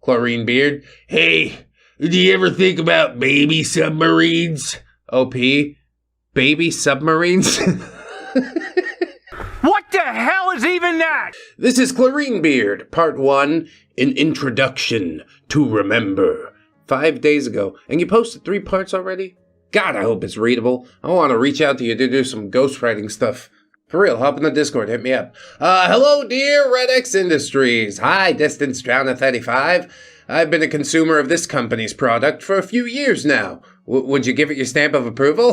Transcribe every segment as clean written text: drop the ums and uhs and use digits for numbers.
Chlorine Beard. Hey, do you ever think about baby submarines? OP, baby submarines? What the hell is even that? This is Chlorine Beard, Part 1, An Introduction to Remember. 5 days ago, and you posted 3 parts already? God, I hope it's readable. I want to reach out to you to do some ghostwriting stuff. For real, hop in the Discord, hit me up. Hello, dear ReddX Industries. Hi, Distance Drowner 35. I've been a consumer of this company's product for a few years now. Would you give it your stamp of approval?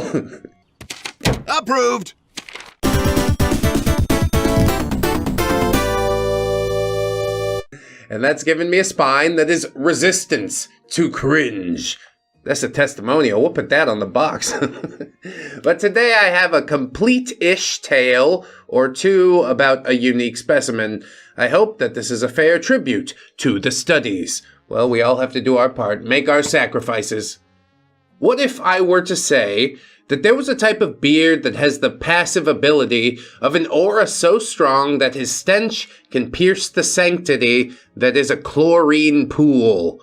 Approved! And that's given me a spine that is resistance to cringe. That's a testimonial. We'll put that on the box. But today I have a complete-ish tale or two about a unique specimen. I hope that this is a fair tribute to the studies. Well, we all have to do our part, make our sacrifices. What if I were to say that there was a type of beard that has the passive ability of an aura so strong that his stench can pierce the sanctity that is a chlorine pool?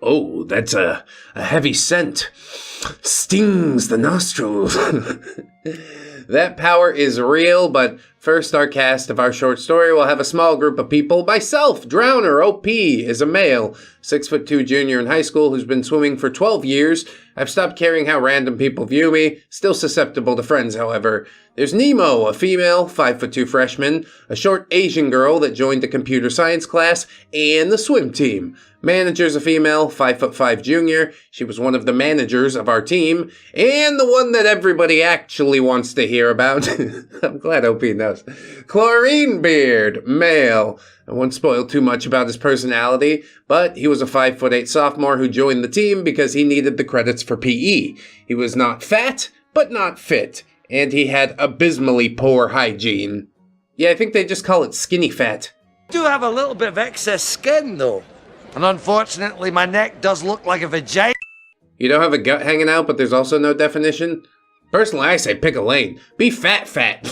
Oh, that's a heavy scent. Stings the nostrils. That power is real, but first our cast of our short story will have a small group of people. Myself, Drowner, OP, is a male, 6'2" junior in high school who's been swimming for 12 years. I've stopped caring how random people view me, still susceptible to friends, however. There's Nemo, a female, 5'2" freshman, a short Asian girl that joined the computer science class, and the swim team. Manager's a female, 5'5" junior. She was one of the managers of our team, and the one that everybody actually wants to hear about. I'm glad OP knows. Chlorine Beard, male. I won't spoil too much about his personality, but he was a 5'8" sophomore who joined the team because he needed the credits for PE. He was not fat, but not fit, and he had abysmally poor hygiene. Yeah, I think they just call it skinny fat. I do have a little bit of excess skin, though. And unfortunately, my neck does look like a vagina. You don't have a gut hanging out, but there's also no definition? Personally, I say pick a lane. Be fat.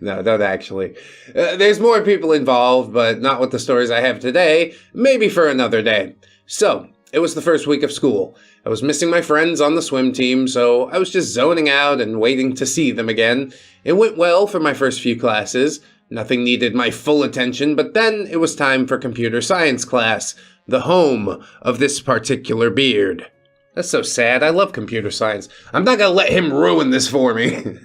No, don't actually. There's more people involved, but not with the stories I have today. Maybe for another day. So, it was the first week of school. I was missing my friends on the swim team, so I was just zoning out and waiting to see them again. It went well for my first few classes. Nothing needed my full attention, but then it was time for computer science class, the home of this particular beard. That's so sad. I love computer science. I'm not gonna let him ruin this for me.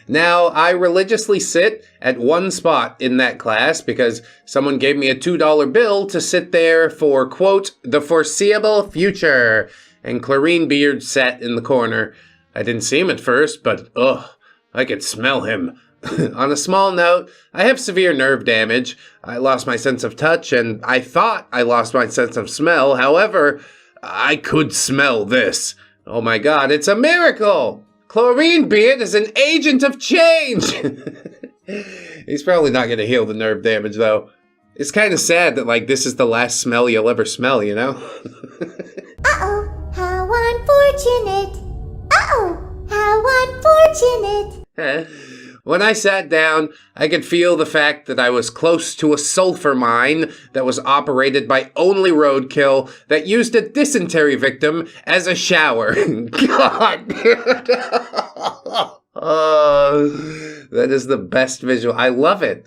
Now, I religiously sit at one spot in that class because someone gave me a $2 bill to sit there for, quote, the foreseeable future. And Chlorine Beard sat in the corner. I didn't see him at first, but I could smell him. On a small note, I have severe nerve damage. I lost my sense of touch, and I thought I lost my sense of smell. However, I could smell this. Oh my god, it's a miracle! Chlorine Beard is an agent of change! He's probably not going to heal the nerve damage, though. It's kind of sad that, this is the last smell you'll ever smell, you know? Uh-oh, how unfortunate! Uh-oh, how unfortunate! When I sat down, I could feel the fact that I was close to a sulfur mine that was operated by only roadkill that used a dysentery victim as a shower. God! That is the best visual. I love it.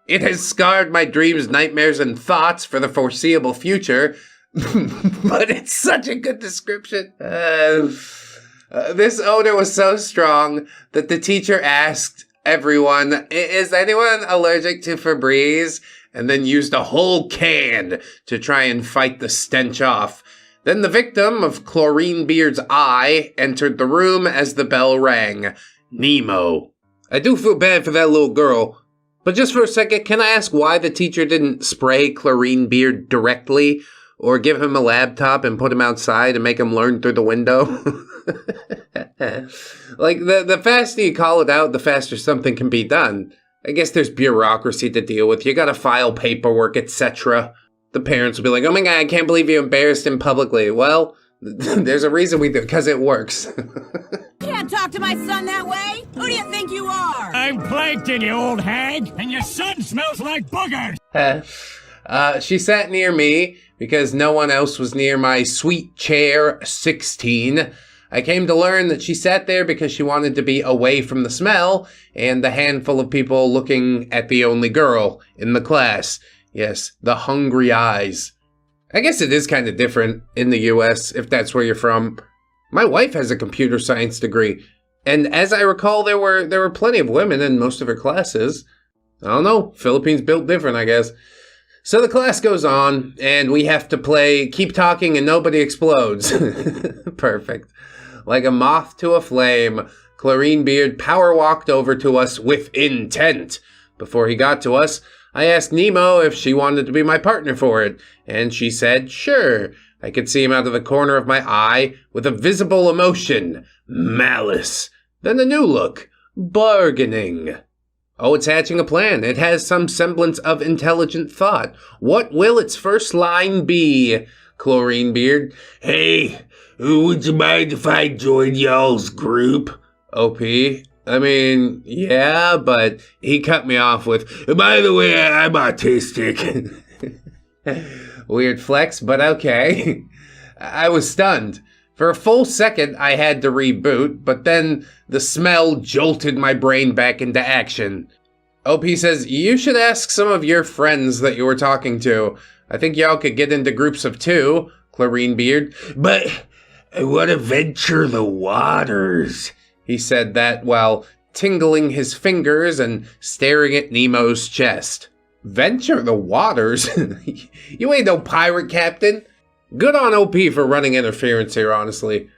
It has scarred my dreams, nightmares, and thoughts for the foreseeable future. But it's such a good description. This odor was so strong that the teacher asked everyone, is anyone allergic to Febreze? And then used a whole can to try and fight the stench off. Then the victim of Chlorine Beard's eye entered the room as the bell rang. Nemo. I do feel bad for that little girl. But just for a second, can I ask why the teacher didn't spray Chlorine Beard directly? Or give him a laptop and put him outside and make him learn through the window? The faster you call it out, the faster something can be done. I guess there's bureaucracy to deal with. You gotta file paperwork, etc. The parents will be like, oh my god, I can't believe you embarrassed him publicly. Well, there's a reason we do, because it works. You can't talk to my son that way. Who do you think you are? I'm Plankton, you old hag, and your son smells like boogers. She sat near me because no one else was near my sweet chair 16. I came to learn that she sat there because she wanted to be away from the smell and the handful of people looking at the only girl in the class. Yes, the hungry eyes. I guess it is kind of different in the US, if that's where you're from. My wife has a computer science degree, and as I recall, there were plenty of women in most of her classes. I don't know, Philippines built different, I guess. So the class goes on, and we have to play Keep Talking and Nobody Explodes. Perfect. Like a moth to a flame, Neckbeard power walked over to us with intent. Before he got to us, I asked Nemo if she wanted to be my partner for it, and she said sure. I could see him out of the corner of my eye with a visible emotion, malice. Then a new look, bargaining. Oh, it's hatching a plan. It has some semblance of intelligent thought. What will its first line be? Neckbeard. Hey, would you mind if I joined y'all's group? OP. I mean, yeah, but he cut me off with, by the way, I'm autistic. Weird flex, but okay. I was stunned. For a full second, I had to reboot, but then the smell jolted my brain back into action. OP says, you should ask some of your friends that you were talking to. I think y'all could get into groups of 2, Neckbeard. But I want to venture the waters. He said that while tingling his fingers and staring at Nemo's chest. Venture the waters? You ain't no pirate captain. Good on OP for running interference here, honestly.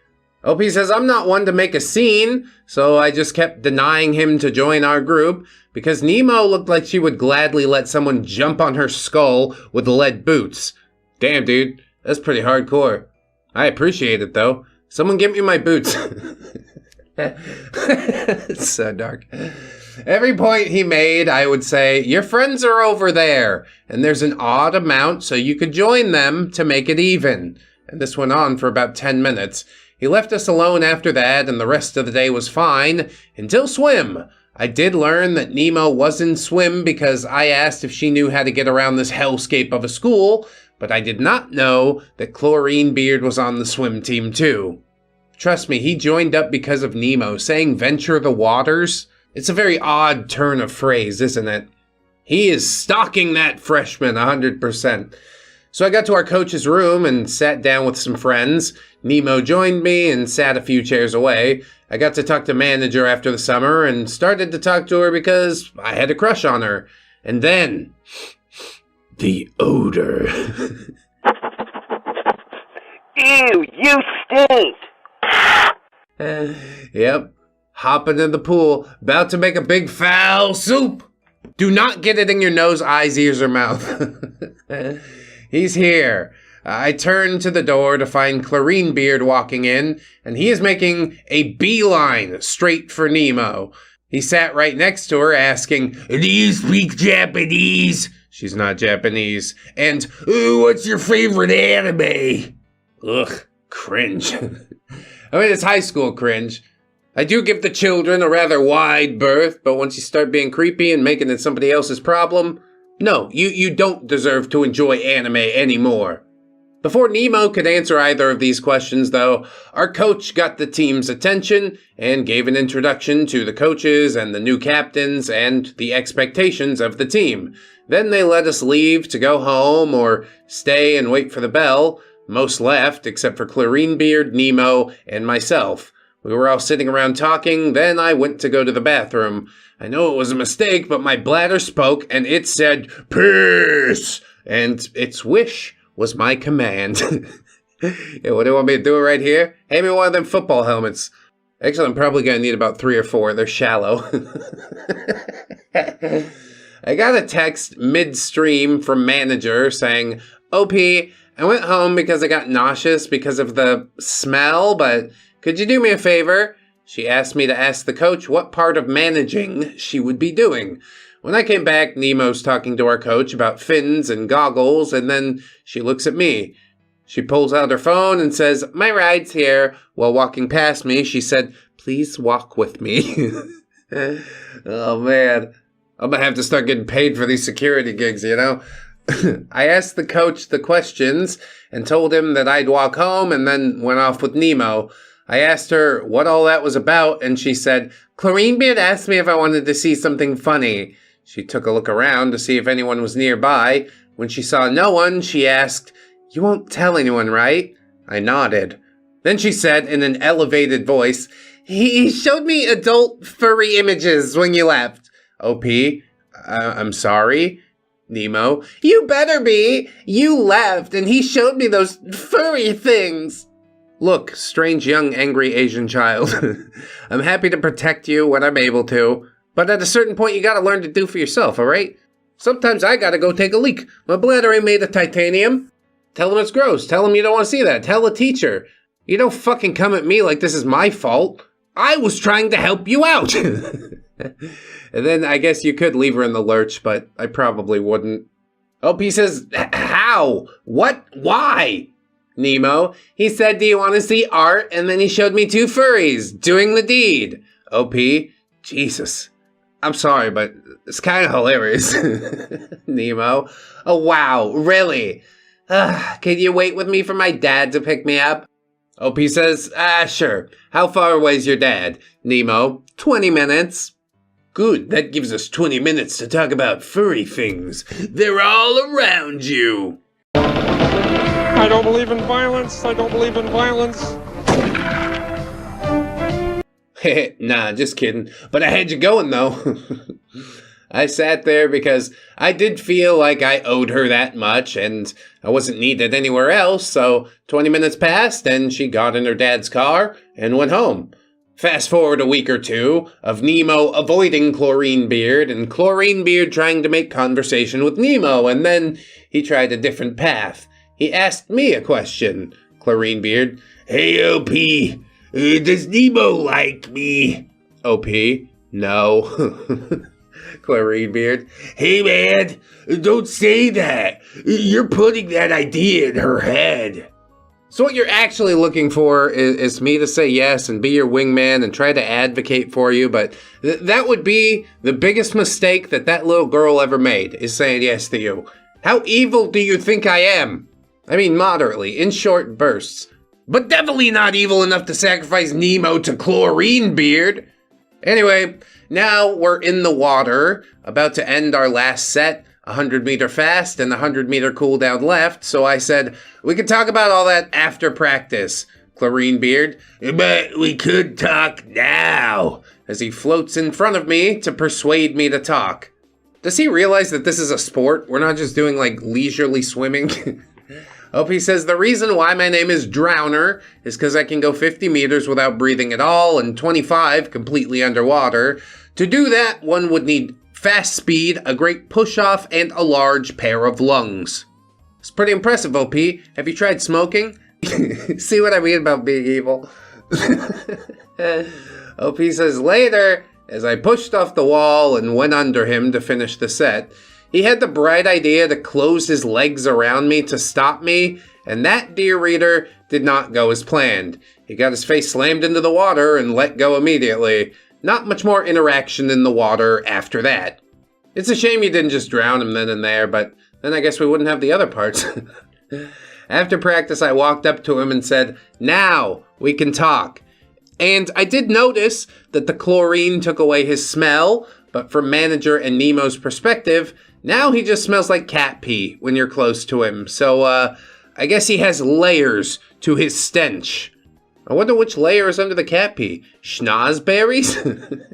OP says, I'm not one to make a scene, so I just kept denying him to join our group because Nemo looked like she would gladly let someone jump on her skull with lead boots. Damn, dude, that's pretty hardcore. I appreciate it, though. Someone get me my boots. It's so dark. Every point he made, I would say, your friends are over there, and there's an odd amount, so you could join them to make it even. And this went on for about 10 minutes. He left us alone after that, and the rest of the day was fine, until swim. I did learn that Nemo was in swim because I asked if she knew how to get around this hellscape of a school, but I did not know that Neckbeard was on the swim team too. Trust me, he joined up because of Nemo, saying venture the waters. It's a very odd turn of phrase, isn't it? He is stalking that freshman 100%. So I got to our coach's room and sat down with some friends. Nemo joined me and sat a few chairs away. I got to talk to manager after the summer and started to talk to her because I had a crush on her. And then, the odor. Ew, you stink! Yep. Hopping in the pool, about to make a big foul soup. Do not get it in your nose, eyes, ears, or mouth. He's here. I turned to the door to find Neckbeard walking in, and he is making a beeline straight for Nemo. He sat right next to her, asking, do you speak Japanese? She's not Japanese. And, what's your favorite anime? Ugh, cringe. I mean, it's high school cringe. I do give the children a rather wide berth, but once you start being creepy and making it somebody else's problem, no, you don't deserve to enjoy anime anymore. Before Nemo could answer either of these questions, though, our coach got the team's attention and gave an introduction to the coaches and the new captains and the expectations of the team. Then they let us leave to go home or stay and wait for the bell. Most left, except for Neckbeard, Nemo, and myself. We were all sitting around talking, then I went to go to the bathroom. I know it was a mistake, but my bladder spoke, and it said, piss! And its wish was my command. Yeah, what do you want me to do right here? Hand me one of them football helmets. Actually, I'm probably going to need about 3 or 4. They're shallow. I got a text midstream from manager saying, OP, I went home because I got nauseous because of the smell, but could you do me a favor? She asked me to ask the coach what part of managing she would be doing. When I came back, Nemo's talking to our coach about fins and goggles, and then she looks at me. She pulls out her phone and says, my ride's here. While walking past me, she said, please walk with me. Oh, man. I'm going to have to start getting paid for these security gigs, you know? I asked the coach the questions and told him that I'd walk home and then went off with Nemo. I asked her what all that was about, and she said, Chlorinebeard asked me if I wanted to see something funny. She took a look around to see if anyone was nearby. When she saw no one, she asked, You won't tell anyone, right? I nodded. Then she said in an elevated voice, He showed me adult furry images when you left. OP, I'm sorry. Nemo, you better be. You left and he showed me those furry things. Look, strange young angry Asian child. I'm happy to protect you when I'm able to, but at a certain point you gotta learn to do for yourself, alright? Sometimes I gotta go take a leak. My bladder ain't made of titanium. Tell him it's gross. Tell him you don't want to see that. Tell a teacher. You don't fucking come at me like this is my fault. I was trying to help you out. And then I guess you could leave her in the lurch, but I probably wouldn't. OP says, how? What? Why? Nemo, he said, do you want to see art? And then he showed me two furries doing the deed. OP, Jesus. I'm sorry, but it's kind of hilarious. Nemo, oh wow, really? Can you wait with me for my dad to pick me up? OP says, sure. How far away is your dad? Nemo, 20 minutes. Good, that gives us 20 minutes to talk about furry things. They're all around you. I don't believe in violence. I don't believe in violence. Nah, just kidding. But I had you going, though. I sat there because I did feel like I owed her that much, and I wasn't needed anywhere else, so 20 minutes passed, and she got in her dad's car and went home. Fast forward a week or two of Nemo avoiding Chlorinebeard, and Chlorinebeard trying to make conversation with Nemo, and then he tried a different path. He asked me a question. Chlorinebeard, hey, OP, does Nemo like me? OP, no. Chlorinebeard, hey man, don't say that. You're putting that idea in her head. So what you're actually looking for is me to say yes and be your wingman and try to advocate for you, but that would be the biggest mistake that little girl ever made, is saying yes to you. How evil do you think I am? I mean, moderately, in short bursts. But definitely not evil enough to sacrifice Nemo to Chlorinebeard. Anyway, now we're in the water, about to end our last set, 100-meter fast and 100-meter cooldown left, so I said, we could talk about all that after practice. Chlorinebeard, but we could talk now, as he floats in front of me to persuade me to talk. Does he realize that this is a sport? We're not just doing, like, leisurely swimming? OP says, the reason why my name is Drowner is because I can go 50 meters without breathing at all and 25 completely underwater. To do that, one would need fast speed, a great push-off, and a large pair of lungs. It's pretty impressive, OP. Have you tried smoking? See what I mean about being evil? OP says, later, as I pushed off the wall and went under him to finish the set, he had the bright idea to close his legs around me to stop me, and that, dear reader, did not go as planned. He got his face slammed into the water and let go immediately. Not much more interaction in the water after that. It's a shame you didn't just drown him then and there, but then I guess we wouldn't have the other parts. After practice, I walked up to him and said, now we can talk. And I did notice that the chlorine took away his smell, but from Manager and Nemo's perspective, now he just smells like cat pee when you're close to him. So, I guess he has layers to his stench. I wonder which layer is under the cat pee. Schnozberries?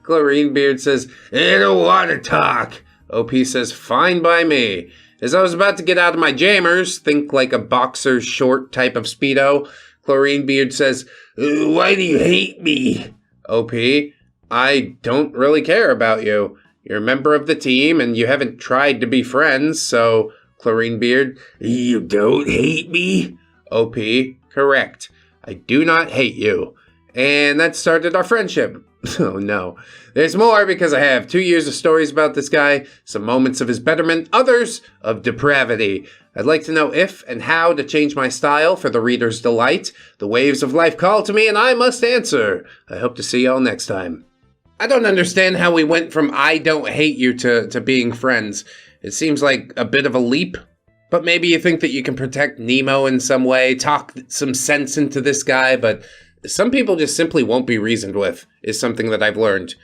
Chlorinebeard says, I don't want to talk. OP says, fine by me. As I was about to get out of my jammers, think like a boxer's short type of Speedo, Chlorinebeard says, why do you hate me? OP, I don't really care about you. You're a member of the team and you haven't tried to be friends, so Chlorinebeard, you don't hate me? OP, correct. I do not hate you. And that started our friendship. Oh no. There's more because I have 2 years of stories about this guy, some moments of his betterment, others of depravity. I'd like to know if and how to change my style for the reader's delight. The waves of life call to me and I must answer. I hope to see y'all next time. I don't understand how we went from I don't hate you to being friends. It seems like a bit of a leap, but maybe you think that you can protect Nemo in some way, talk some sense into this guy, but some people just simply won't be reasoned with, is something that I've learned.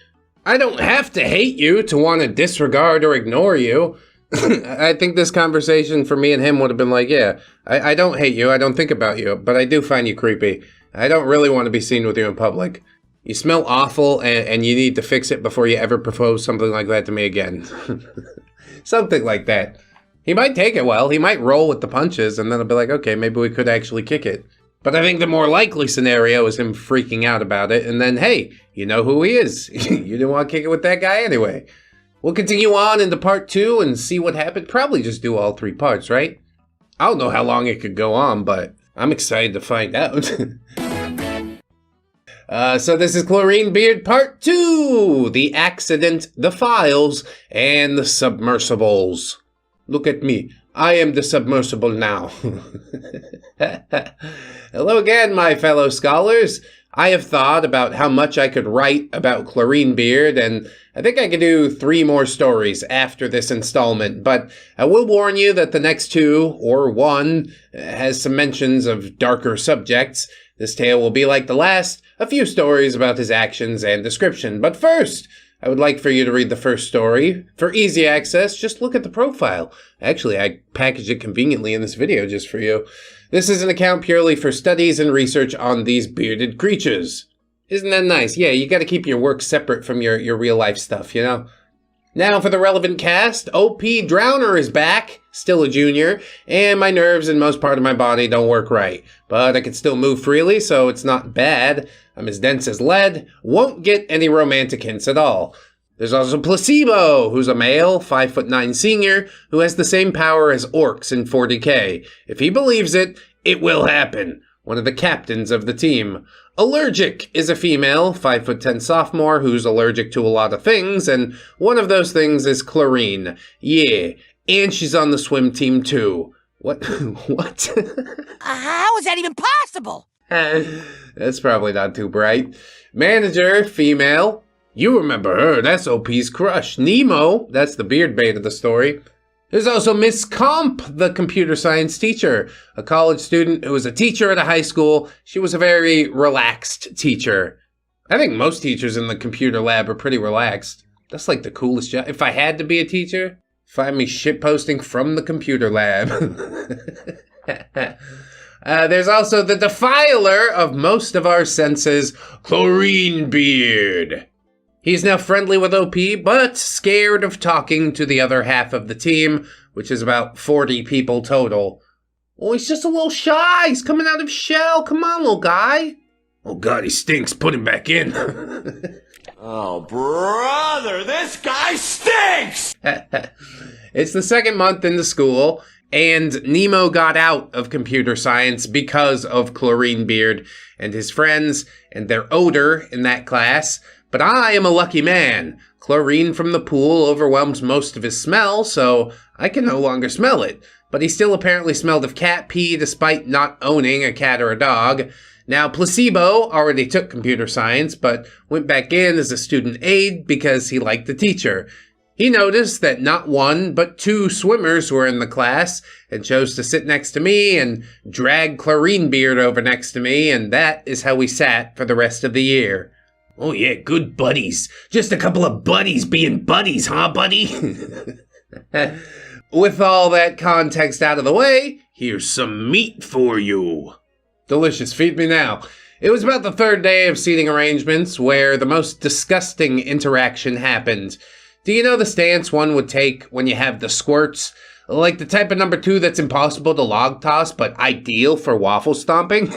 I don't have to hate you to want to disregard or ignore you. I think this conversation for me and him would have been like, yeah, I don't hate you, I don't think about you, but I do find you creepy. I don't really want to be seen with you in public. You smell awful, and you need to fix it before you ever propose something like that to me again. Something like that. He might take it well, he might roll with the punches, and then I'll be like, okay, maybe we could actually kick it. But I think the more likely scenario is him freaking out about it, and then, hey, you know who he is. You didn't want to kick it with that guy anyway. We'll continue on into part 2 and see what happened. Probably just do all 3 parts, right? I don't know how long it could go on, but I'm excited to find out. So this is Chlorine Beard Part 2! The Accident, the Files, and the Submersibles. Look at me. I am the submersible now. Hello again, my fellow scholars. I have thought about how much I could write about Chlorine Beard, and I think I could do 3 more stories after this installment, but I will warn you that the next 2, or 1, has some mentions of darker subjects. This tale will be like the last, a few stories about his actions and description. But first, I would like for you to read the first story. For easy access, just look at the profile. Actually, I packaged it conveniently in this video just for you. This is an account purely for studies and research on these bearded creatures. Isn't that nice? Yeah, you gotta keep your work separate from your real life stuff, you know? Now for the relevant cast, OP Drowner is back, still a junior, and my nerves and most part of my body don't work right. But I can still move freely, so it's not bad. I'm as dense as lead, won't get any romantic hints at all. There's also Placebo, who's a male, 5'9" senior, who has the same power as orcs in 40K. If he believes it, it will happen. One of the captains of the team. Allergic is a female, 5'10" sophomore, who's allergic to a lot of things, and one of those things is chlorine. Yeah, and she's on the swim team too. What? What? How is that even possible? That's probably not too bright. Manager, female. You remember her, that's OP's crush. Nemo, that's the beard bait of the story. There's also Miss Comp, the computer science teacher, a college student who was a teacher at a high school. She was a very relaxed teacher. I think most teachers in the computer lab are pretty relaxed. That's like the coolest job. If I had to be a teacher, find me shitposting from the computer lab. There's also the defiler of most of our senses, Chlorine Beard. He's now friendly with OP, but scared of talking to the other half of the team, which is about 40 people total. Oh, he's just a little shy. He's coming out of shell. Come on, little guy. Oh, God, he stinks. Put him back in. Oh, brother, this guy stinks! It's the second month into school, and Nemo got out of computer science because of Chlorine Beard and his friends and their odor in that class. But I am a lucky man. Chlorine from the pool overwhelms most of his smell, so I can no longer smell it. But he still apparently smelled of cat pee despite not owning a cat or a dog. Now, Placebo already took computer science, but went back in as a student aide because he liked the teacher. He noticed that not 1, but 2 swimmers were in the class and chose to sit next to me and drag Chlorine Beard over next to me, and that is how we sat for the rest of the year. Oh yeah, good buddies. Just a couple of buddies being buddies, huh, buddy? With all that context out of the way, here's some meat for you. Delicious, feed me now. It was about the 3rd day of seating arrangements where the most disgusting interaction happened. Do you know the stance one would take when you have the squirts? Like the type of number 2 that's impossible to log toss, but ideal for waffle stomping?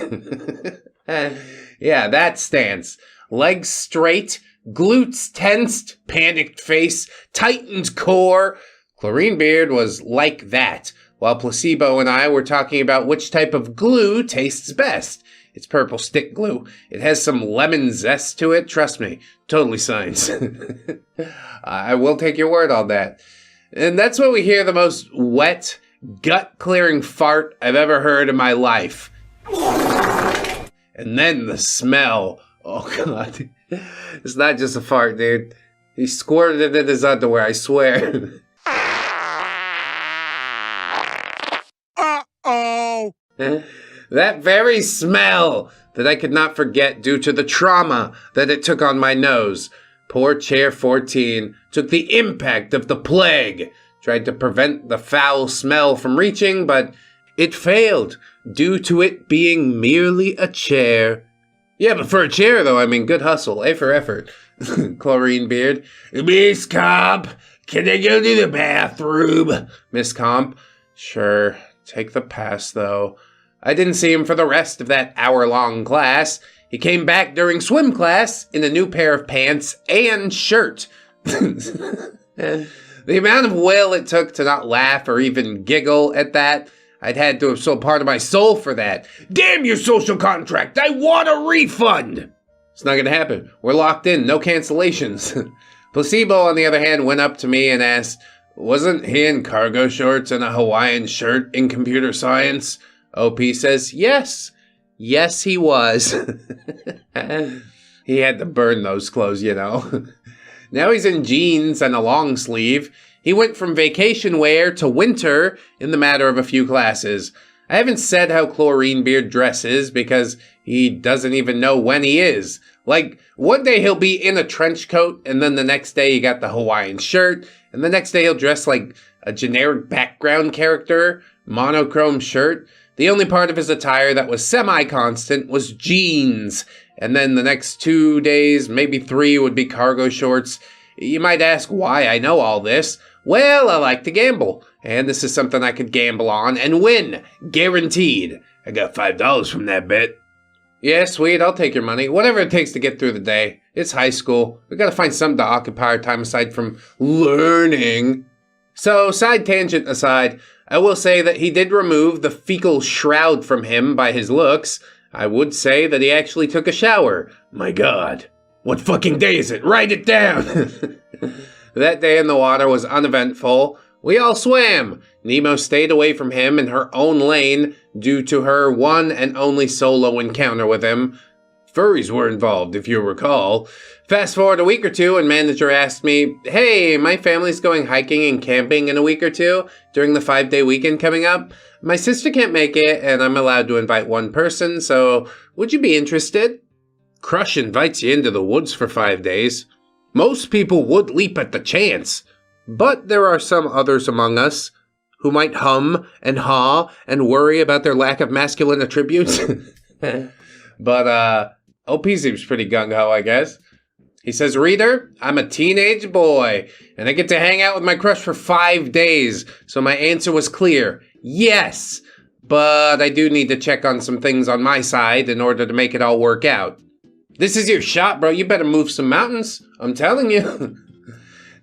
Yeah, that stance. Legs straight, glutes tensed, panicked face, tightened core. Chlorine Beard was like that, while Placebo and I were talking about which type of glue tastes best. It's purple stick glue. It has some lemon zest to it, trust me. Totally science. I will take your word on that. And that's when we hear the most wet, gut-clearing fart I've ever heard in my life. And then the smell. Oh, God. It's not just a fart, dude. He squirted it in his underwear, I swear. That very smell that I could not forget due to the trauma that it took on my nose. Poor Chair 14 took the impact of the plague, tried to prevent the foul smell from reaching, but it failed due to it being merely a chair. Yeah, but for a chair, though, I mean, good hustle. A for effort. Chlorine Beard. Miss Comp, can I go to the bathroom? Miss Comp. Sure. Take the pass, though. I didn't see him for the rest of that hour-long class. He came back during swim class in a new pair of pants and shirt. The amount of will it took to not laugh or even giggle at that, I'd had to have sold part of my soul for that. Damn your social contract! I want a refund! It's not gonna happen. We're locked in. No cancellations. Placebo, on the other hand, went up to me and asked, wasn't he in cargo shorts and a Hawaiian shirt in computer science? OP says, yes. Yes, he was. He had to burn those clothes, you know. Now he's in jeans and a long sleeve. He went from vacation wear to winter in the matter of a few classes. I haven't said how Chlorine Beard dresses because he doesn't even know when he is. Like, one day he'll be in a trench coat, and then the next day he got the Hawaiian shirt, and the next day he'll dress like a generic background character, monochrome shirt. The only part of his attire that was semi-constant was jeans, and then the next 2 days, maybe 3, would be cargo shorts. You might ask why I know all this. Well, I like to gamble, and this is something I could gamble on and win, guaranteed. I got $5 from that bet. Yeah, sweet, I'll take your money. Whatever it takes to get through the day. It's high school. We gotta find something to occupy our time aside from learning. So, side tangent aside, I will say that he did remove the fecal shroud from him by his looks. I would say that he actually took a shower. My God. What fucking day is it? Write it down! That day in the water was uneventful. We all swam. Nemo stayed away from him in her own lane due to her one and only solo encounter with him. Furries were involved, if you recall. Fast forward a week or two, and manager asked me, hey, my family's going hiking and camping in a week or two during the 5-day weekend coming up. My sister can't make it, and I'm allowed to invite one person, so would you be interested? Crush invites you into the woods for 5 days. Most people would leap at the chance, but there are some others among us who might hum and haw and worry about their lack of masculine attributes. But, OP seems pretty gung-ho, I guess. He says, reader, I'm a teenage boy, and I get to hang out with my crush for 5 days, so my answer was clear. Yes, but I do need to check on some things on my side in order to make it all work out. This is your shot, bro. You better move some mountains. I'm telling you.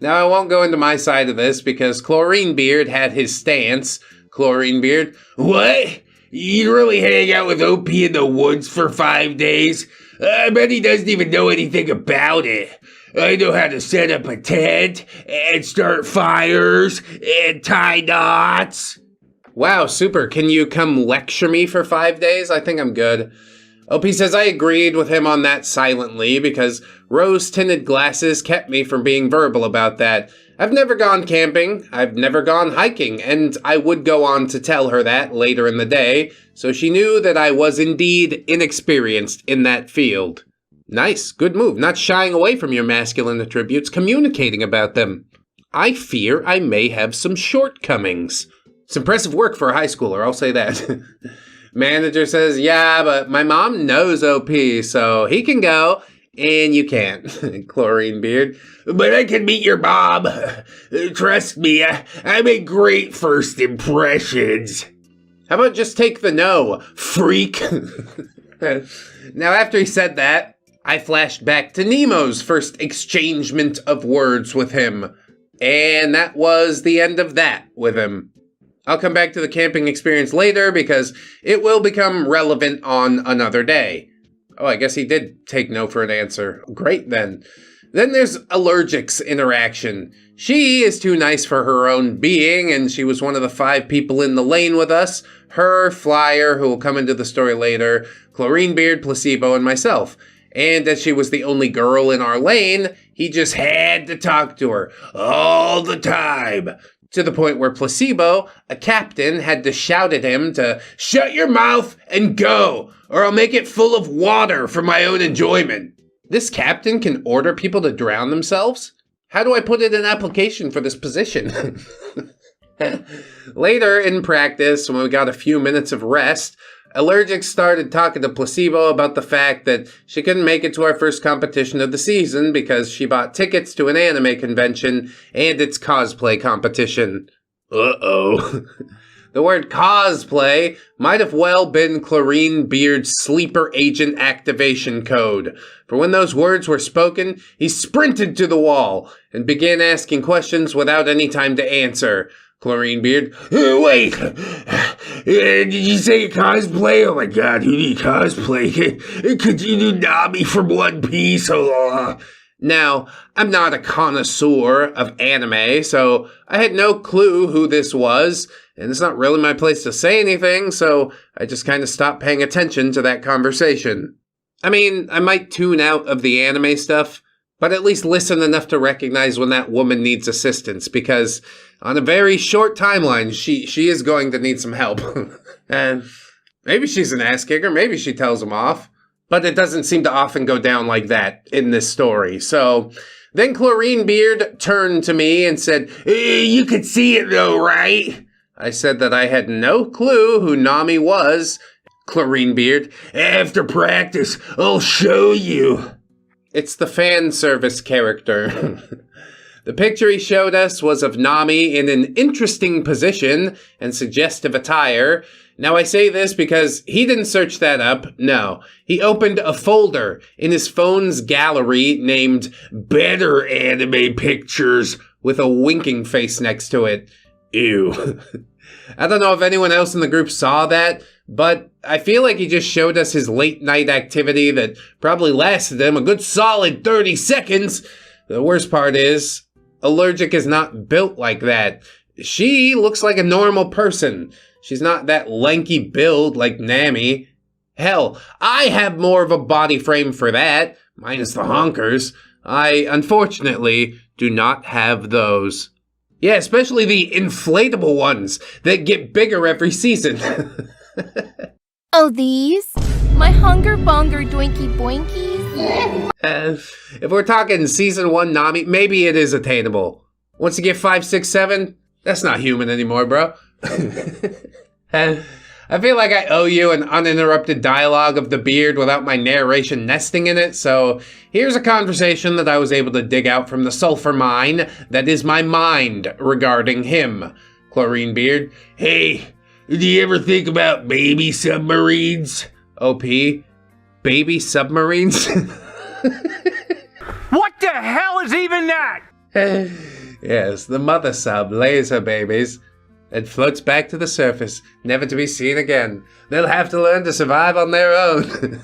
Now, I won't go into my side of this because Chlorine Beard had his stance. Chlorine Beard, what? You really hang out with OP in the woods for 5 days? I bet he doesn't even know anything about it. I know how to set up a tent and start fires and tie knots. Wow, super. Can you come lecture me for 5 days? I think I'm good. OP says I agreed with him on that silently because rose-tinted glasses kept me from being verbal about that. I've never gone camping, I've never gone hiking, and I would go on to tell her that later in the day, so she knew that I was indeed inexperienced in that field. Nice, good move, not shying away from your masculine attributes, communicating about them. I fear I may have some shortcomings. It's impressive work for a high schooler, I'll say that. Manager says, yeah, but my mom knows OP, so he can go, and you can't. Chlorine Beard. But I can meet your mom. Trust me, I make great first impressions. How about just take the no, freak? Now, after he said that, I flashed back to Nemo's first exchangement of words with him. And that was the end of that with him. I'll come back to the camping experience later because it will become relevant on another day. Oh, I guess he did take no for an answer. Great, then. Then there's Allergic's interaction. She is too nice for her own being, and she was one of the 5 people in the lane with us. Her, Flyer, who will come into the story later, Chlorine Beard, Placebo, and myself. And as she was the only girl in our lane, he just had to talk to her all the time. To the point where Placebo, a captain, had to shout at him to shut your mouth and go, or I'll make it full of water for my own enjoyment. This captain can order people to drown themselves? How do I put in an application for this position? Later in practice, when we got a few minutes of rest, Allergic started talking to Placebo about the fact that she couldn't make it to our first competition of the season because she bought tickets to an anime convention and its cosplay competition. Uh-oh. The word cosplay might have well been Chlorine Beard's sleeper agent activation code. For when those words were spoken, he sprinted to the wall and began asking questions without any time to answer. Chlorine Beard, wait, did you say cosplay? Oh my god, who do you cosplay? Could you do Nami from One Piece? Now, I'm not a connoisseur of anime, so I had no clue who this was, and it's not really my place to say anything, so I just kind of stopped paying attention to that conversation. I mean, I might tune out of the anime stuff, but at least listen enough to recognize when that woman needs assistance, because on a very short timeline, she is going to need some help. And maybe she's an ass kicker, maybe she tells him off, but it doesn't seem to often go down like that in this story. So then Chlorine Beard turned to me and said, you could see it though, right? I said that I had no clue who Nami was. Chlorine Beard, after practice, I'll show you. It's the fan service character. The picture he showed us was of Nami in an interesting position and suggestive attire. Now I say this because he didn't search that up. No, he opened a folder in his phone's gallery named Better Anime Pictures with a winking face next to it. Ew. I don't know if anyone else in the group saw that, but I feel like he just showed us his late night activity that probably lasted him a good solid 30 seconds. The worst part is, Allergic is not built like that. She looks like a normal person. She's not that lanky build like Nami. Hell, I have more of a body frame for that, minus the honkers. I, unfortunately, do not have those. Yeah, especially the inflatable ones that get bigger every season. Oh, these? My hunger bonger doinky boinkies? If we're talking season 1 Nami, maybe it is attainable. Once you get 5, 6, 7, that's not human anymore, bro. I feel like I owe you an uninterrupted dialogue of the beard without my narration nesting in it, so here's a conversation that I was able to dig out from the sulfur mine that is my mind regarding him. Chlorine Beard, hey, do you ever think about baby submarines? OP, baby submarines? What the hell is even that? Yes, the mother sub lays her babies and floats back to the surface, never to be seen again. They'll have to learn to survive on their own.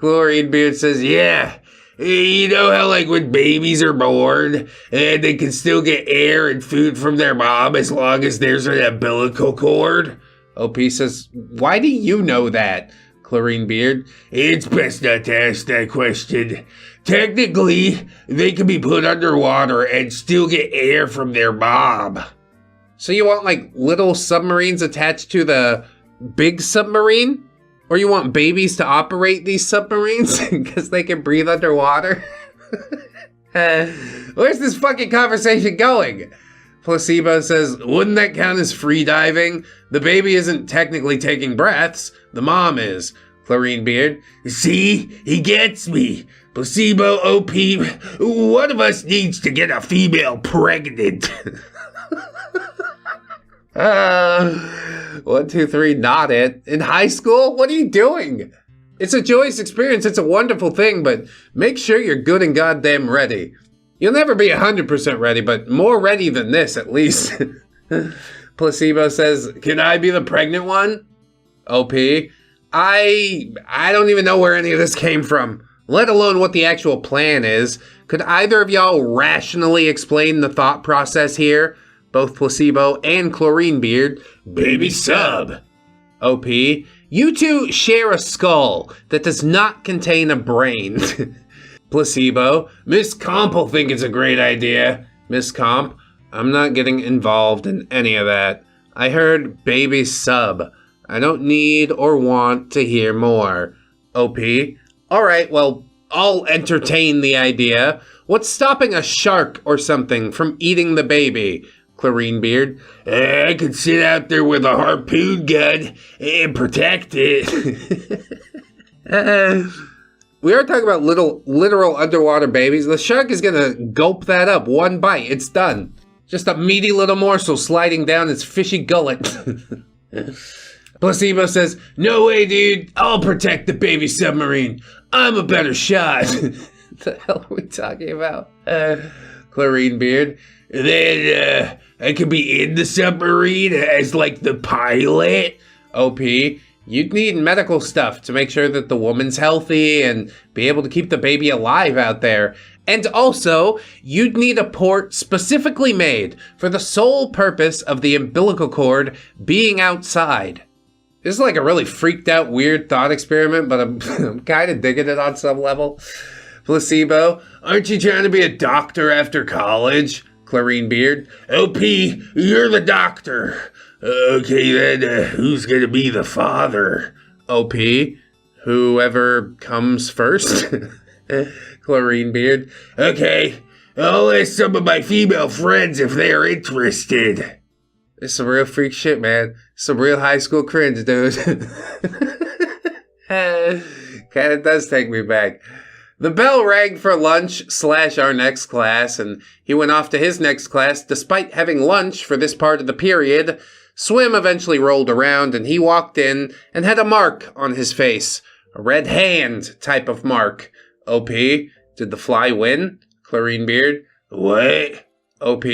Chlorine Beard says, yeah, you know how like when babies are born, and they can still get air and food from their mom as long as there's an umbilical cord? OP says, why do you know that? Chlorine Beard, it's best not to ask that question. Technically, they can be put underwater and still get air from their mom. So you want like little submarines attached to the big submarine? Or you want babies to operate these submarines because they can breathe underwater? Where's this fucking conversation going? Placebo says, wouldn't that count as free diving? The baby isn't technically taking breaths. The mom is. Chlorine Beard, see? He gets me. Placebo, OP, one of us needs to get a female pregnant. 1, 2, 3, not it. In high school? What are you doing? It's a joyous experience. It's a wonderful thing, but make sure you're good and goddamn ready. You'll never be 100% ready, but more ready than this, at least. Placebo says, can I be the pregnant one? OP, I don't even know where any of this came from, let alone what the actual plan is. Could either of y'all rationally explain the thought process here? Both Placebo and Chlorine Beard, baby sub. OP, you two share a skull that does not contain a brain. Placebo, Miss Comp will think it's a great idea. Miss Comp, I'm not getting involved in any of that. I heard baby sub. I don't need or want to hear more. OP. Alright, well, I'll entertain the idea. What's stopping a shark or something from eating the baby? Beard. I could sit out there with a harpoon gun and protect it. We are talking about literal underwater babies. The shark is gonna gulp that up. One bite, it's done. Just a meaty little morsel sliding down its fishy gullet. Placebo says, no way, dude. I'll protect the baby submarine. I'm a better shot. What the hell are we talking about? Beard. Then, I could be in the submarine as, like, the pilot. OP. You'd need medical stuff to make sure that the woman's healthy and be able to keep the baby alive out there. And also, you'd need a port specifically made for the sole purpose of the umbilical cord being outside. This is like a really freaked out, weird thought experiment, but I'm kind of digging it on some level. Placebo, aren't you trying to be a doctor after college? Beard. OP, you're the doctor. Okay, then who's gonna be the father? OP, whoever comes first. Beard. Okay, I'll ask some of my female friends if they're interested. This is some real freak shit, man. Some real high school cringe, dude. Kinda does take me back. The bell rang for lunch / our next class, and he went off to his next class despite having lunch for this part of the period. Swim eventually rolled around, and he walked in and had a mark on his face. A red hand type of mark. OP, did the fly win? Beard. What? OP,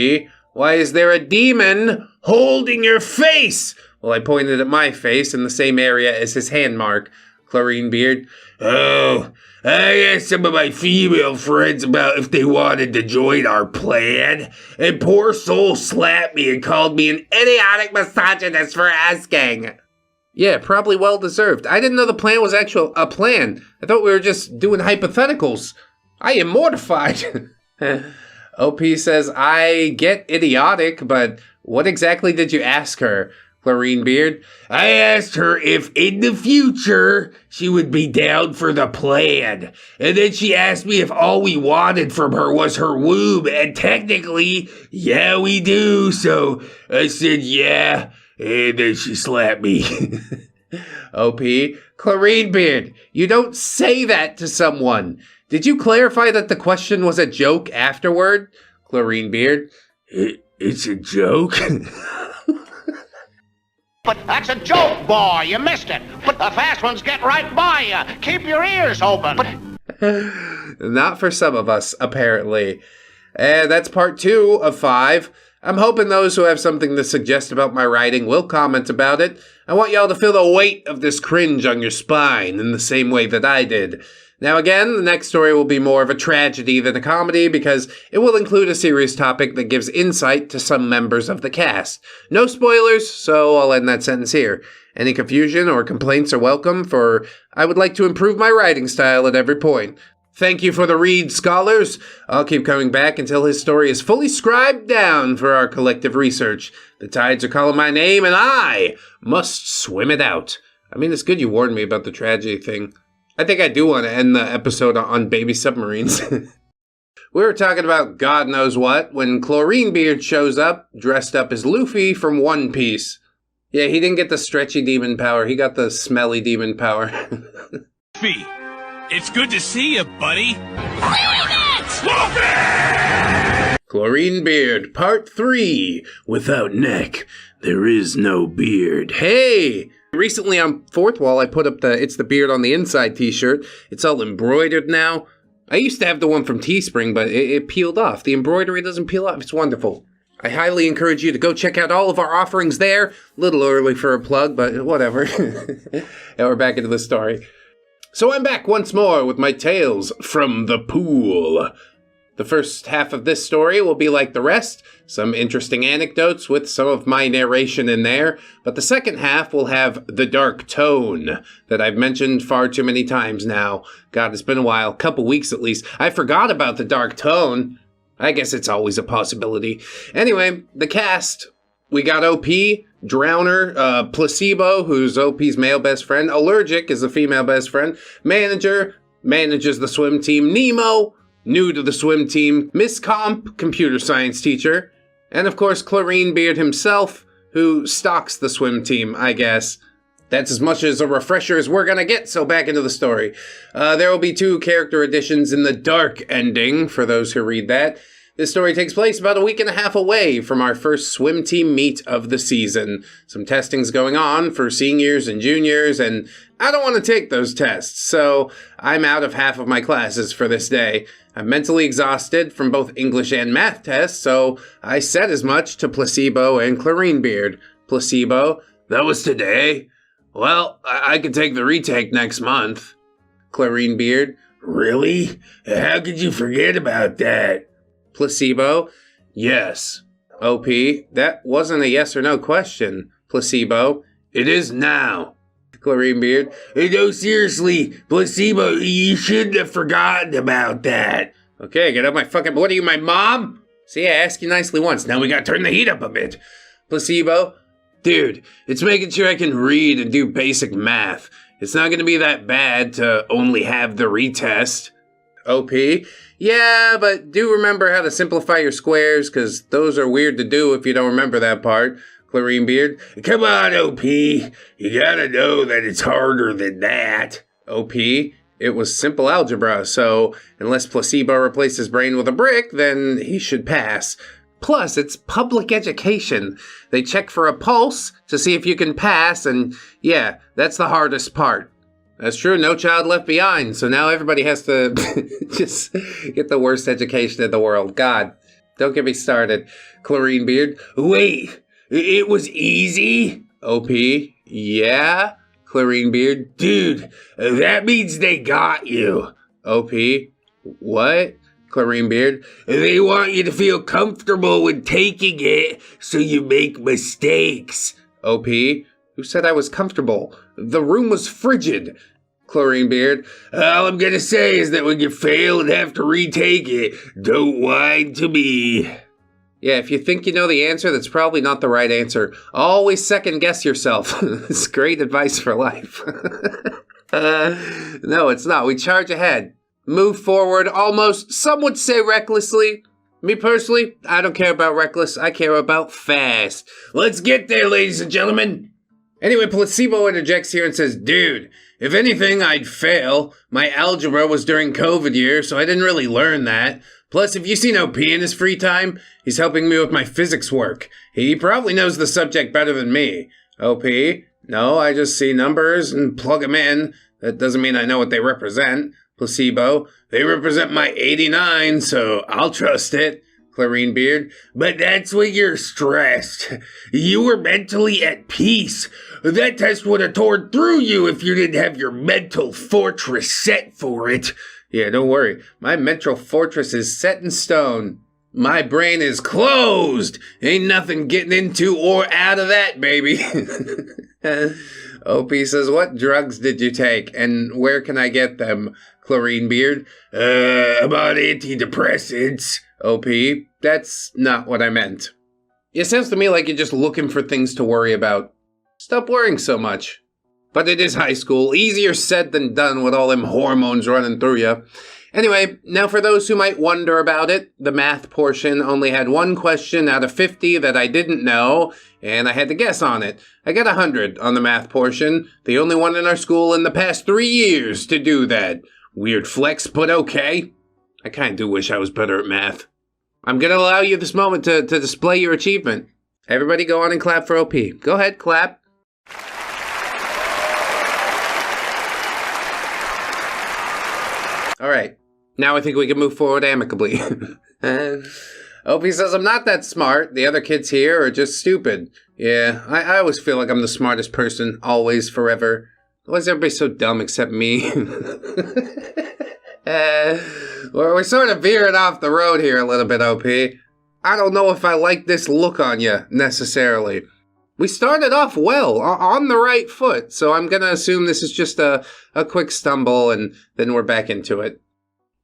why is there a demon holding your face? Well, I pointed at my face in the same area as his hand mark. Beard. Oh, I asked some of my female friends about if they wanted to join our plan, and poor soul slapped me and called me an idiotic misogynist for asking. Yeah, probably well deserved. I didn't know the plan was actual a plan. I thought we were just doing hypotheticals. I am mortified. OP says, I get idiotic, but what exactly did you ask her? Beard. I asked her if in the future she would be down for the plan. And then she asked me if all we wanted from her was her womb. And technically, yeah, we do. So I said, yeah. And then she slapped me. OP. Beard, you don't say that to someone. Did you clarify that the question was a joke afterward? Beard. It's a joke? But that's a joke, boy. You missed it. But the fast ones get right by you. Keep your ears open. Not for some of us, apparently. And that's part 2 of 5. I'm hoping those who have something to suggest about my writing will comment about it. I want y'all to feel the weight of this cringe on your spine in the same way that I did. Now again, the next story will be more of a tragedy than a comedy because it will include a serious topic that gives insight to some members of the cast. No spoilers, so I'll end that sentence here. Any confusion or complaints are welcome, for I would like to improve my writing style at every point. Thank you for the read, scholars. I'll keep coming back until his story is fully scribed down for our collective research. The tides are calling my name, and I must swim it out. I mean, it's good you warned me about the tragedy thing. I think I do want to end the episode on baby submarines. We were talking about God knows what when Beard shows up, dressed up as Luffy from One Piece. Yeah, he didn't get the stretchy demon power, he got the smelly demon power. Luffy, it's good to see you, buddy. Beard, Part 3. Without neck, there is no beard. Hey! Recently on Fourth Wall, I put up the It's the Beard on the Inside t-shirt. It's all embroidered now. I used to have the one from Teespring, but it peeled off. The embroidery doesn't peel off. It's wonderful. I highly encourage you to go check out all of our offerings there. A little early for a plug, but whatever. And we're back into the story. So I'm back once more with my tales from the pool. The first half of this story will be like the rest, some interesting anecdotes with some of my narration in there, but the second half will have the dark tone that I've mentioned far too many times now. God, it's been a while, couple weeks at least. I forgot about the dark tone. I guess it's always a possibility. Anyway, the cast. We got OP, Drowner, Placebo, who's OP's male best friend. Allergic is the female best friend. Manager, manages the swim team. Nemo, new to the swim team. Miss Comp, computer science teacher. And of course, Clarine Beard himself, who stalks the swim team, I guess. That's as much as a refresher as we're gonna get, so back into the story. There will be 2 character additions in the dark ending, for those who read that. This story takes place about a week and a half away from our first swim team meet of the season. Some testing's going on for seniors and juniors, and I don't want to take those tests, so I'm out of half of my classes for this day. I'm mentally exhausted from both English and math tests, so I said as much to Placebo and Clarine Beard. Placebo, that was today? Well, I could take the retake next month. Clarine Beard, really? How could you forget about that? Placebo, yes. OP, that wasn't a yes or no question. Placebo, it is now. Clarine Beard, no, seriously, Placebo, you shouldn't have forgotten about that. Okay, get out my fucking, what are you, my mom? See, I asked you nicely once, now we gotta turn the heat up a bit. Placebo, dude, it's making sure I can read and do basic math. It's not gonna be that bad to only have the retest. OP, yeah, but do remember how to simplify your squares, because those are weird to do if you don't remember that part. Clarine Beard, come on, OP. You gotta know that it's harder than that. OP, it was simple algebra, so unless Placebo replaced his brain with a brick, then he should pass. Plus, it's public education. They check for a pulse to see if you can pass, and yeah, that's the hardest part. That's true, no child left behind, so now everybody has to just get the worst education in the world. God, don't get me started. Clarine Beard, wait, it was easy? OP, yeah? Clarine Beard, dude, that means they got you. OP, what? Clarine Beard, they want you to feel comfortable with taking it so you make mistakes. OP, who said I was comfortable? The room was frigid. Clarine Beard, all I'm gonna say is that when you fail and have to retake it, don't whine to me. Yeah, if you think you know the answer, that's probably not the right answer. Always second guess yourself. It's great advice for life. No, it's not. We charge ahead. Move forward almost, some would say recklessly. Me personally, I don't care about reckless. I care about fast. Let's get there, ladies and gentlemen. Anyway, Placebo interjects here and says, dude, if anything, I'd fail. My algebra was during COVID year, so I didn't really learn that. Plus, if you've seen OP in his free time, he's helping me with my physics work. He probably knows the subject better than me. OP? No, I just see numbers and plug them in. That doesn't mean I know what they represent. Placebo? They represent my 89, so I'll trust it. Clarine Beard, but that's when you're stressed. You were mentally at peace. That test would have torn through you if you didn't have your mental fortress set for it. Yeah, don't worry. My mental fortress is set in stone. My brain is closed. Ain't nothing getting into or out of that, baby. OP says, what drugs did you take, and where can I get them? Clarine Beard, about antidepressants. OP, that's not what I meant. It sounds to me like you're just looking for things to worry about. Stop worrying so much. But it is high school. Easier said than done with all them hormones running through you. Anyway, now for those who might wonder about it, the math portion only had one question out of 50 that I didn't know, and I had to guess on it. I got 100 on the math portion, the only one in our school in the past 3 years to do that. Weird flex, but okay. I kinda do wish I was better at math. I'm gonna allow you this moment to display your achievement. Everybody go on and clap for OP. Go ahead, clap. Alright, now I think we can move forward amicably. OP says I'm not that smart. The other kids here are just stupid. Yeah, I always feel like I'm the smartest person, always, forever. Why is everybody so dumb except me? We're sort of veering off the road here a little bit, OP. I don't know if I like this look on you, necessarily. We started off well, on the right foot, so I'm gonna assume this is just a quick stumble, and then we're back into it.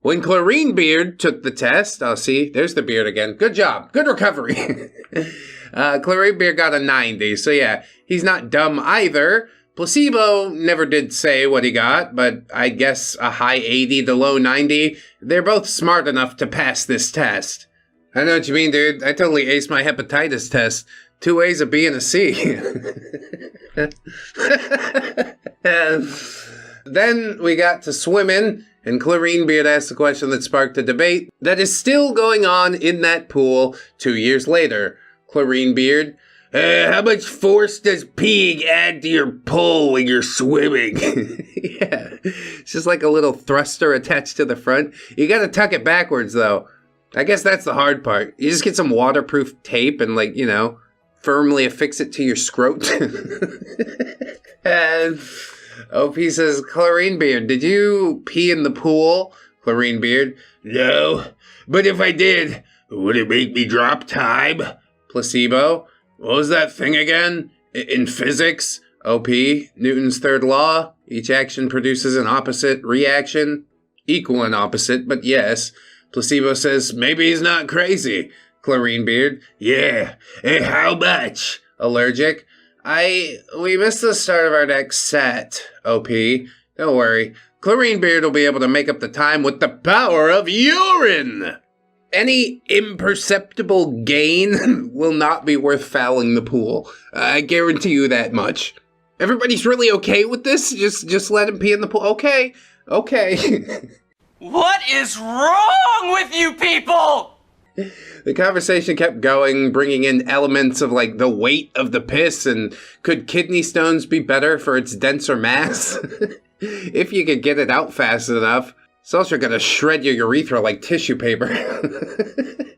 When Chlorine Beard took the test, oh, see, there's the beard again. Good job. Good recovery. Chlorine Beard got a 90, so yeah, he's not dumb either. Placebo never did say what he got, but I guess a high 80 to low 90. They're both smart enough to pass this test. I know what you mean, dude. I totally aced my hepatitis test. 2 A's, a B, and a C. Then we got to swimming, and Chlorine Beard asked the question that sparked a debate that is still going on in that pool 2 years later. Chlorine Beard, how much force does peeing add to your pull when you're swimming? Yeah, it's just like a little thruster attached to the front. You gotta tuck it backwards, though. I guess that's the hard part. You just get some waterproof tape and, like, you know, firmly affix it to your scrot. And OP says, Chlorine Beard, did you pee in the pool? Chlorine Beard, no, but if I did, would it make me drop time? Placebo, what was that thing again? In physics? OP, Newton's third law, each action produces an opposite reaction. Equal and opposite, but yes. Placebo says, maybe he's not crazy. Chlorine Beard, yeah, hey, how much? Allergic, we missed the start of our next set, OP. Don't worry. Chlorine Beard will be able to make up the time with the power of urine. Any imperceptible gain will not be worth fouling the pool. I guarantee you that much. Everybody's really okay with this? Just let him pee in the pool? Okay. What is wrong with you people? The conversation kept going, bringing in elements of, like, the weight of the piss and could kidney stones be better for its denser mass? If you could get it out fast enough. It's also gonna shred your urethra like tissue paper.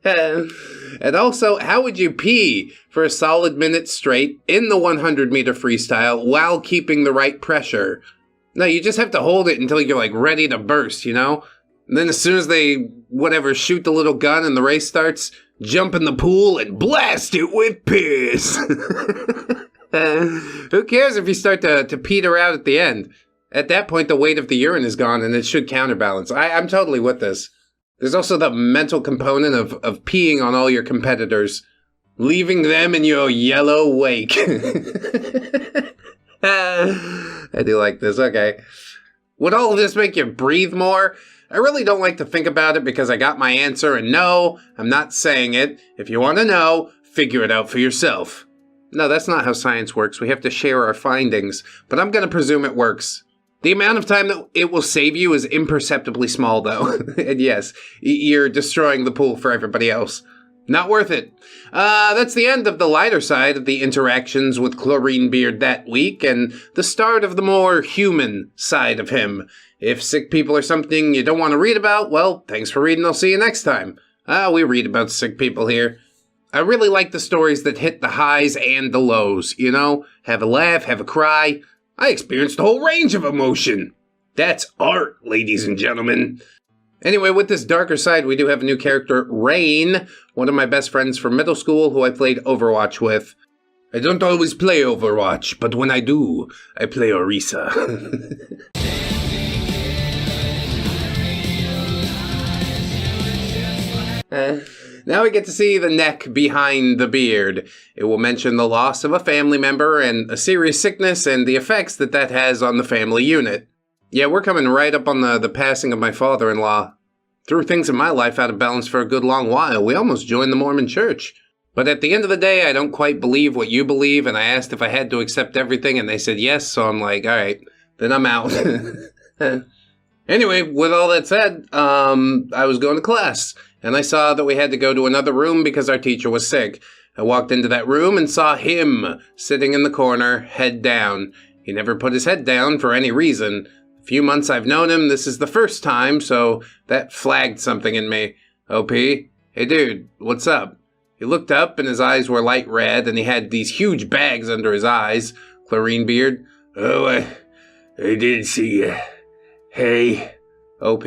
And also, how would you pee for a solid minute straight in the 100-meter freestyle while keeping the right pressure? No, you just have to hold it until you're, like, ready to burst, you know? And then as soon as they, shoot the little gun and the race starts, jump in the pool and blast it with piss. Who cares if you start to peter out at the end? At that point, the weight of the urine is gone and it should counterbalance. I'm totally with this. There's also the mental component of peeing on all your competitors, leaving them in your yellow wake. I do like this, okay. Would all of this make you breathe more? I really don't like to think about it because I got my answer, and no, I'm not saying it. If you want to know, figure it out for yourself. No, that's not how science works. We have to share our findings, but I'm going to presume it works. The amount of time that it will save you is imperceptibly small, though. And yes, you're destroying the pool for everybody else. Not worth it. That's the end of the lighter side of the interactions with Chlorine Beard that week, and the start of the more human side of him. If sick people are something you don't want to read about, well, thanks for reading. I'll see you next time. We read about sick people here. I really like the stories that hit the highs and the lows, you know? Have a laugh, have a cry. I experienced a whole range of emotion. That's art, ladies and gentlemen. Anyway, with this darker side, we do have a new character, Rain, one of my best friends from middle school who I played Overwatch with. I don't always play Overwatch, but when I do, I play Orisa. Now we get to see the neck behind the beard. It will mention the loss of a family member and a serious sickness and the effects that has on the family unit. Yeah, we're coming right up on the passing of my father-in-law. Threw things in my life out of balance for a good long while. We almost joined the Mormon church. But at the end of the day, I don't quite believe what you believe, and I asked if I had to accept everything, and they said yes, so I'm like, alright, then I'm out. Anyway, with all that said, I was going to class, and I saw that we had to go to another room because our teacher was sick. I walked into that room and saw him sitting in the corner, head down. He never put his head down for any reason. A few months I've known him, this is the first time, so that flagged something in me. OP, hey dude, what's up? He looked up and his eyes were light red and he had these huge bags under his eyes. Chlorine Beard, oh, I didn't see you. Hey. OP,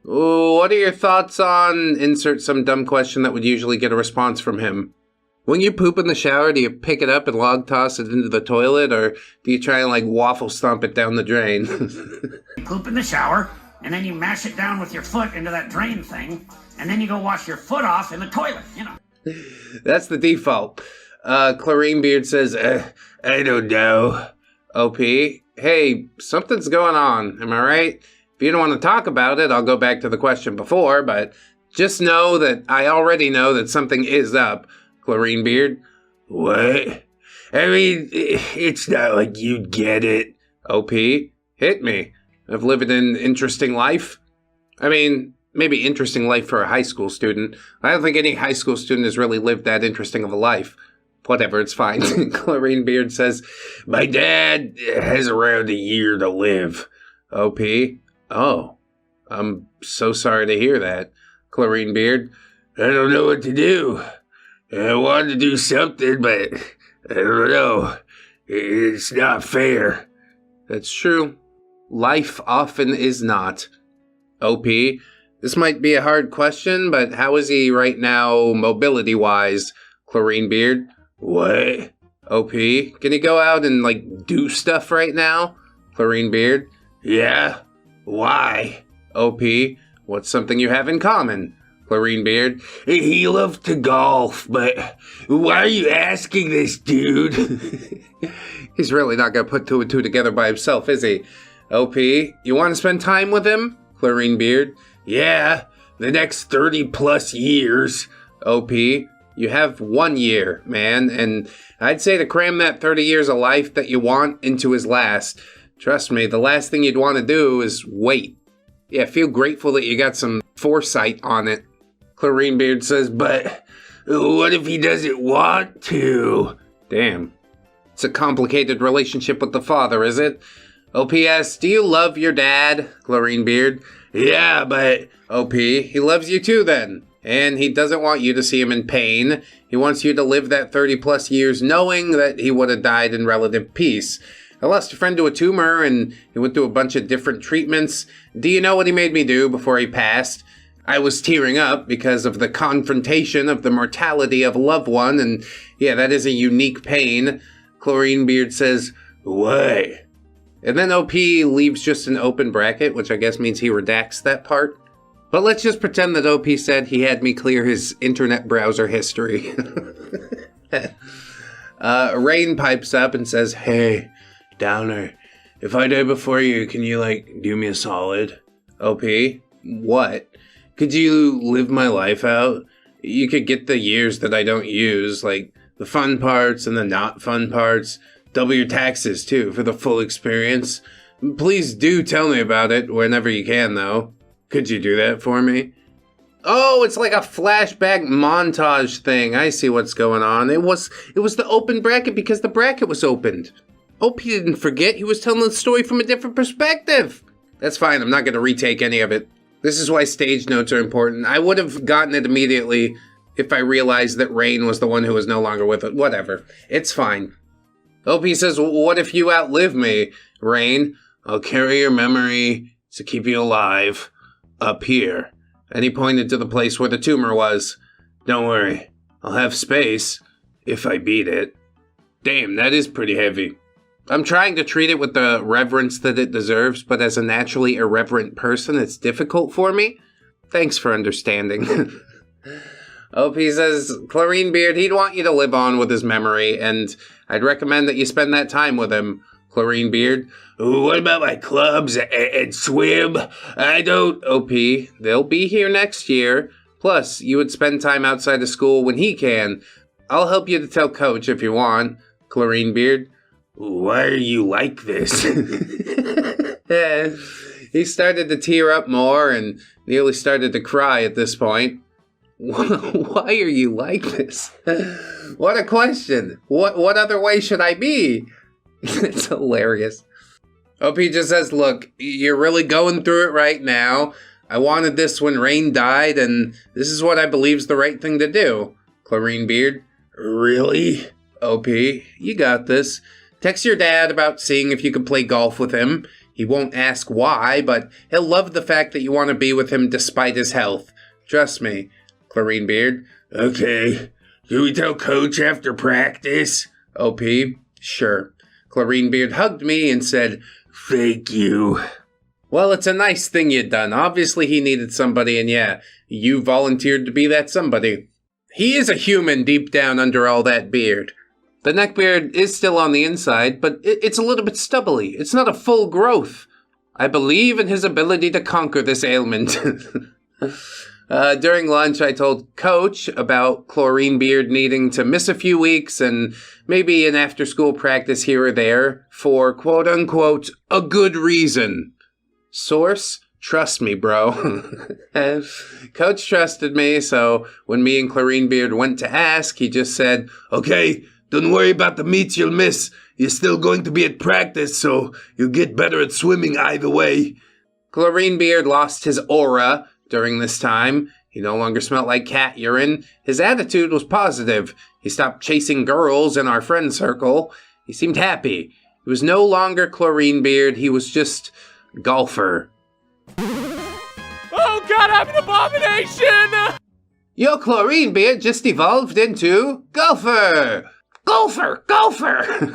what are your thoughts on insert some dumb question that would usually get a response from him? When you poop in the shower, do you pick it up and log toss it into the toilet, or do you try and, like, waffle stomp it down the drain? Poop in the shower, and then you mash it down with your foot into that drain thing, and then you go wash your foot off in the toilet, you know. That's the default. Chlorine Beard says, I don't know. OP, hey, something's going on, am I right? If you don't want to talk about it, I'll go back to the question before, but just know that I already know that something is up. Chlorine Beard, what? I mean, it's not like you'd get it. OP, hit me. I've lived an interesting life. I mean, maybe interesting life for a high school student. I don't think any high school student has really lived that interesting of a life. Whatever, it's fine. Chlorine Beard says, my dad has around a year to live. OP, oh, I'm so sorry to hear that. Chlorine Beard, I don't know what to do. I wanted to do something, but I don't know. It's not fair. That's true. Life often is not. OP, this might be a hard question, but how is he right now mobility-wise? Chlorine Beard, what? OP, can he go out and, do stuff right now? Chlorine Beard, yeah. Why? OP, what's something you have in common? Chlorine Beard, he loved to golf, but why are you asking this, dude? He's really not gonna put two and two together by himself, is he? OP, you want to spend time with him? Chlorine Beard, yeah, the next 30 plus years. OP, you have 1 year, man, and I'd say to cram that 30 years of life that you want into his last. Trust me, the last thing you'd want to do is wait. Yeah, feel grateful that you got some foresight on it. Chlorine Beard says, but what if he doesn't want to? Damn. It's a complicated relationship with the father, is it? OPS, do you love your dad? Chlorine Beard, yeah, but... OP, he loves you too then. And he doesn't want you to see him in pain. He wants you to live that 30 plus years knowing that he would have died in relative peace. I lost a friend to a tumor and he went through a bunch of different treatments. Do you know what he made me do before he passed? I was tearing up because of the confrontation of the mortality of a loved one, and yeah, that is a unique pain. Chlorine Beard says, what? And then OP leaves just an open bracket, which I guess means he redacts that part. But let's just pretend that OP said he had me clear his internet browser history. Rain pipes up and says, hey, Downer, if I die before you, can you, do me a solid? OP, what? Could you live my life out? You could get the years that I don't use, the fun parts and the not fun parts. Double your taxes, too, for the full experience. Please do tell me about it whenever you can, though. Could you do that for me? Oh, it's like a flashback montage thing. I see what's going on. It was the open bracket because the bracket was opened. OP didn't forget. He was telling the story from a different perspective. That's fine. I'm not going to retake any of it. This is why stage notes are important. I would have gotten it immediately if I realized that Rain was the one who was no longer with it. Whatever. It's fine. OP says, what if you outlive me, Rain? I'll carry your memory to keep you alive up here. And he pointed to the place where the tumor was. Don't worry. I'll have space if I beat it. Damn, that is pretty heavy. I'm trying to treat it with the reverence that it deserves, but as a naturally irreverent person, it's difficult for me. Thanks for understanding. OP says, Chlorine Beard, he'd want you to live on with his memory, and I'd recommend that you spend that time with him. Chlorine Beard, what about my clubs and swim? I don't... OP, they'll be here next year. Plus, you would spend time outside of school when he can. I'll help you to tell Coach if you want. Chlorine Beard, why are you like this? He started to tear up more and nearly started to cry at this point. Why are you like this? What a question. What other way should I be? It's hilarious. OP just says, look, you're really going through it right now. I wanted this when Rain died, and this is what I believe is the right thing to do. Chlorine Beard, really? OP, you got this. Text your dad about seeing if you can play golf with him. He won't ask why, but he'll love the fact that you want to be with him despite his health. Trust me. Chlorine Beard, okay. Do we tell Coach after practice? OP, sure. Chlorine Beard hugged me and said, thank you. Well, it's a nice thing you done. Obviously he needed somebody, and yeah, you volunteered to be that somebody. He is a human deep down under all that beard. The neckbeard is still on the inside, but it's a little bit stubbly. It's not a full growth. I believe in his ability to conquer this ailment. During lunch, I told Coach about Chlorine Beard needing to miss a few weeks and maybe an after-school practice here or there for, quote-unquote, a good reason. Source? Trust me, bro. Coach trusted me, so when me and Chlorine Beard went to ask, he just said, "Okay, don't worry about the meets you'll miss. You're still going to be at practice, so you'll get better at swimming either way." Chlorine Beard lost his aura during this time. He no longer smelled like cat urine. His attitude was positive. He stopped chasing girls in our friend circle. He seemed happy. He was no longer Chlorine Beard. He was just Golfer. Oh God, I'm an abomination! Your Chlorine Beard just evolved into Golfer! Golfer! Golfer!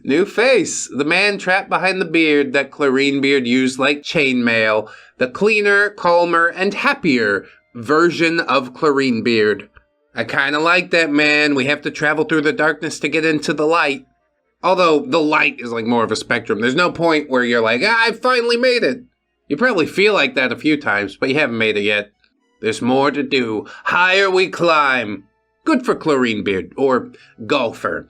New face. The man trapped behind the beard that Chlorine Beard used like chainmail. The cleaner, calmer, and happier version of Chlorine Beard. I kinda like that, man. We have to travel through the darkness to get into the light. Although the light is like more of a spectrum. There's no point where you're like, I finally made it. You probably feel like that a few times, but you haven't made it yet. There's more to do. Higher we climb. Good for Chlorine Beard, or Golfer.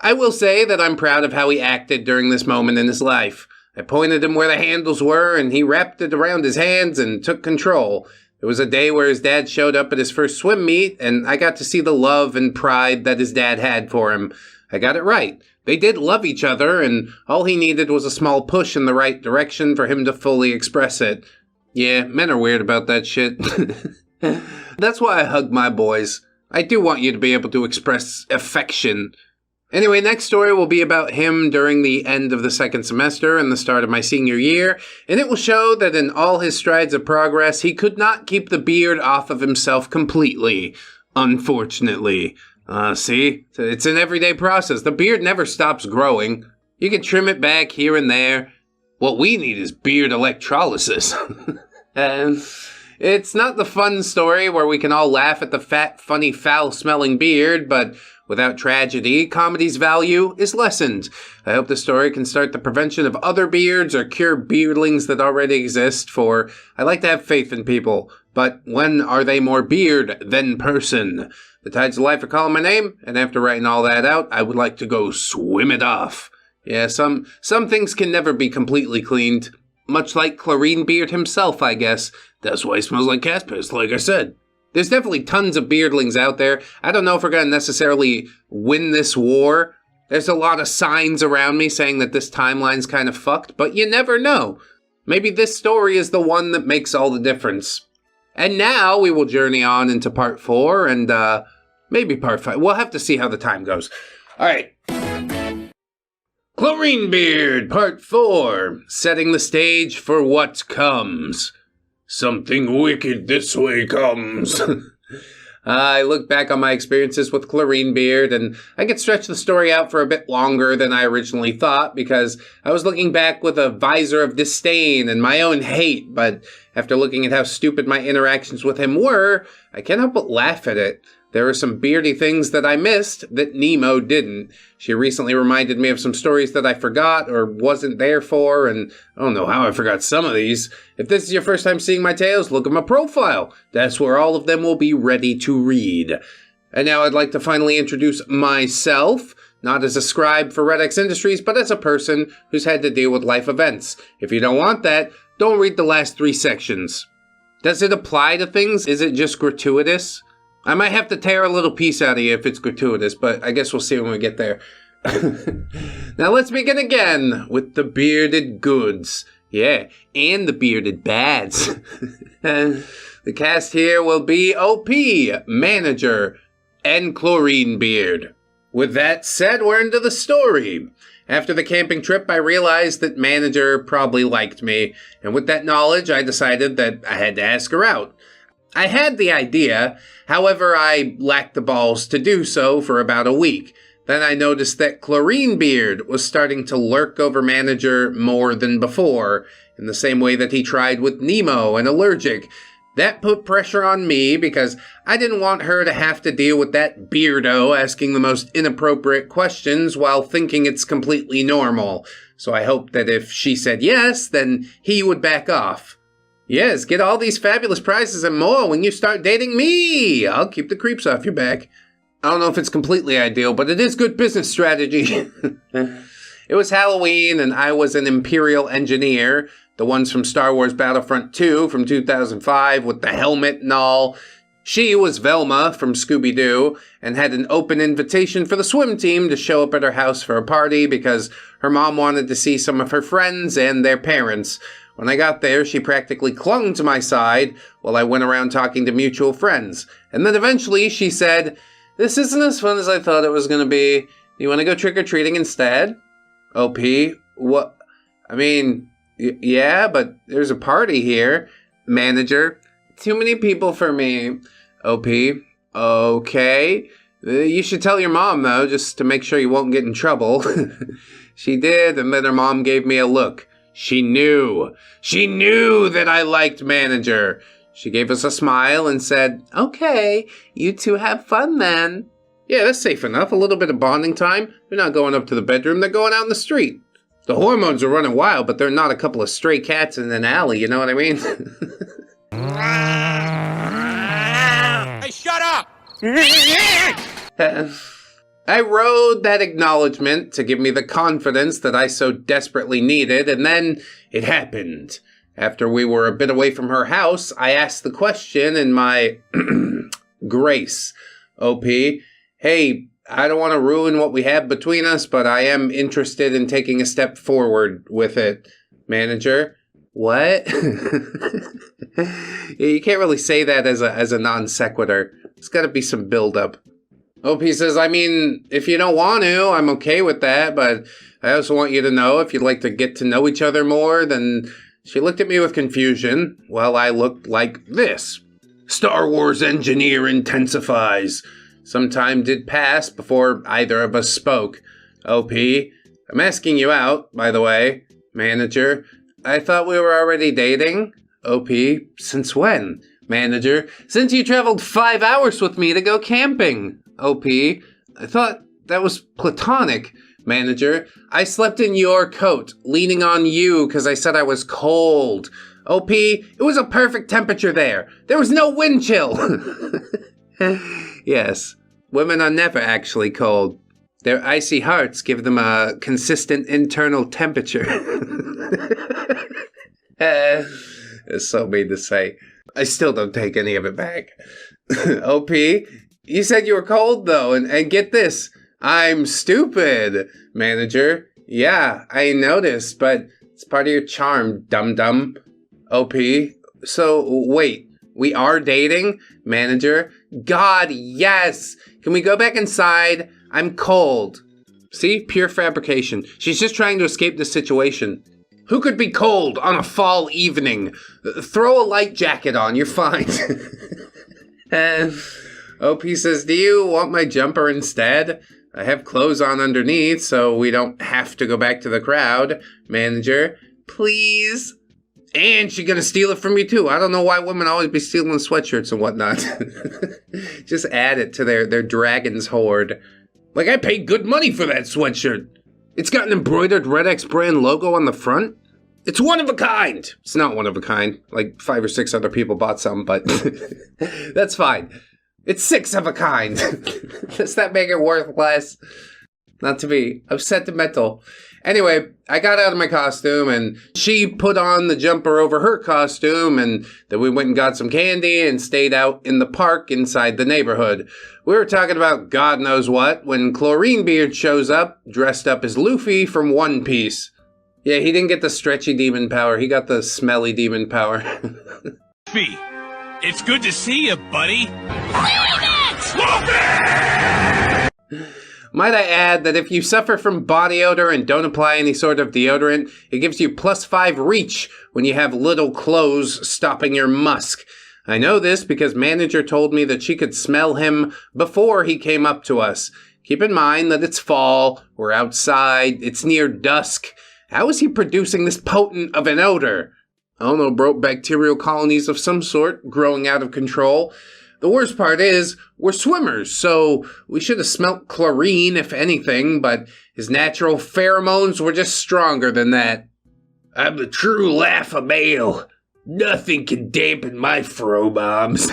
I will say that I'm proud of how he acted during this moment in his life. I pointed him where the handles were, and he wrapped it around his hands and took control. There was a day where his dad showed up at his first swim meet, and I got to see the love and pride that his dad had for him. I got it right. They did love each other, and all he needed was a small push in the right direction for him to fully express it. Yeah, men are weird about that shit. That's why I hug my boys. I do want you to be able to express affection. Anyway, next story will be about him during the end of the second semester and the start of my senior year, and it will show that in all his strides of progress, he could not keep the beard off of himself completely, unfortunately. See? It's an everyday process. The beard never stops growing. You can trim it back here and there. What we need is beard electrolysis. And it's not the fun story where we can all laugh at the fat, funny, foul-smelling beard, but without tragedy, comedy's value is lessened. I hope the story can start the prevention of other beards or cure beardlings that already exist, for I like to have faith in people. But when are they more beard than person? The tides of life are calling my name, and after writing all that out, I would like to go swim it off. Yeah, some things can never be completely cleaned. Much like Chlorine Beard himself, I guess. That's why he smells like cat piss, like I said. There's definitely tons of beardlings out there. I don't know if we're going to necessarily win this war. There's a lot of signs around me saying that this timeline's kind of fucked, but you never know. Maybe this story is the one that makes all the difference. And now we will journey on into part 4 and maybe part 5. We'll have to see how the time goes. All right. Chlorine Beard, part 4. Setting the stage for what comes. Something wicked this way comes. I look back on my experiences with Chlorine Beard, and I could stretch the story out for a bit longer than I originally thought, because I was looking back with a visor of disdain and my own hate, but after looking at how stupid my interactions with him were, I can't help but laugh at it. There were some beardy things that I missed that Nemo didn't. She recently reminded me of some stories that I forgot or wasn't there for, and I don't know how I forgot some of these. If this is your first time seeing my tales, look at my profile. That's where all of them will be ready to read. And now I'd like to finally introduce myself, not as a scribe for ReddX Industries, but as a person who's had to deal with life events. If you don't want that, don't read the last 3 sections. Does it apply to things? Is it just gratuitous? I might have to tear a little piece out of you if it's gratuitous, but I guess we'll see when we get there. Now let's begin again with the bearded goods. Yeah, and the bearded bads. The cast here will be OP, Manager, and Chlorine Beard. With that said, we're into the story. After the camping trip, I realized that Manager probably liked me, and with that knowledge, I decided that I had to ask her out. I had the idea, however, I lacked the balls to do so for about a week. Then I noticed that Beard was starting to lurk over Manager more than before, in the same way that he tried with Nemo and Allergic. That put pressure on me because I didn't want her to have to deal with that beardo asking the most inappropriate questions while thinking it's completely normal. So I hoped that if she said yes, then he would back off. Yes, get all these fabulous prizes and more when you start dating me. I'll keep the creeps off your back. I don't know if it's completely ideal, but it is good business strategy. It was Halloween, and I was an Imperial engineer, the ones from Star Wars Battlefront 2 from 2005 with the helmet and all. She was Velma from Scooby-Doo and had an open invitation for the swim team to show up at her house for a party because her mom wanted to see some of her friends and their parents. When I got there, she practically clung to my side while I went around talking to mutual friends. And then eventually she said, "This isn't as fun as I thought it was going to be. Do you want to go trick-or-treating instead?" OP, what? I mean, yeah, but there's a party here. Manager, too many people for me. OP, okay. You should tell your mom, though, just to make sure you won't get in trouble. She did, and then her mom gave me a look. She knew. She knew that I liked Manager. She gave us a smile and said, "Okay, you two have fun then." Yeah, that's safe enough. A little bit of bonding time. They're not going up to the bedroom. They're going out in the street. The hormones are running wild, but they're not a couple of stray cats in an alley, you know what I mean? Hey, shut up! I rode that acknowledgement to give me the confidence that I so desperately needed, and then it happened. After we were a bit away from her house, I asked the question in my grace. OP, hey, I don't want to ruin what we have between us, but I am interested in taking a step forward with it. Manager, what? You can't really say that as a non sequitur. There's got to be some build-up. OP says, I mean, if you don't want to, I'm okay with that, but I also want you to know if you'd like to get to know each other more, then... She looked at me with confusion, while I looked like this. Star Wars engineer intensifies. Some time did pass before either of us spoke. OP, I'm asking you out, by the way. Manager, I thought we were already dating. OP, since when? Manager, since you traveled 5 hours with me to go camping. OP, I thought that was platonic. Manager, I slept in your coat, leaning on you because I said I was cold. OP, it was a perfect temperature there. There was no wind chill. Yes, women are never actually cold. Their icy hearts give them a consistent internal temperature. It's so mean to say. I still don't take any of it back. OP, you said you were cold though, and get this. I'm stupid, Manager. Yeah, I noticed, but it's part of your charm, dum-dum. OP, so wait, we are dating? Manager, God, yes! Can we go back inside? I'm cold. See, pure fabrication. She's just trying to escape the situation. Who could be cold on a fall evening? Throw a light jacket on, you're fine. And OP says, do you want my jumper instead? I have clothes on underneath, so we don't have to go back to the crowd. Manager, please. And she's gonna steal it from you too. I don't know why women always be stealing sweatshirts and whatnot. Just add it to their dragon's hoard. Like, I paid good money for that sweatshirt. It's got an embroidered ReddX brand logo on the front. It's one of a kind. It's not one of a kind. Like 5 or 6 other people bought some, but that's fine. It's 6 of a kind. Does that make it worth less? Not to be sentimental. Anyway, I got out of my costume and she put on the jumper over her costume, and then we went and got some candy and stayed out in the park inside the neighborhood. We were talking about God knows what when Beard shows up, dressed up as Luffy from One Piece. Yeah, he didn't get the stretchy demon power. He got the smelly demon power. Luffy, it's good to see you, buddy. Might I add that if you suffer from body odor and don't apply any sort of deodorant, it gives you +5 reach when you have little clothes stopping your musk. I know this because Manager told me that she could smell him before he came up to us. Keep in mind that it's fall, we're outside, it's near dusk. How is he producing this potent of an odor? I don't know, bro, bacterial colonies of some sort growing out of control. The worst part is, we're swimmers, so we should have smelt chlorine, if anything, but his natural pheromones were just stronger than that. I'm the true laugh of male. Nothing can dampen my pheromones.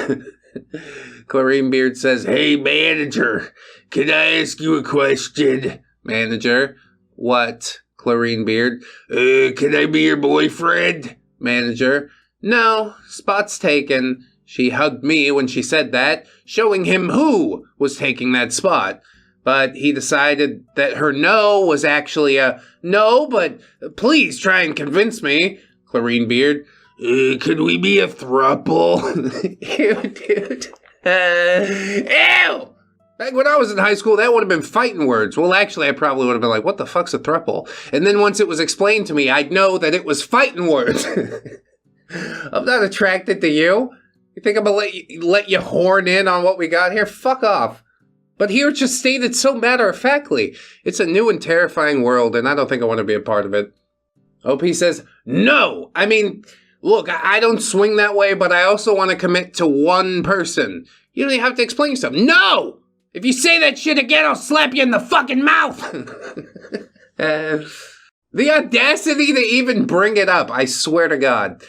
Beard says, "Hey, manager, can I ask you a question?" Manager, what? Beard, can I be your boyfriend? Manager, no, spot's taken. She hugged me when she said that, showing him who was taking that spot. But he decided that her no was actually a no, but please try and convince me. Beard, could we be a throuple? Ew, dude. Ew! Back when I was in high school, that would have been fighting words. Well, actually, I probably would have been like, what the fuck's a throuple? And then once it was explained to me, I'd know that it was fighting words. I'm not attracted to you. You think I'm gonna let you horn in on what we got here? Fuck off. But here it's just stated so matter-of-factly. It's a new and terrifying world, and I don't think I want to be a part of it. OP says, no! I mean, look, I don't swing that way, but I also want to commit to one person. You don't even have to explain yourself. No! If you say that shit again, I'll slap you in the fucking mouth! The audacity to even bring it up, I swear to God.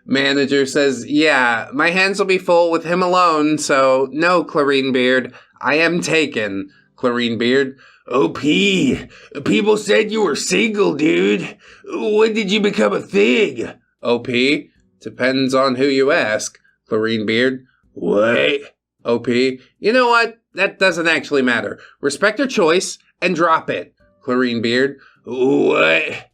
Manager says, yeah, my hands will be full with him alone, so no, Beard. I am taken. Beard. OP, people said you were single, dude. When did you become a thing? OP, depends on who you ask. Beard. What? OP, you know what? That doesn't actually matter. Respect her choice and drop it. Beard. What?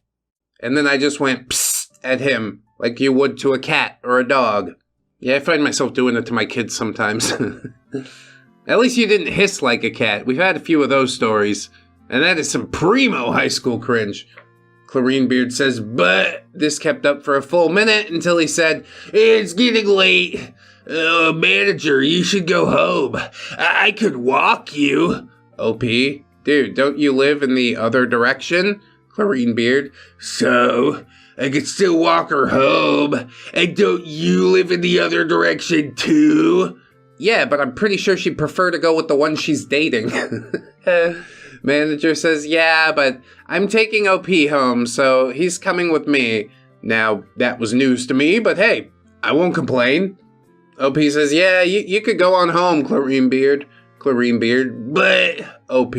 And then I just went psst at him, like you would to a cat or a dog. Yeah, I find myself doing it to my kids sometimes. At least you didn't hiss like a cat. We've had a few of those stories. And that is some primo high school cringe. Beard says, but this kept up for a full minute until he said, it's getting late. Manager, you should go home. I could walk you. OP, dude, don't you live in the other direction? Beard, so I could still walk her home. And don't you live in the other direction too? Yeah, but I'm pretty sure she'd prefer to go with the one she's dating. Manager says, yeah, but I'm taking OP home, so he's coming with me. Now, that was news to me, but hey, I won't complain. OP says, yeah, you could go on home, Beard. But, OP,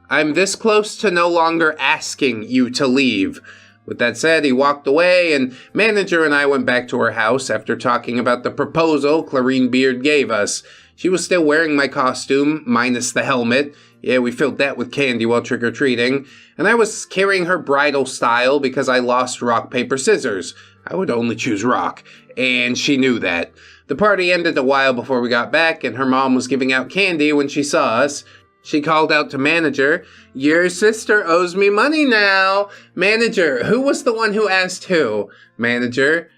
I'm this close to no longer asking you to leave. With that said, he walked away, and Manager and I went back to her house after talking about the proposal Beard gave us. She was still wearing my costume, minus the helmet. Yeah, we filled that with candy while trick-or-treating. And I was carrying her bridal style because I lost rock, paper, scissors. I would only choose rock. And she knew that. The party ended a while before we got back, and her mom was giving out candy when she saw us. She called out to Manager, your sister owes me money now. Manager, who was the one who asked who? Manager,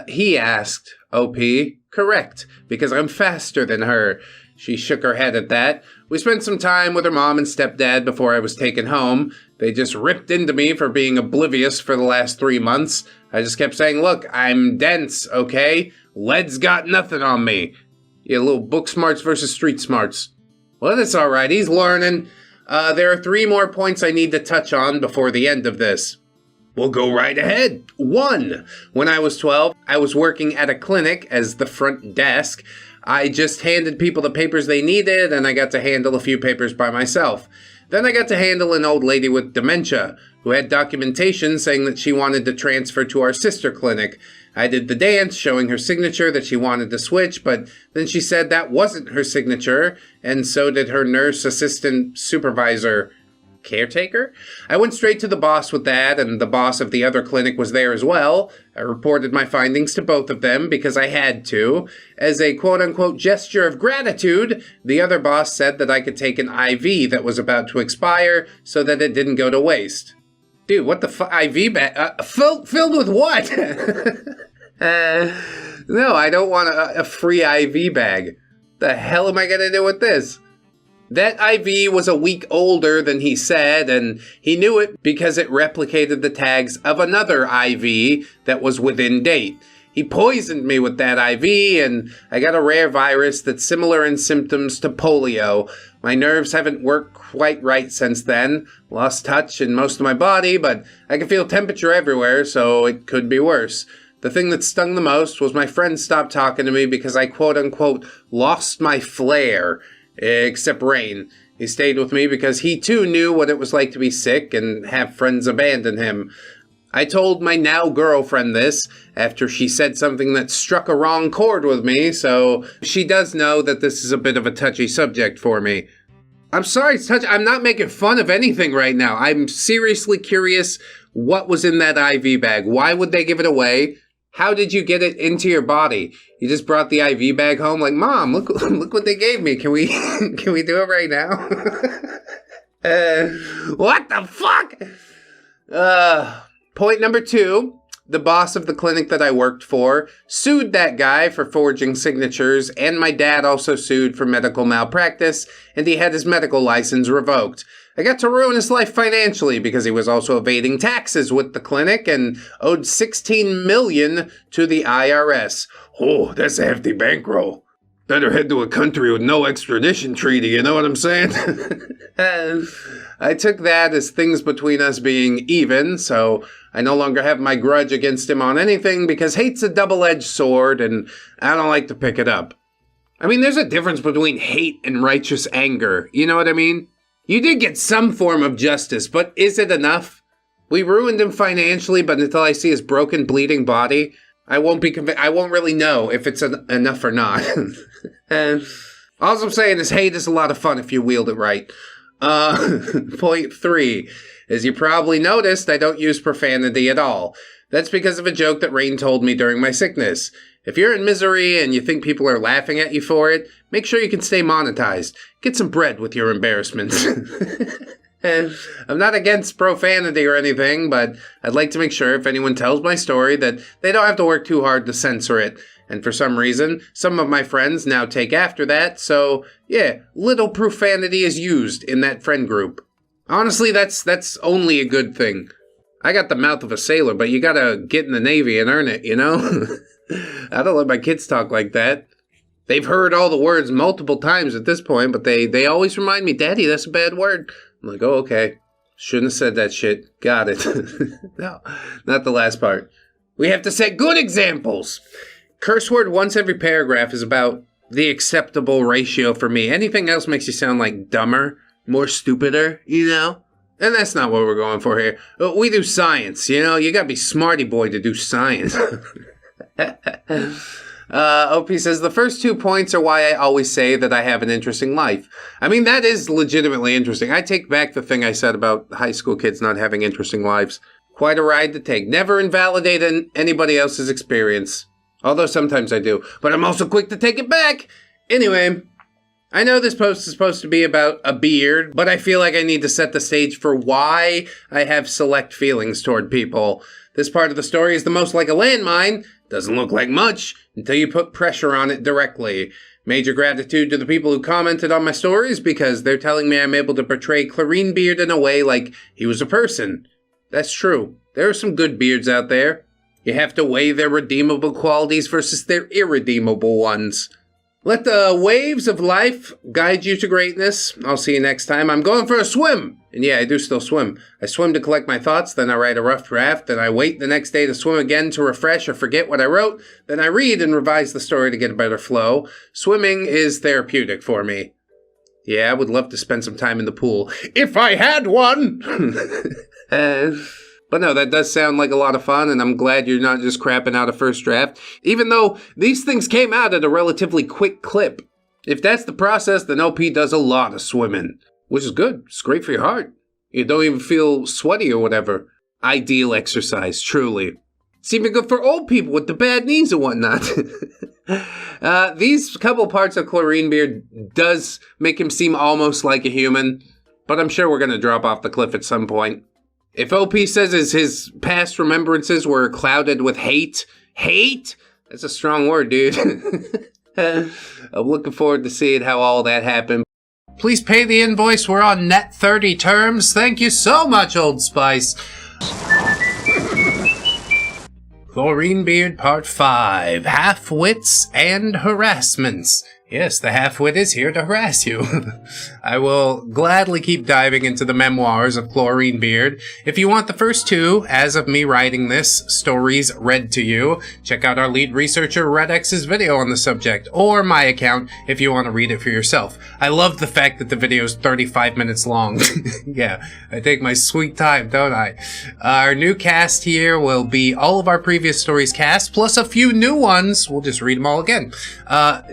he asked. OP, correct, because I'm faster than her. She shook her head at that. We spent some time with her mom and stepdad before I was taken home. They just ripped into me for being oblivious for the last 3 months. I just kept saying, look, I'm dense, okay? Lead's got nothing on me. Yeah, little book smarts versus street smarts. Well, that's all right. He's learning. There are 3 more points I need to touch on before the end of this. We'll go right ahead. 1. When I was 12, I was working at a clinic as the front desk. I just handed people the papers they needed, and I got to handle a few papers by myself. Then I got to handle an old lady with dementia, who had documentation saying that she wanted to transfer to our sister clinic. I did the dance, showing her signature that she wanted to switch, but then she said that wasn't her signature, and so did her nurse, assistant, supervisor, caretaker? I went straight to the boss with that, and the boss of the other clinic was there as well. I reported my findings to both of them because I had to. As a quote-unquote gesture of gratitude, the other boss said that I could take an IV that was about to expire so that it didn't go to waste. Dude, what the IV bag? Filled with what? No, I don't want a free IV bag. The hell am I gonna do with this? That IV was a week older than he said, and he knew it because it replicated the tags of another IV that was within date. He poisoned me with that IV, and I got a rare virus that's similar in symptoms to polio. My nerves haven't worked quite right since then. Lost touch in most of my body, but I can feel temperature everywhere, so it could be worse. The thing that stung the most was my friends stopped talking to me because I quote-unquote lost my flair. Except Rain. He stayed with me because he too knew what it was like to be sick and have friends abandon him. I told my now girlfriend this after she said something that struck a wrong chord with me, so she does know that this is a bit of a touchy subject for me. I'm sorry, I'm not making fun of anything right now. I'm seriously curious what was in that IV bag. Why would they give it away? How did you get it into your body? You just brought the IV bag home like, Mom, look what they gave me. Can we can we do it right now? What the fuck? Point number 2. The boss of the clinic that I worked for sued that guy for forging signatures, and my dad also sued for medical malpractice, and he had his medical license revoked. I got to ruin his life financially because he was also evading taxes with the clinic and owed $16 million to the IRS. Oh, that's a hefty bankroll. Better head to a country with no extradition treaty, you know what I'm saying? I took that as things between us being even, so I no longer have my grudge against him on anything because hate's a double-edged sword and I don't like to pick it up. I mean, there's a difference between hate and righteous anger, you know what I mean? You did get some form of justice, but is it enough? We ruined him financially, but until I see his broken, bleeding body, I won't be I won't really know if it's enough or not. And all I'm saying is hate is a lot of fun if you wield it right. Point 3. As you probably noticed, I don't use profanity at all. That's because of a joke that Rain told me during my sickness. If you're in misery and you think people are laughing at you for it, make sure you can stay monetized. Get some bread with your embarrassment. And I'm not against profanity or anything, but I'd like to make sure if anyone tells my story that they don't have to work too hard to censor it. And for some reason, some of my friends now take after that, so yeah, little profanity is used in that friend group. Honestly, that's only a good thing. I got the mouth of a sailor, but you gotta get in the Navy and earn it, you know? I don't let my kids talk like that. They've heard all the words multiple times at this point, but they always remind me, Daddy, that's a bad word. I'm like, oh, okay. Shouldn't have said that shit. Got it. No, not the last part. We have to set good examples. Curse word once every paragraph is about the acceptable ratio for me. Anything else makes you sound like dumber, more stupider, you know? And that's not what we're going for here. We do science, you know? You gotta be smarty boy to do science. OP says, the first 2 points are why I always say that I have an interesting life. I mean, that is legitimately interesting. I take back the thing I said about high school kids not having interesting lives. Quite a ride to take. Never invalidate anybody else's experience. Although sometimes I do. But I'm also quick to take it back. Anyway, I know this post is supposed to be about a beard, but I feel like I need to set the stage for why I have select feelings toward people. This part of the story is the most like a landmine. Doesn't look like much until you put pressure on it directly. Major gratitude to the people who commented on my stories because they're telling me I'm able to portray Clarine Beard in a way like he was a person. That's true. There are some good beards out there. You have to weigh their redeemable qualities versus their irredeemable ones. Let the waves of life guide you to greatness. I'll see you next time. I'm going for a swim. And yeah, I do still swim. I swim to collect my thoughts, then I write a rough draft, then I wait the next day to swim again to refresh or forget what I wrote, then I read and revise the story to get a better flow. Swimming is therapeutic for me. Yeah, I would love to spend some time in the pool. If I had one! But no, that does sound like a lot of fun, and I'm glad you're not just crapping out a first draft, even though these things came out at a relatively quick clip. If that's the process, then OP does a lot of swimming, which is good. It's great for your heart. You don't even feel sweaty or whatever. Ideal exercise, truly. It's even good for old people with the bad knees and whatnot. These couple parts of Clarine Beard does make him seem almost like a human, but I'm sure we're going to drop off the cliff at some point. If OP says his past remembrances were clouded with hate? That's a strong word, dude. I'm looking forward to seeing how all that happened. Please pay the invoice. We're on net 30 terms. Thank you so much, Old Spice. Chlorine Beard Part 5. Half-wits and harassments. Yes, the half-wit is here to harass you. I will gladly keep diving into the memoirs of Chlorine Beard. If you want the first two, as of me writing this, stories read to you, check out our lead researcher ReddX's video on the subject, or my account if you want to read it for yourself. I love the fact that the video is 35 minutes long. Yeah, I take my sweet time, don't I? Our new cast here will be all of our previous stories cast, plus a few new ones. We'll just read them all again.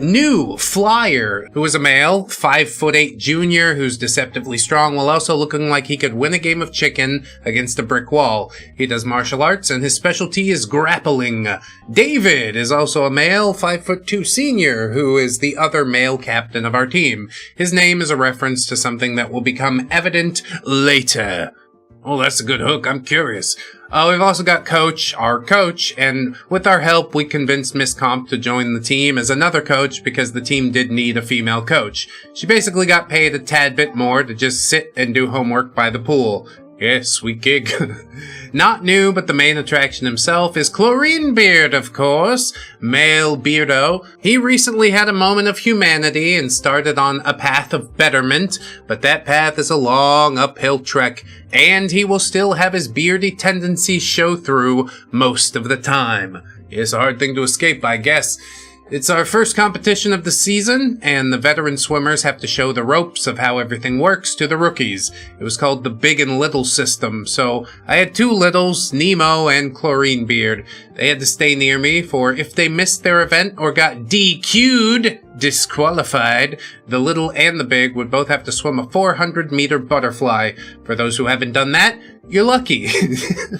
New Flyer, who is a male, 5'8" junior, who's deceptively strong while also looking like he could win a game of chicken against a brick wall. He does martial arts and his specialty is grappling. David is also a male, 5'2" senior, who is the other male captain of our team. His name is a reference to something that will become evident later. Oh, that's a good hook. I'm curious. We've also got Coach, our coach, and with our help, we convinced Miss Comp to join the team as another coach because the team did need a female coach. She basically got paid a tad bit more to just sit and do homework by the pool. Yeah, sweet gig. Not new, but the main attraction himself is Chlorine Beard, of course. Male beardo. He recently had a moment of humanity and started on a path of betterment, but that path is a long uphill trek, and he will still have his beardy tendencies show through most of the time. It's a hard thing to escape, I guess. It's our first competition of the season, and the veteran swimmers have to show the ropes of how everything works to the rookies. It was called the Big and Little system, so I had two littles, Nemo and Chlorine Beard. They had to stay near me, for if they missed their event or got DQ'd, disqualified, the little and the big would both have to swim a 400-meter butterfly. For those who haven't done that, you're lucky.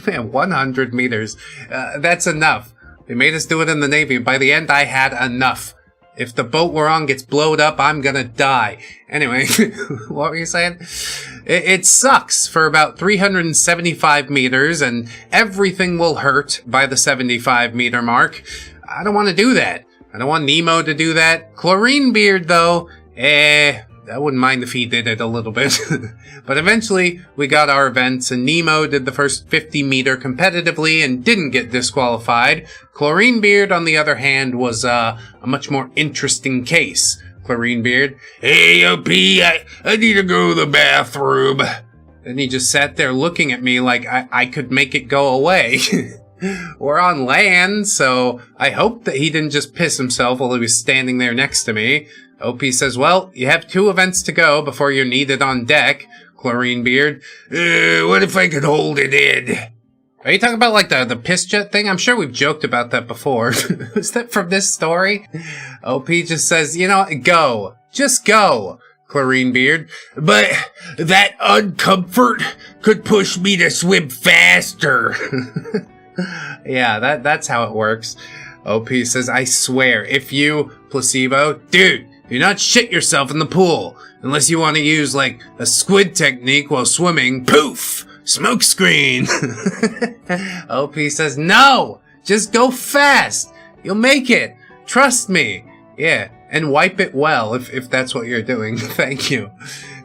Man, 100 meters. That's enough. They made us do it in the Navy, and by the end, I had enough. If the boat we're on gets blowed up, I'm gonna die. Anyway, what were you saying? It sucks for about 375 meters, and everything will hurt by the 75-meter mark. I don't want to do that. I don't want Nemo to do that. Chlorine Beard, though, I wouldn't mind if he did it a little bit. But eventually, we got our events, and Nemo did the first 50-meter competitively and didn't get disqualified. Chlorine Beard, on the other hand, was a much more interesting case. Chlorine Beard, "Hey, OP, I need to go to the bathroom." And he just sat there looking at me like I could make it go away. We're on land, so I hope that he didn't just piss himself while he was standing there next to me. OP says, "Well, you have 2 events to go before you're needed on deck." Chlorine Beard, "What if I could hold it in?" Are you talking about like the piss jet thing? I'm sure we've joked about that before. Is that from this story? OP just says, go. Just go. Chlorine Beard, "But that uncomfort could push me to swim faster." Yeah, that's how it works. OP says, "I swear, if you..." Placebo, "Dude, do not shit yourself in the pool. Unless you want to use, like, a squid technique while swimming. Poof! Smoke screen!" OP says, "No! Just go fast! You'll make it! Trust me!" Yeah, and wipe it well if that's what you're doing. Thank you.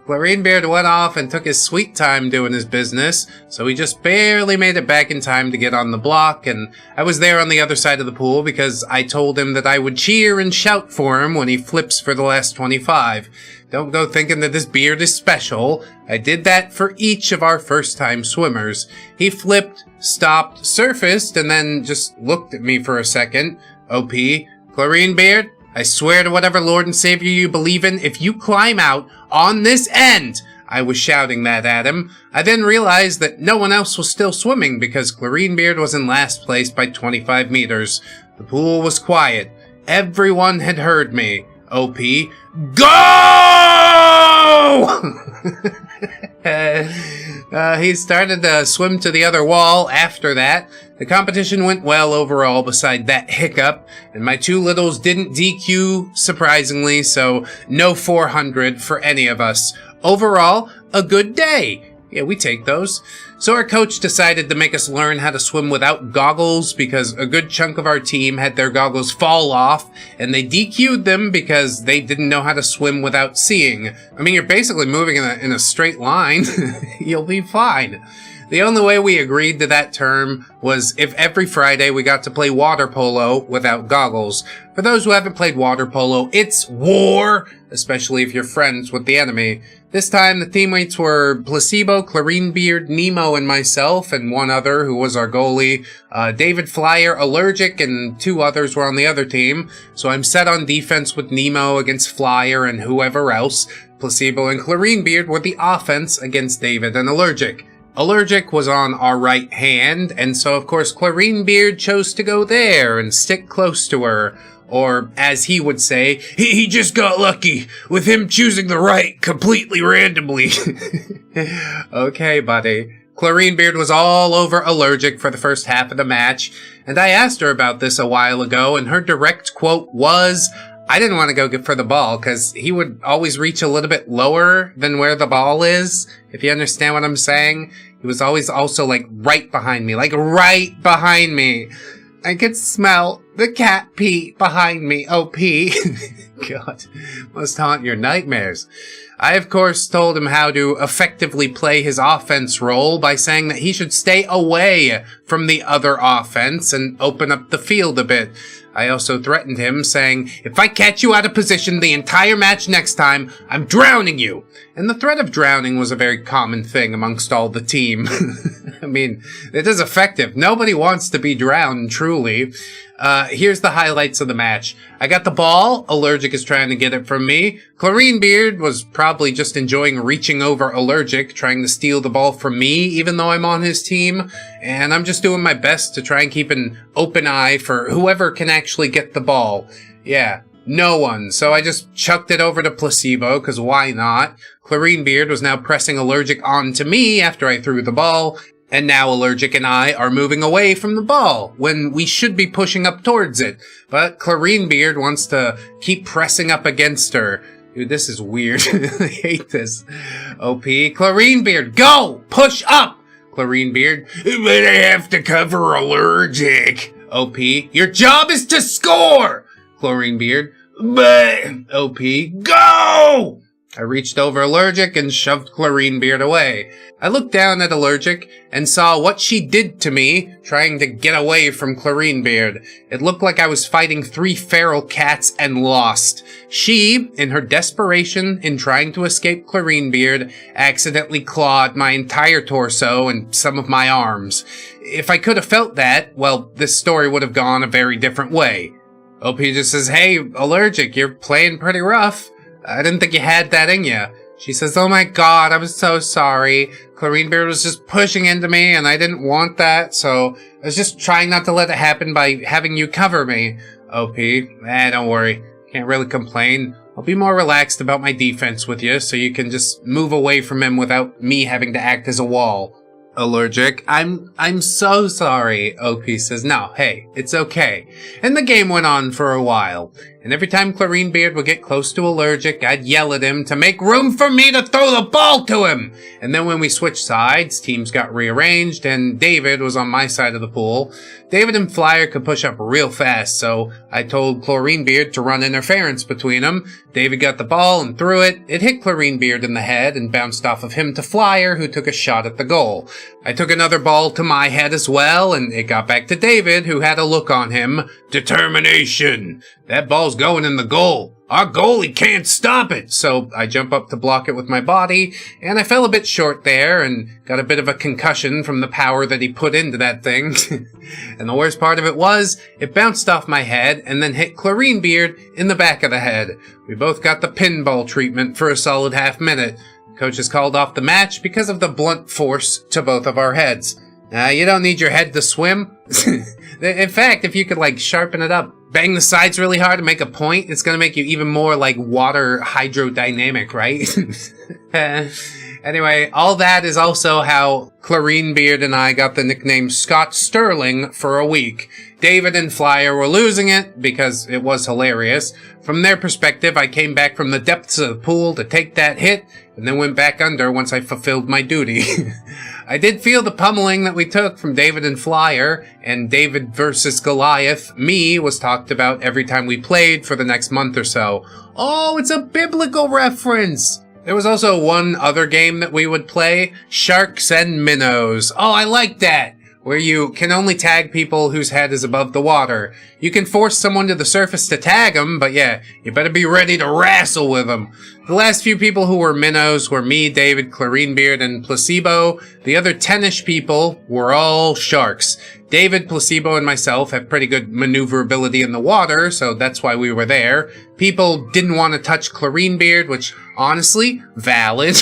Chlorine Beard went off and took his sweet time doing his business, so he just barely made it back in time to get on the block, and I was there on the other side of the pool because I told him that I would cheer and shout for him when he flips for the last 25. Don't go thinking that this beard is special. I did that for each of our first-time swimmers. He flipped, stopped, surfaced, and then just looked at me for a second. OP, "Chlorine Beard, I swear to whatever Lord and Savior you believe in, if you climb out on this end," I was shouting that at him. I then realized that no one else was still swimming because Chlorine Beard was in last place by 25 meters. The pool was quiet. Everyone had heard me. OP, "Go!" He started to swim to the other wall after that. The competition went well overall beside that hiccup, and my 2 littles didn't DQ, surprisingly, so no 400 for any of us. Overall, a good day. Yeah, we take those. So our coach decided to make us learn how to swim without goggles because a good chunk of our team had their goggles fall off, and they DQ'd them because they didn't know how to swim without seeing. I mean, you're basically moving in a straight line. You'll be fine. The only way we agreed to that term was if every Friday we got to play water polo without goggles. For those who haven't played water polo, it's war, especially if you're friends with the enemy. This time the teammates were Placebo, Clarinebeard, Nemo, and myself, and one other who was our goalie. David Flyer, Allergic, and 2 others were on the other team. So I'm set on defense with Nemo against Flyer and whoever else. Placebo and Clarinebeard were the offense against David and Allergic. Allergic was on our right hand, and so of course Clarinebeard chose to go there and stick close to her. Or, as he would say, he just got lucky with him choosing the right completely randomly. Okay, buddy. Clarinebeard was all over Allergic for the first half of the match, and I asked her about this a while ago, and her direct quote was, I didn't want to go for the ball, because he would always reach a little bit lower than where the ball is, if you understand what I'm saying. He was always also, right behind me. Right behind me. I could smell the cat pee behind me, OP. God, must haunt your nightmares. I, of course, told him how to effectively play his offense role by saying that he should stay away from the other offense and open up the field a bit. I also threatened him, saying, if I catch you out of position the entire match next time, I'm drowning you. And the threat of drowning was a very common thing amongst all the team. I mean, it is effective. Nobody wants to be drowned, truly. Here's the highlights of the match. I got the ball. Allergic is trying to get it from me. Clarinebeard was probably just enjoying reaching over Allergic, trying to steal the ball from me, even though I'm on his team. And I'm just doing my best to try and keep an open eye for whoever can actually get the ball. Yeah, no one. So I just chucked it over to Placebo, because why not? Clarinebeard was now pressing Allergic onto me after I threw the ball. And now Allergic and I are moving away from the ball, when we should be pushing up towards it. But Clarinebeard wants to keep pressing up against her. Dude, this is weird. I hate this. OP. Clarinebeard, go! Push up! Clarinebeard, but I have to cover Allergic. OP. Your job is to score! Clarinebeard, but... OP. Go! I reached over Allergic and shoved Clarinebeard away. I looked down at Allergic and saw what she did to me trying to get away from Clarinebeard. It looked like I was fighting 3 feral cats and lost. She, in her desperation in trying to escape Clarinebeard, accidentally clawed my entire torso and some of my arms. If I could have felt that, well, this story would have gone a very different way. OP just says, hey, Allergic, you're playing pretty rough. I didn't think you had that in you. She says, oh my god, I'm so sorry. Clarinebeard was just pushing into me and I didn't want that, so I was just trying not to let it happen by having you cover me. OP, don't worry. Can't really complain. I'll be more relaxed about my defense with you so you can just move away from him without me having to act as a wall. Allergic, I'm so sorry. OP says, no, hey, it's okay. And the game went on for a while. And every time Clarinebeard would get close to Allergic, I'd yell at him to make room for me to throw the ball to him. And then when we switched sides, teams got rearranged, and David was on my side of the pool. David and Flyer could push up real fast, so I told Clarinebeard to run interference between them. David got the ball and threw it. It hit Clarinebeard in the head and bounced off of him to Flyer, who took a shot at the goal. I took another ball to my head as well, and it got back to David, who had a look on him. Determination. That ball's going in the goal. Our goalie can't stop it. So I jump up to block it with my body, and I fell a bit short there and got a bit of a concussion from the power that he put into that thing. And the worst part of it was, it bounced off my head and then hit Clarinebeard in the back of the head. We both got the pinball treatment for a solid half minute. Coaches called off the match because of the blunt force to both of our heads. You don't need your head to swim. In fact, if you could, sharpen it up, bang the sides really hard and make a point, it's gonna make you even more, water hydrodynamic, right? Anyway, all that is also how Clarinebeard and I got the nickname Scott Sterling for a week. David and Flyer were losing it because it was hilarious. From their perspective, I came back from the depths of the pool to take that hit, and then went back under once I fulfilled my duty. I did feel the pummeling that we took from David and Flyer, and David versus Goliath, me, was talked about every time we played for the next month or so. Oh, it's a biblical reference! There was also one other game that we would play, Sharks and Minnows. Oh, I like that! Where you can only tag people whose head is above the water. You can force someone to the surface to tag them, but yeah, you better be ready to wrestle with them. The last few people who were minnows were me, David, Beard, and Placebo. The other 10-ish people were all sharks. David, Placebo, and myself have pretty good maneuverability in the water, so that's why we were there. People didn't want to touch Beard, which, honestly, valid.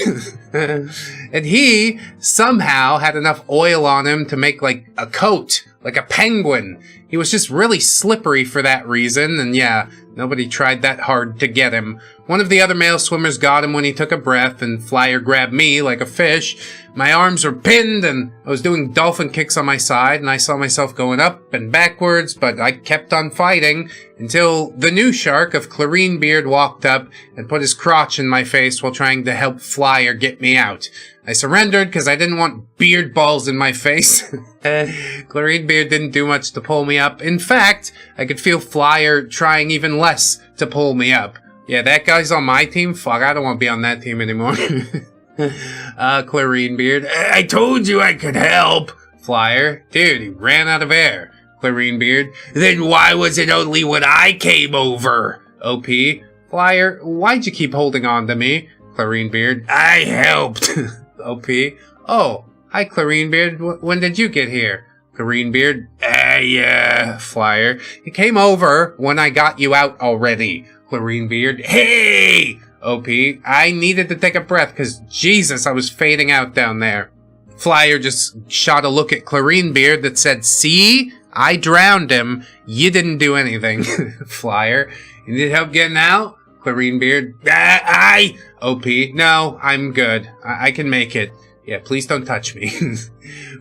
And he somehow had enough oil on him to make, like, a coat, like a penguin. He was just really slippery for that reason, and yeah, nobody tried that hard to get him. One of the other male swimmers got him when he took a breath, and Flyer grabbed me like a fish. My arms were pinned, and I was doing dolphin kicks on my side, and I saw myself going up and backwards, but I kept on fighting until the new shark of Beard walked up and put his crotch in my face while trying to help Flyer get me out. I surrendered because I didn't want beard balls in my face. Beard didn't do much to pull me up. In fact, I could feel Flyer trying even less to pull me up. Yeah, that guy's on my team? Fuck, I don't want to be on that team anymore. Beard. I told you I could help. Flyer. Dude, he ran out of air. Beard. Then why was it only when I came over? OP. Flyer, why'd you keep holding on to me? Beard. I helped. OP. Oh, hi, Beard. When did you get here? Beard. Flyer. You came over when I got you out already. Beard. Hey! OP. I needed to take a breath because, Jesus, I was fading out down there. Flyer just shot a look at Beard that said, see? I drowned him. You didn't do anything. Flyer. You need help getting out? Beard. OP. No, I'm good. I can make it. Yeah, please don't touch me.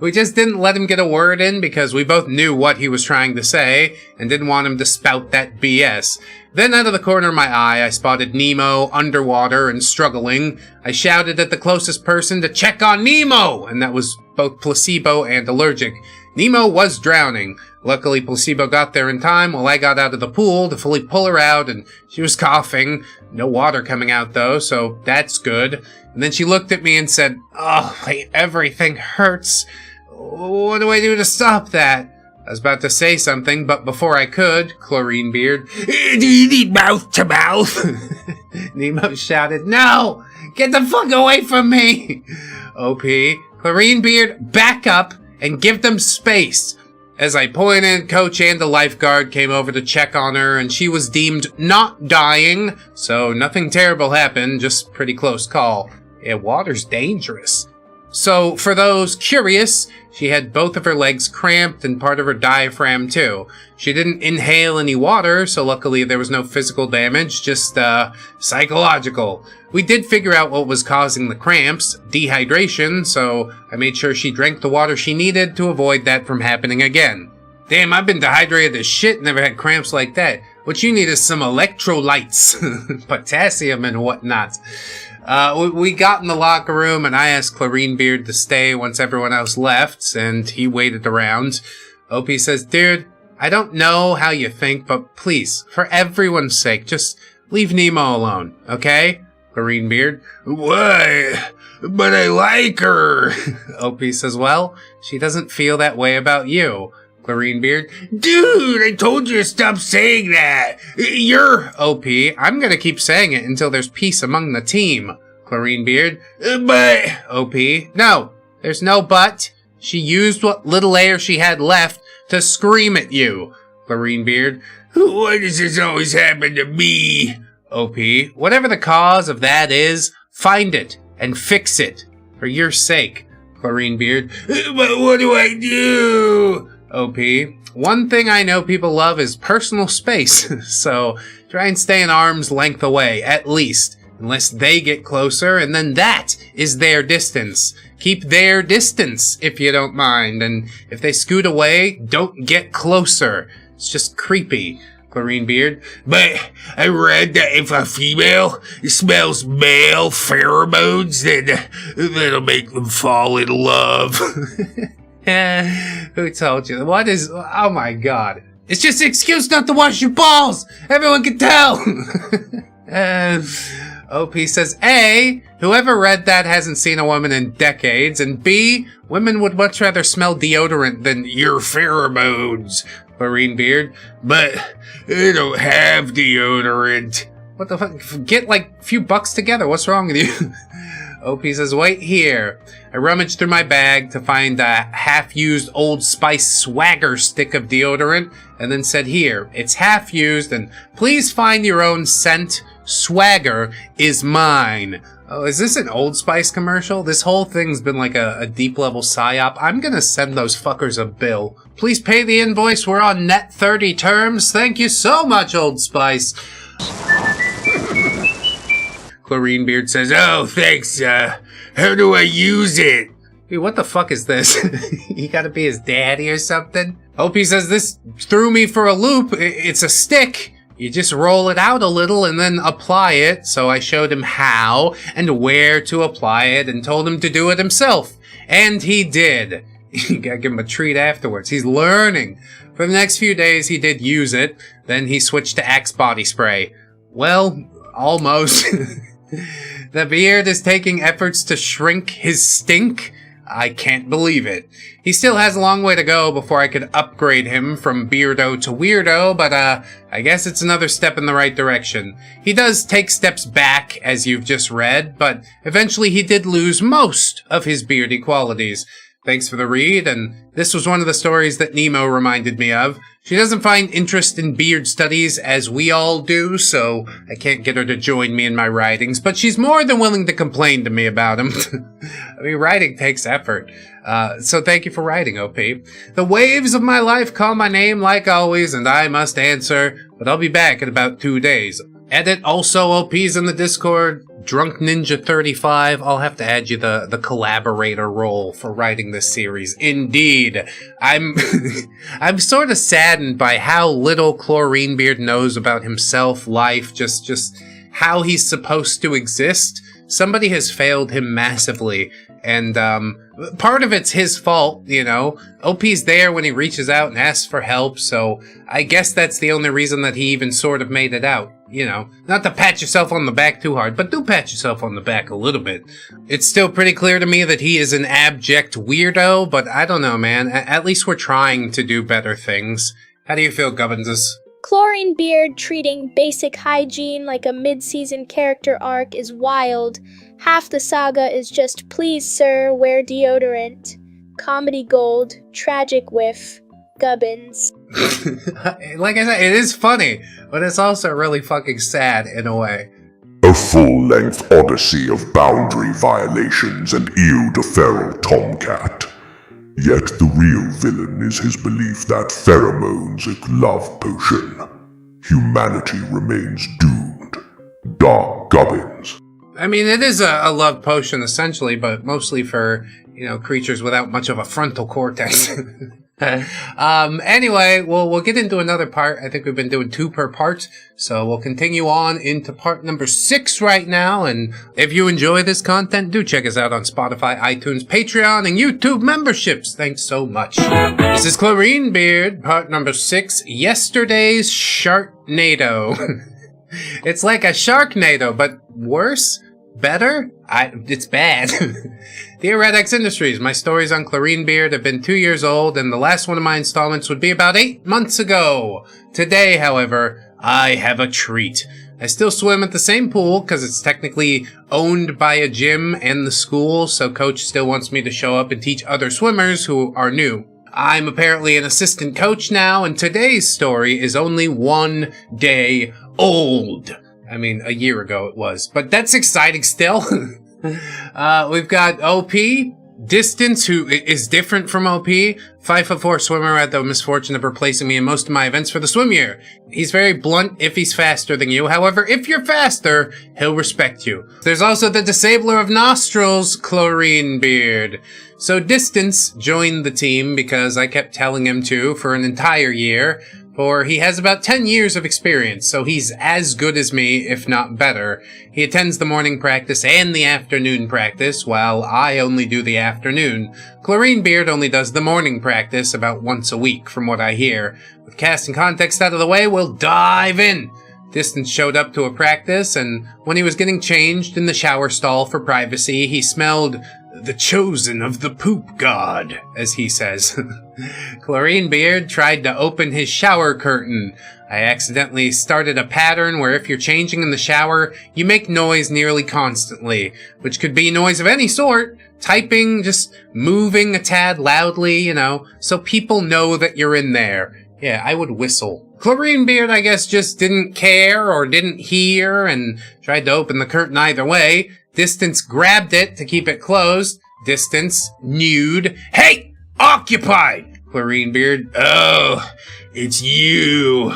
We just didn't let him get a word in because we both knew what he was trying to say and didn't want him to spout that BS. Then out of the corner of my eye, I spotted Nemo underwater and struggling. I shouted at the closest person to check on Nemo, and that was both Placebo and Allergic. Nemo was drowning. Luckily, Placebo got there in time while I got out of the pool to fully pull her out, and she was coughing. No water coming out, though, so that's good. And then she looked at me and said, oh, everything hurts. What do I do to stop that? I was about to say something, but before I could, Beard, do you need mouth to mouth? Nemo shouted, no! Get the fuck away from me! OP, Beard, back up and give them space. As I pointed, Coach and the lifeguard came over to check on her, and she was deemed not dying, so nothing terrible happened, just pretty close call. Yeah, water's dangerous. So, for those curious, she had both of her legs cramped and part of her diaphragm too. She didn't inhale any water, so luckily there was no physical damage, just, psychological. We did figure out what was causing the cramps, dehydration, so I made sure she drank the water she needed to avoid that from happening again. Damn, I've been dehydrated as shit, never had cramps like that. What you need is some electrolytes, potassium and whatnot. We got in the locker room, and I asked Beard to stay once everyone else left, and he waited around. OP says, dude, I don't know how you think, but please, for everyone's sake, just leave Nemo alone, okay? Beard, why? But I like her. OP says, well, she doesn't feel that way about you. Beard, dude, I told you to stop saying that. You're OP. I'm gonna keep saying it until there's peace among the team. Beard, but OP, no, there's no but. She used what little air she had left to scream at you. Beard, why does this always happen to me? OP, whatever the cause of that is, find it and fix it for your sake. Beard, but what do I do? OP, one thing I know people love is personal space, so try and stay an arm's length away, at least, unless they get closer, and then that is their distance. Keep their distance, if you don't mind, and if they scoot away, don't get closer. It's just creepy. Chlorine Beard. But I read that if a female smells male pheromones, then that'll make them fall in love. Who told you? What is... Oh my god. It's just an excuse not to wash your balls! Everyone can tell! OP says, A, whoever read that hasn't seen a woman in decades, and B, women would much rather smell deodorant than your pheromones, Chlorine Beard. But I don't have deodorant. What the fuck? Get like a few bucks together. What's wrong with you? OP says, wait here. I rummaged through my bag to find a half-used Old Spice Swagger stick of deodorant, and then said, here, it's half-used, and please find your own scent. Swagger is mine. Oh, is this an Old Spice commercial? This whole thing's been like a deep-level psyop. I'm gonna send those fuckers a bill. Please pay the invoice. We're on net 30 terms. Thank you so much, Old Spice. Chlorine Beard says, oh, thanks, how do I use it? Dude, what the fuck is this? You gotta be his daddy or something? OP says, this threw me for a loop. It's a stick. You just roll it out a little and then apply it. So I showed him how and where to apply it and told him to do it himself. And he did. You gotta give him a treat afterwards. He's learning. For the next few days, he did use it. Then he switched to Axe body spray. Well, almost. The beard is taking efforts to shrink his stink. I can't believe it. He still has a long way to go before I could upgrade him from beardo to weirdo, but I guess it's another step in the right direction. He does take steps back, as you've just read, but eventually he did lose most of his beardy qualities. Thanks for the read, and this was one of the stories that Nemo reminded me of. She doesn't find interest in beard studies as we all do, so I can't get her to join me in my writings, but she's more than willing to complain to me about them. I mean, writing takes effort. So thank you for writing, OP. The waves of my life call my name like always, and I must answer, but I'll be back in about 2 days. Edit also OP's in the Discord. Drunk Ninja 35. I'll have to add you the collaborator role for writing this series. Indeed. I'm sort of saddened by how little Chlorine Beard knows about himself, life, just how he's supposed to exist. Somebody has failed him massively. And part of it's his fault, you know. OP's there when he reaches out and asks for help, so I guess that's the only reason that he even sort of made it out. You know, not to pat yourself on the back too hard, but do pat yourself on the back a little bit. It's still pretty clear to me that he is an abject weirdo, but I don't know, man. At least we're trying to do better things. How do you feel, Gubbinses? Chlorine Beard treating basic hygiene like a mid-season character arc is wild. Half the saga is just, please sir, wear deodorant. Comedy gold, tragic whiff, Gubbins. Like I said, it is funny, but it's also really fucking sad in a way. A full-length odyssey of boundary violations and ewe to feral tomcat. Yet the real villain is his belief that pheromones a love potion. Humanity remains doomed. Dark Gubbins. I mean, it is a love potion essentially, but mostly for, you know, creatures without much of a frontal cortex. Anyway, we'll get into another part. I think we've been doing 2 per part, so we'll continue on into part number 6 right now. And if you enjoy this content, do check us out on Spotify, iTunes, Patreon, and YouTube memberships. Thanks so much. This is Chlorine Beard, part number 6, Yesterday's Sharknado. It's like a Sharknado, but worse? Better? It's bad. Dear ReddX Industries, my stories on Chlorine Beard have been 2 years old, and the last one of my installments would be about 8 months ago. Today, however, I have a treat. I still swim at the same pool, because it's technically owned by a gym and the school, so coach still wants me to show up and teach other swimmers who are new. I'm apparently an assistant coach now, and today's story is only 1 day old. I mean, a year ago it was, but that's exciting still. We've got OP, Distance, who is different from OP, 5'4" swimmer, had the misfortune of replacing me in most of my events for the swim year. He's very blunt if he's faster than you. However, if you're faster, he'll respect you. There's also the disabler of nostrils, Chlorine Beard. So Distance joined the team because I kept telling him to for an entire year. for he has about 10 years of experience, so he's as good as me, if not better. He attends the morning practice and the afternoon practice, while I only do the afternoon. Beard only does the morning practice about once a week, from what I hear. With cast and context out of the way, we'll dive in. Distance showed up to a practice, and when he was getting changed in the shower stall for privacy, he smelled the chosen of the poop god, as he says. Beard tried to open his shower curtain. I accidentally started a pattern where if you're changing in the shower, you make noise nearly constantly, which could be noise of any sort, typing, just moving a tad loudly, so people know that you're in there. Yeah, I would whistle. Beard, I guess, just didn't care or didn't hear and tried to open the curtain either way. Distance grabbed it to keep it closed. Distance, nude. Hey! Occupied! Beard. Oh, it's you.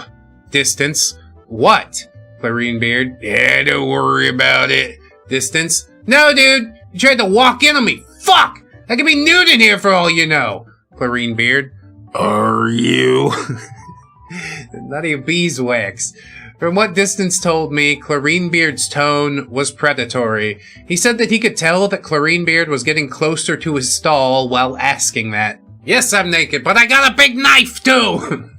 Distance. What? Beard. Yeah, don't worry about it. Distance. No, dude. You tried to walk in on me. Fuck! I could be nude in here for all you know. Beard. Are you? Nutty of beeswax. From what Distance told me, Beard's tone was predatory. He said that he could tell that Beard was getting closer to his stall while asking that. Yes, I'm naked, but I got a big knife, too!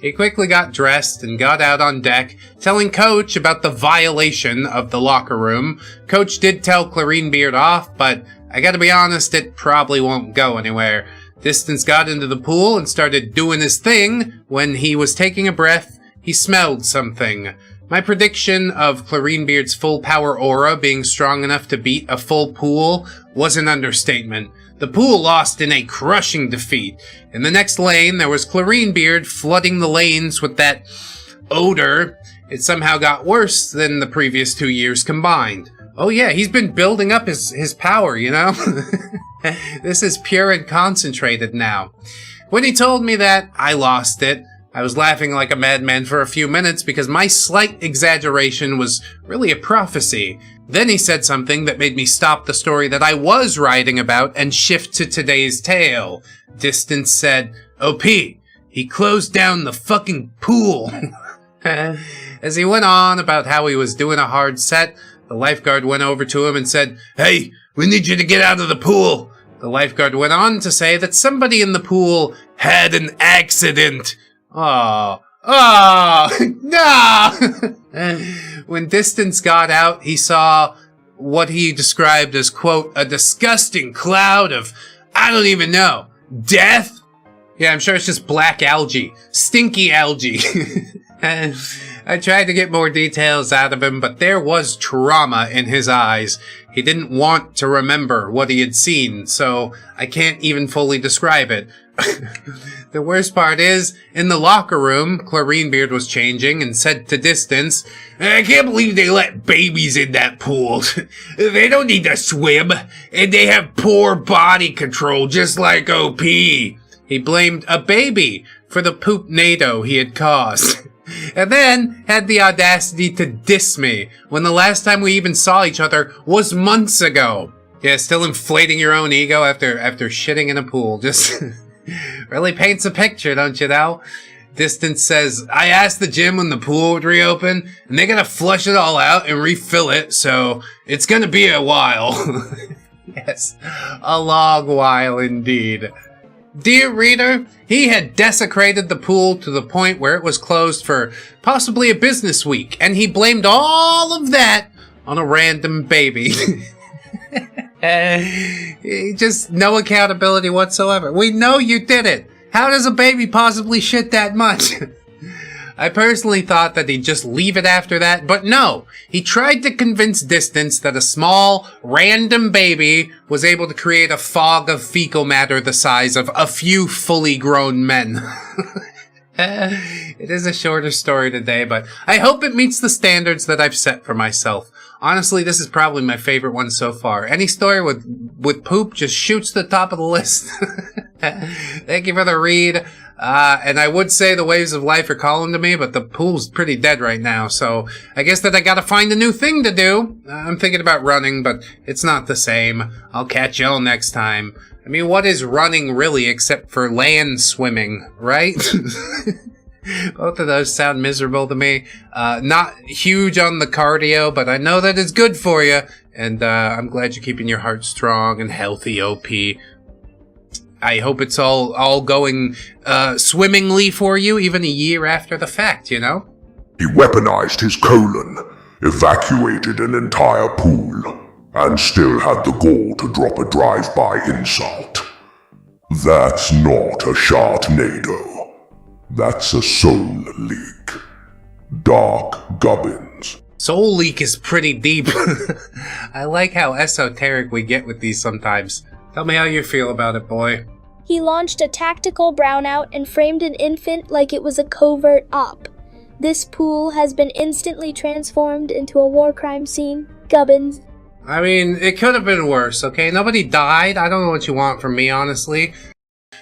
He quickly got dressed and got out on deck, telling Coach about the violation of the locker room. Coach did tell Beard off, but I gotta be honest, it probably won't go anywhere. Distance got into the pool and started doing his thing. When he was taking a breath, he smelled something. My prediction of Beard's full power aura being strong enough to beat a full pool was an understatement. The pool lost in a crushing defeat. In the next lane, there was Beard flooding the lanes with that odor. It somehow got worse than the previous 2 years combined. Oh yeah, he's been building up his power, This is pure and concentrated now. When he told me that, I lost it. I was laughing like a madman for a few minutes because my slight exaggeration was really a prophecy. Then he said something that made me stop the story that I was writing about and shift to today's tale. Distance said, OP, he closed down the fucking pool. As he went on about how he was doing a hard set, the lifeguard went over to him and said, Hey, we need you to get out of the pool. The lifeguard went on to say that somebody in the pool had an accident. No! When Distance got out, he saw what he described as, quote, a disgusting cloud of, I don't even know, death? Yeah, I'm sure it's just black algae. Stinky algae. I tried to get more details out of him, but there was trauma in his eyes. He didn't want to remember what he had seen, so I can't even fully describe it. The worst part is, in the locker room, Beard was changing and said to Distance, I can't believe they let babies in that pool. They don't need to swim, and they have poor body control just like OP. He blamed a baby for the poop-nado he had caused. And then had the audacity to diss me when the last time we even saw each other was months ago. Yeah, still inflating your own ego after shitting in a pool. Just really paints a picture, don't you know? Distance says, I asked the gym when the pool would reopen, and they're gonna flush it all out and refill it, so it's gonna be a while. Yes, a long while indeed. Dear reader, he had desecrated the pool to the point where it was closed for possibly a business week, and he blamed all of that on a random baby. Just no accountability whatsoever. We know you did it. How does a baby possibly shit that much? I personally thought that he'd just leave it after that, but no. He tried to convince Distance that a small, random baby was able to create a fog of fecal matter the size of a few fully grown men. It is a shorter story today, but I hope it meets the standards that I've set for myself. Honestly, this is probably my favorite one so far. Any story with poop just shoots to the top of the list. Thank you for the read. And I would say the waves of life are calling to me, but the pool's pretty dead right now, so I guess that I gotta find a new thing to do. I'm thinking about running, but it's not the same. I'll catch y'all next time. I mean, what is running really except for land swimming, right? Both of those sound miserable to me. Not huge on the cardio, but I know that it's good for you. And I'm glad you're keeping your heart strong and healthy, OP. I hope it's all going swimmingly for you, even a year after the fact, you know? He weaponized his colon, evacuated an entire pool, and still had the gall to drop a drive-by insult. That's not a Sharknado. That's a soul leak. Dark Gubbins. Soul leak is pretty deep. I like how esoteric we get with these sometimes. Tell me how you feel about it, boy. He launched a tactical brownout and framed an infant like it was a covert op. This pool has been instantly transformed into a war crime scene. Gubbins. I mean, it could have been worse, okay? Nobody died. I don't know what you want from me, honestly.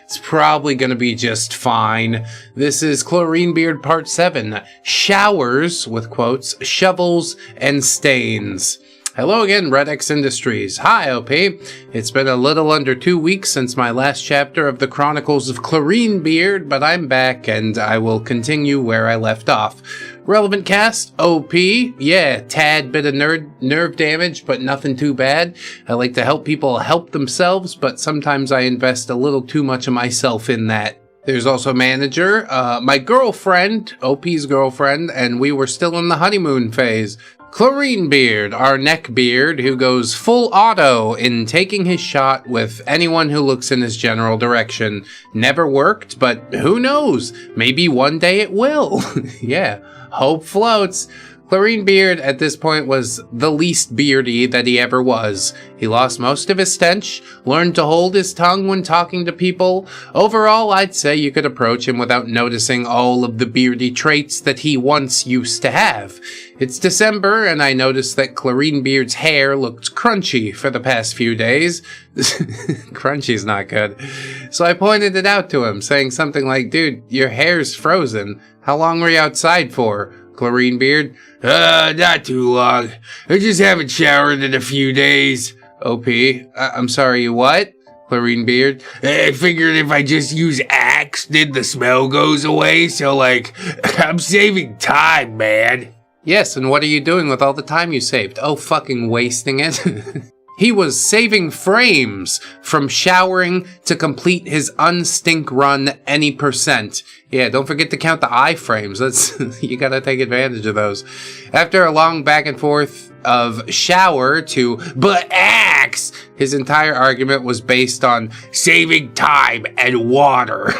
It's probably gonna be just fine. This is Chlorine Beard Part 7. Showers, with quotes, shovels, and stains. Hello again, ReddX Industries. Hi, OP. It's been a little under 2 weeks since my last chapter of the Chronicles of Chlorine Beard, but I'm back and I will continue where I left off. Relevant cast, OP. Yeah, tad bit of nerve damage, but nothing too bad. I like to help people help themselves, but sometimes I invest a little too much of myself in that. There's also manager, my girlfriend, OP's girlfriend, and we were still in the honeymoon phase. Chlorine Beard, our neckbeard, who goes full auto in taking his shot with anyone who looks in his general direction. Never worked, but who knows? Maybe one day it will. Yeah, hope floats. Chlorine Beard at this point was the least beardy that he ever was. He lost most of his stench, learned to hold his tongue when talking to people. Overall, I'd say you could approach him without noticing all of the beardy traits that he once used to have. It's December, and I noticed that Chlorine Beard's hair looked crunchy for the past few days. Crunchy's not good. So I pointed it out to him, saying something like, "Dude, your hair's frozen. How long were you outside for?" Chlorine Beard, not too long. I just haven't showered in a few days. OP, I'm sorry, what? Chlorine Beard, I figured if I just use Axe, then the smell goes away, so like, I'm saving time, man. Yes, and what are you doing with all the time you saved? Oh, fucking wasting it. He was saving frames from showering to complete his unstink run any %. Yeah, don't forget to count the iframes. You gotta take advantage of those. After a long back and forth of shower to but axe, his entire argument was based on saving time and water.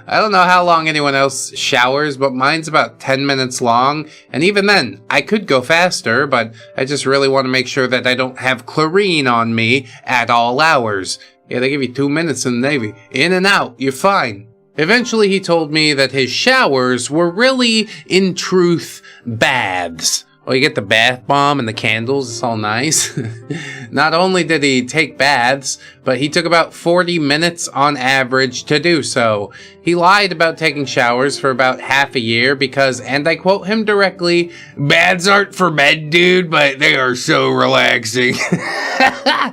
I don't know how long anyone else showers, but mine's about 10 minutes long. And even then, I could go faster, but I just really want to make sure that I don't have chlorine on me at all hours. Yeah, they give you 2 minutes in the Navy. In and out, you're fine. Eventually, he told me that his showers were really, in truth, baths. Well, you get the bath bomb and the candles, it's all nice. Not only did he take baths, but he took about 40 minutes on average to do so. He lied about taking showers for about half a year because, and I quote him directly, "Baths aren't for men, dude, but they are so relaxing."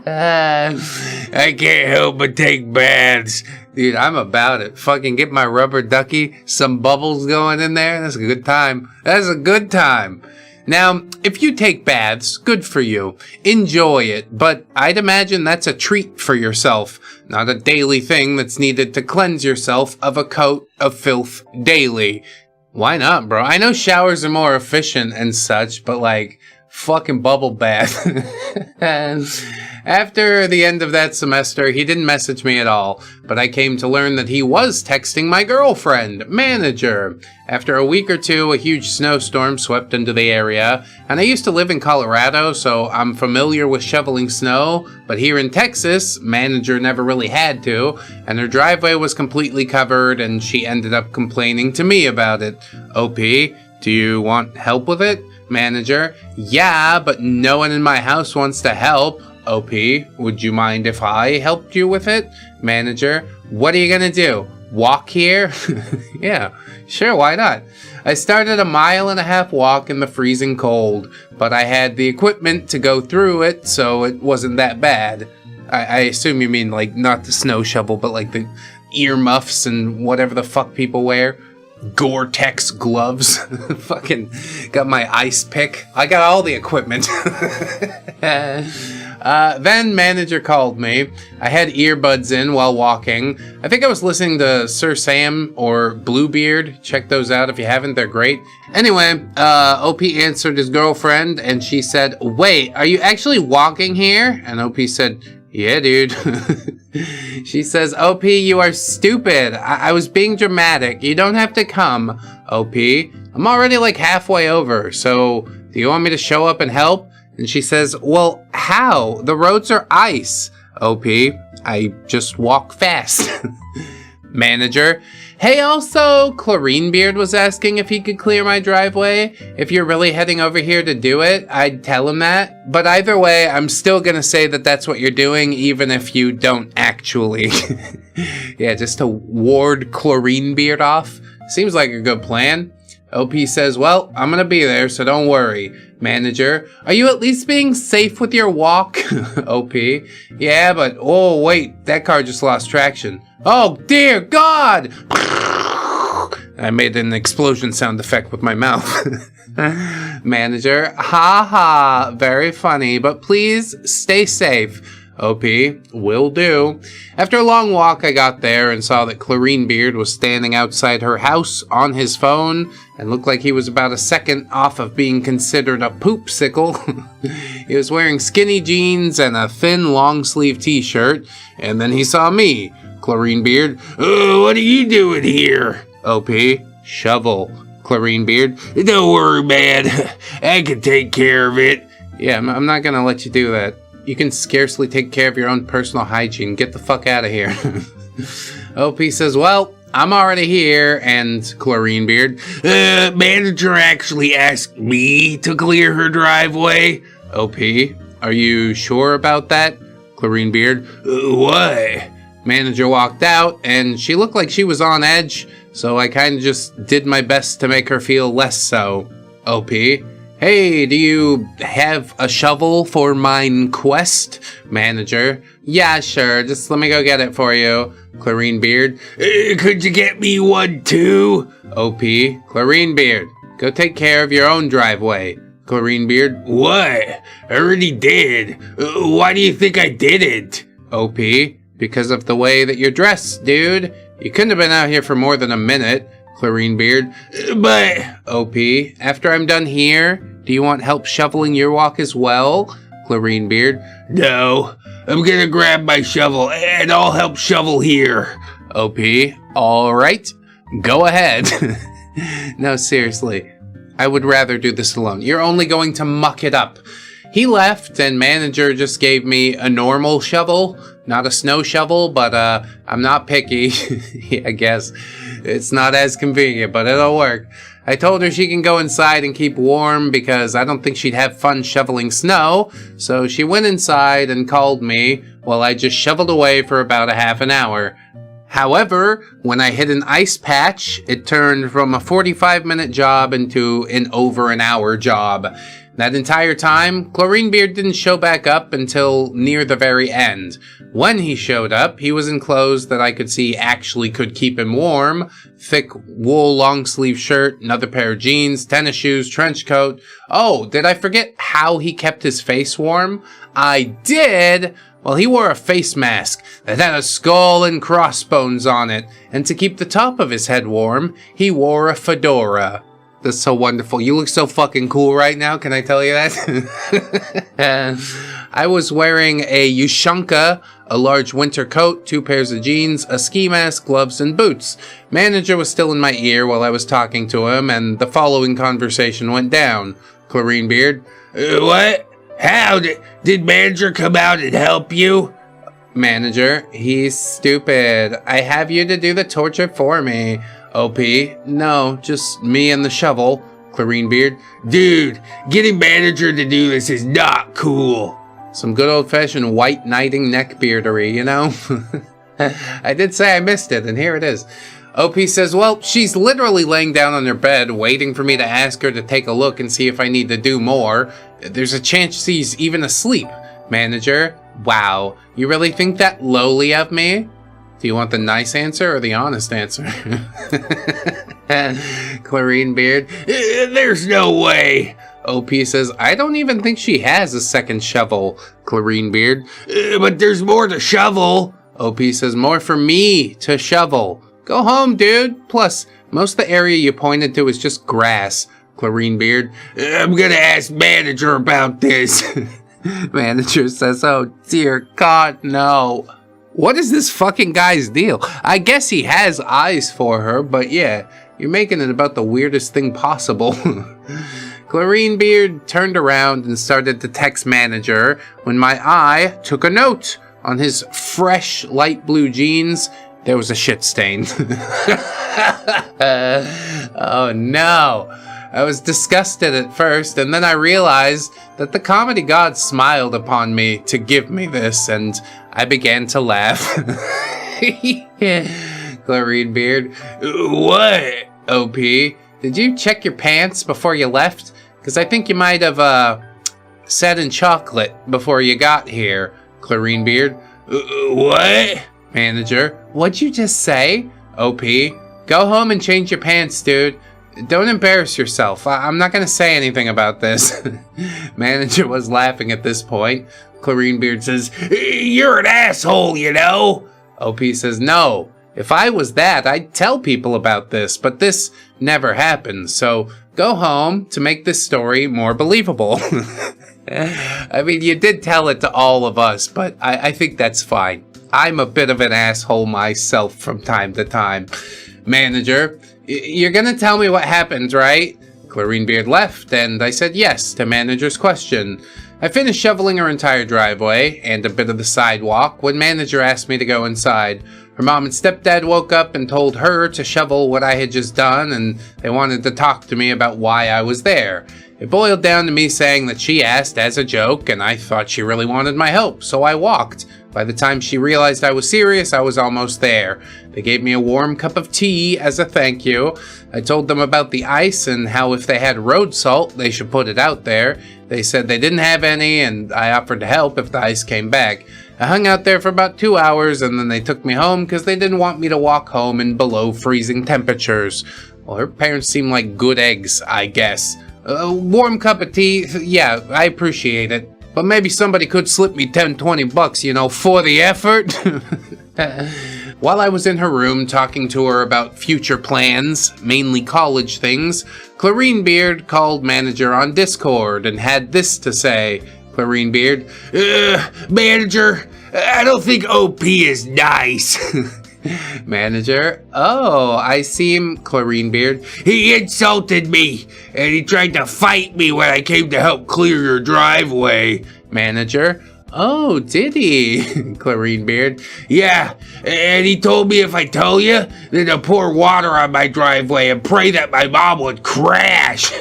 I can't help but take baths. Dude, I'm about it. Fucking get my rubber ducky, some bubbles going in there. That's a good time. That's a good time. Now, if you take baths, good for you. Enjoy it, but I'd imagine that's a treat for yourself, not a daily thing that's needed to cleanse yourself of a coat of filth daily. Why not, bro? I know showers are more efficient and such, but like, fucking bubble bath. After the end of that semester, he didn't message me at all, but I came to learn that he was texting my girlfriend, manager. After a week or two, a huge snowstorm swept into the area, and I used to live in Colorado, so I'm familiar with shoveling snow, but here in Texas, manager never really had to, and her driveway was completely covered, and she ended up complaining to me about it. OP, do you want help with it? Manager, yeah, but no one in my house wants to help. OP, would you mind if I helped you with it? Manager, what are you gonna do? Walk here? Yeah, sure, why not? I started a 1.5 mile walk in the freezing cold, but I had the equipment to go through it, so it wasn't that bad. I assume you mean like not the snow shovel, but like the earmuffs and whatever the fuck people wear. Gore-Tex gloves. Fucking got my ice pick. I got all the equipment. Then manager called me. I had earbuds in while walking. I think I was listening to Sir Sam or Bluebeard. Check those out if you haven't, they're great. Anyway, OP answered his girlfriend and she said, "Wait, are you actually walking here?" And OP said, "Yeah, dude." She says, "OP, you are stupid. I was being dramatic. You don't have to come, OP. I'm already like halfway over, so do you want me to show up and help?" And she says, "Well, how? The roads are ice, OP. I just walk fast." Manager, "Hey, also, Chlorinebeard was asking if he could clear my driveway. If you're really heading over here to do it, I'd tell him that. But either way, I'm still gonna say that that's what you're doing, even if you don't actually." Yeah, just to ward Chlorinebeard off. Seems like a good plan. OP says, "Well, I'm gonna be there, so don't worry." Manager, "Are you at least being safe with your walk?" OP, "Yeah, but oh wait, that car just lost traction. Oh dear God!" I made an explosion sound effect with my mouth. Manager, "Ha ha, very funny, but please stay safe." OP, "Will do." After a long walk, I got there and saw that Chlorinebeard was standing outside her house on his phone and looked like he was about a second off of being considered a poopsicle. He was wearing skinny jeans and a thin long-sleeve t-shirt, and then he saw me. Chlorinebeard, "What are you doing here?" OP, "Shovel." Chlorinebeard, "Don't worry, man. I can take care of it." Yeah, I'm not gonna let you do that. You can scarcely take care of your own personal hygiene. Get the fuck out of here. OP says, "Well, I'm already here," and Chlorinebeard, "Manager actually asked me to clear her driveway." OP, "Are you sure about that?" Chlorinebeard, "What?" Manager walked out, and she looked like she was on edge, so I kind of just did my best to make her feel less so. OP, "Hey, do you have a shovel for mine quest?" Manager, "Yeah, sure, just let me go get it for you." Chlorinebeard, "Could you get me one too?" OP, "Chlorinebeard, go take care of your own driveway." Chlorinebeard, "What? I already did. Why do you think I didn't?" OP, "Because of the way that you're dressed, dude. You couldn't have been out here for more than a minute." Chlorinebeard, "But..." OP, "After I'm done here, do you want help shoveling your walk as well?" Chlorinebeard, "No, I'm gonna grab my shovel and I'll help shovel here." OP, "All right, go ahead." No, seriously, I would rather do this alone. You're only going to muck it up. He left and manager just gave me a normal shovel, not a snow shovel, but I'm not picky. I guess it's not as convenient, but it'll work. I told her she can go inside and keep warm because I don't think she'd have fun shoveling snow, so she went inside and called me while I just shoveled away for about a half an hour. However, when I hit an ice patch, it turned from a 45-minute job into an over an hour job. That entire time, Chlorinebeard didn't show back up until near the very end. When he showed up, he was in clothes that I could see actually could keep him warm. Thick wool long-sleeve shirt, another pair of jeans, tennis shoes, trench coat. Oh, did I forget how he kept his face warm? I did! Well, he wore a face mask that had a skull and crossbones on it, and to keep the top of his head warm, he wore a fedora. That's so wonderful. You look so fucking cool right now, can I tell you that? I was wearing a Ushanka, a large winter coat, 2 pairs of jeans, a ski mask, gloves, and boots. Manager was still in my ear while I was talking to him, and the following conversation went down. Chlorinebeard, "What? How? Did manager come out and help you?" Manager, "He's stupid. I have you to do the torture for me." OP, "No, just me and the shovel." Chlorinebeard, "Dude, getting manager to do this is not cool." Some good old-fashioned white knighting neckbeardery, you know? I did say I missed it, and here it is. OP says, "Well, she's literally laying down on her bed, waiting for me to ask her to take a look and see if I need to do more. There's a chance she's even asleep." Manager, "Wow, you really think that lowly of me?" Do you want the nice answer or the honest answer? Clarine Beard, there's no way. OP says, I don't even think she has a second shovel. Clarine Beard, but there's more to shovel. OP says, more for me to shovel. Go home, dude. Plus, most of the area you pointed to is just grass. Clarine Beard, I'm gonna ask manager about this. Manager says, oh dear God, no. What is this fucking guy's deal? I guess he has eyes for her, but yeah, you're making it about the weirdest thing possible. Clarine Beard turned around and started to text manager when my eye took a note. On his fresh light blue jeans, there was a shit stain. Oh no. I was disgusted at first, and then I realized that the comedy god smiled upon me to give me this, and I began to laugh. Clarine Beard, what? OP, did you check your pants before you left? Because I think you might have, sat in chocolate before you got here. Clarine Beard, what? Manager, what'd you just say? OP, go home and change your pants, dude. Don't embarrass yourself. I'm not going to say anything about this. Manager was laughing at this point. Clarine Beard says, you're an asshole, you know. OP says, no. If I was that, I'd tell people about this, but this never happened. So go home to make this story more believable. I mean, you did tell it to all of us, but I think that's fine. I'm a bit of an asshole myself from time to time. Manager, you're gonna tell me what happened, right? Clarine Beard left, and I said yes to manager's question. I finished shoveling her entire driveway and a bit of the sidewalk when manager asked me to go inside. Her mom and stepdad woke up and told her to shovel what I had just done, and they wanted to talk to me about why I was there. It boiled down to me saying that she asked as a joke, and I thought she really wanted my help, so I walked. By the time she realized I was serious, I was almost there. They gave me a warm cup of tea as a thank you. I told them about the ice and how if they had road salt, they should put it out there. They said they didn't have any, and I offered to help if the ice came back. I hung out there for about 2 hours, and then they took me home because they didn't want me to walk home in below freezing temperatures. Well, her parents seem like good eggs, I guess. A warm cup of tea, yeah, I appreciate it. But maybe somebody could slip me $10-20, you know, for the effort. While I was in her room talking to her about future plans, mainly college things, Clarine Beard called manager on Discord and had this to say. Clarine Beard, manager, I don't think OP is nice. Manager, oh, I see him. Clarine Beard, he insulted me, and he tried to fight me when I came to help clear your driveway. Manager, oh, did he? Clarine Beard, yeah, and he told me if I tell you, then to pour water on my driveway and pray that my mom would crash.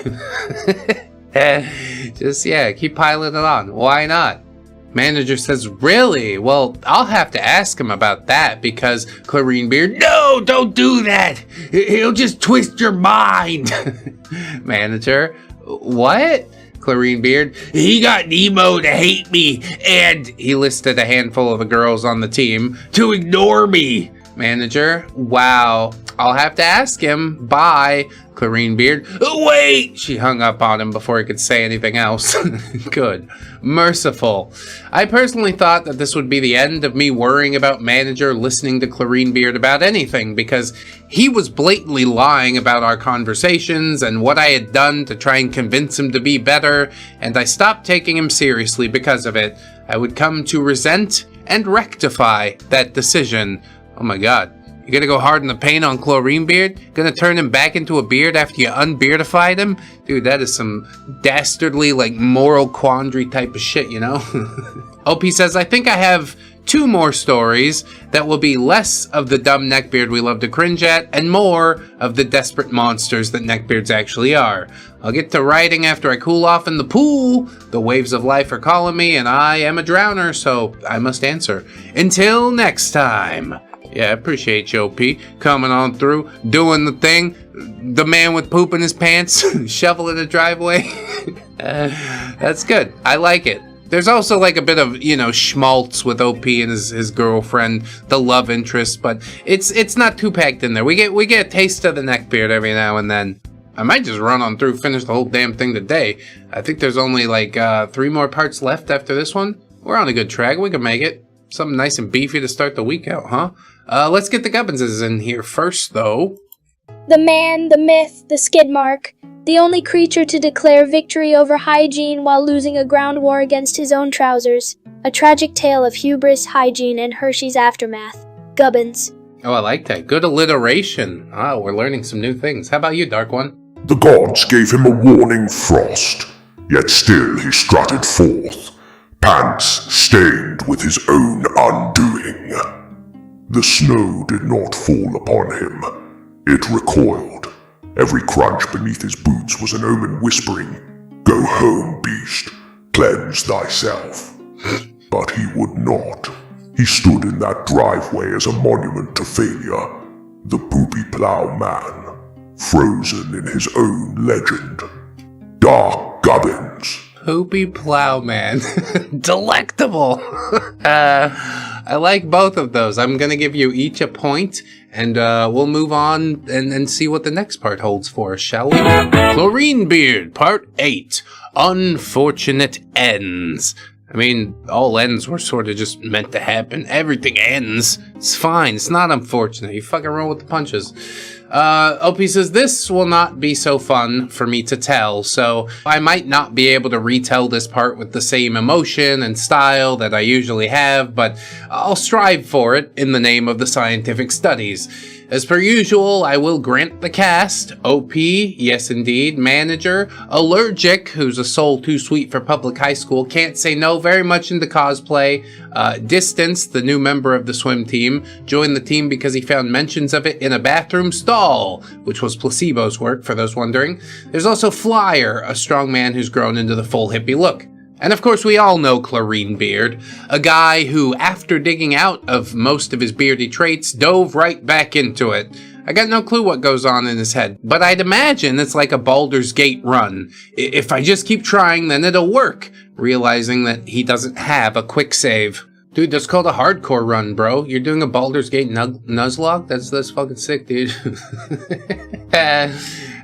Just, yeah, keep piling it on. Why not? Manager says, really? Well, I'll have to ask him about that because Clarine Beard, no, don't do that. He'll just twist your mind. Manager, what? Clarine Beard, he got Nemo to hate me and he listed a handful of the girls on the team to ignore me. Manager, wow, I'll have to ask him. Bye. Clarine Beard, wait! She hung up on him before he could say anything else. Good. Merciful. I personally thought that this would be the end of me worrying about manager listening to Clarine Beard about anything because he was blatantly lying about our conversations and what I had done to try and convince him to be better, and I stopped taking him seriously because of it. I would come to resent and rectify that decision. Oh my god. You gonna go hard in the paint on Clarine Beard? Gonna turn him back into a beard after you unbeardified him? Dude, that is some dastardly, like, moral quandary type of shit, you know? OP says, I think I have 2 more stories that will be less of the dumb neckbeard we love to cringe at and more of the desperate monsters that neckbeards actually are. I'll get to writing after I cool off in the pool. The waves of life are calling me and I am a drowner, so I must answer. Until next time. Yeah, I appreciate you, OP, coming on through, doing the thing. The man with poop in his pants, shoveling the driveway. That's good. I like it. There's also like a bit of, you know, schmaltz with OP and his girlfriend, the love interest, but it's not too packed in there. We get a taste of the Neckbeard every now and then. I might just run on through, finish the whole damn thing today. I think there's only like 3 more parts left after this one. We're on a good track. We can make it. Something nice and beefy to start the week out, huh? Let's get the Gubbinses in here first, though. The man, the myth, the skid mark. The only creature to declare victory over hygiene while losing a ground war against his own trousers. A tragic tale of hubris, hygiene, and Hershey's aftermath. Gubbins. Oh, I like that. Good alliteration. Ah, we're learning some new things. How about you, Dark One? The gods gave him a warning frost, yet still he strutted forth, pants stained with his own undoing. The snow did not fall upon him. It recoiled. Every crunch beneath his boots was an omen whispering, "Go home, beast, cleanse thyself." But he would not. He stood in that driveway as a monument to failure, the poopy plow man, frozen in his own legend. Dark Gubbins. Poopy Plowman. Delectable. I like both of those. I'm going to give you each a point, and we'll move on and see what the next part holds for us, shall we? Chlorine Beard, Part 8. Unfortunate Ends. I mean, all ends were sort of just meant to happen. Everything ends. It's fine. It's not unfortunate. You fucking roll with the punches. OP says, this will not be so fun for me to tell, so I might not be able to retell this part with the same emotion and style that I usually have, but I'll strive for it in the name of the scientific studies. As per usual, I will grant the cast, OP, yes indeed, manager, allergic, who's a soul too sweet for public high school, can't say no, very much into cosplay, Distance, the new member of the swim team, joined the team because he found mentions of it in a bathroom stall, which was Placebo's work, for those wondering. There's also Flyer, a strong man who's grown into the full hippie look. And of course we all know Chlorine Beard, a guy who, after digging out of most of his beardy traits, dove right back into it. I got no clue what goes on in his head, but I'd imagine it's like a Baldur's Gate run. If I just keep trying, then it'll work, realizing that he doesn't have a quick save. Dude, that's called a hardcore run, bro. You're doing a Baldur's Gate Nuzlocke? That's fucking sick, dude.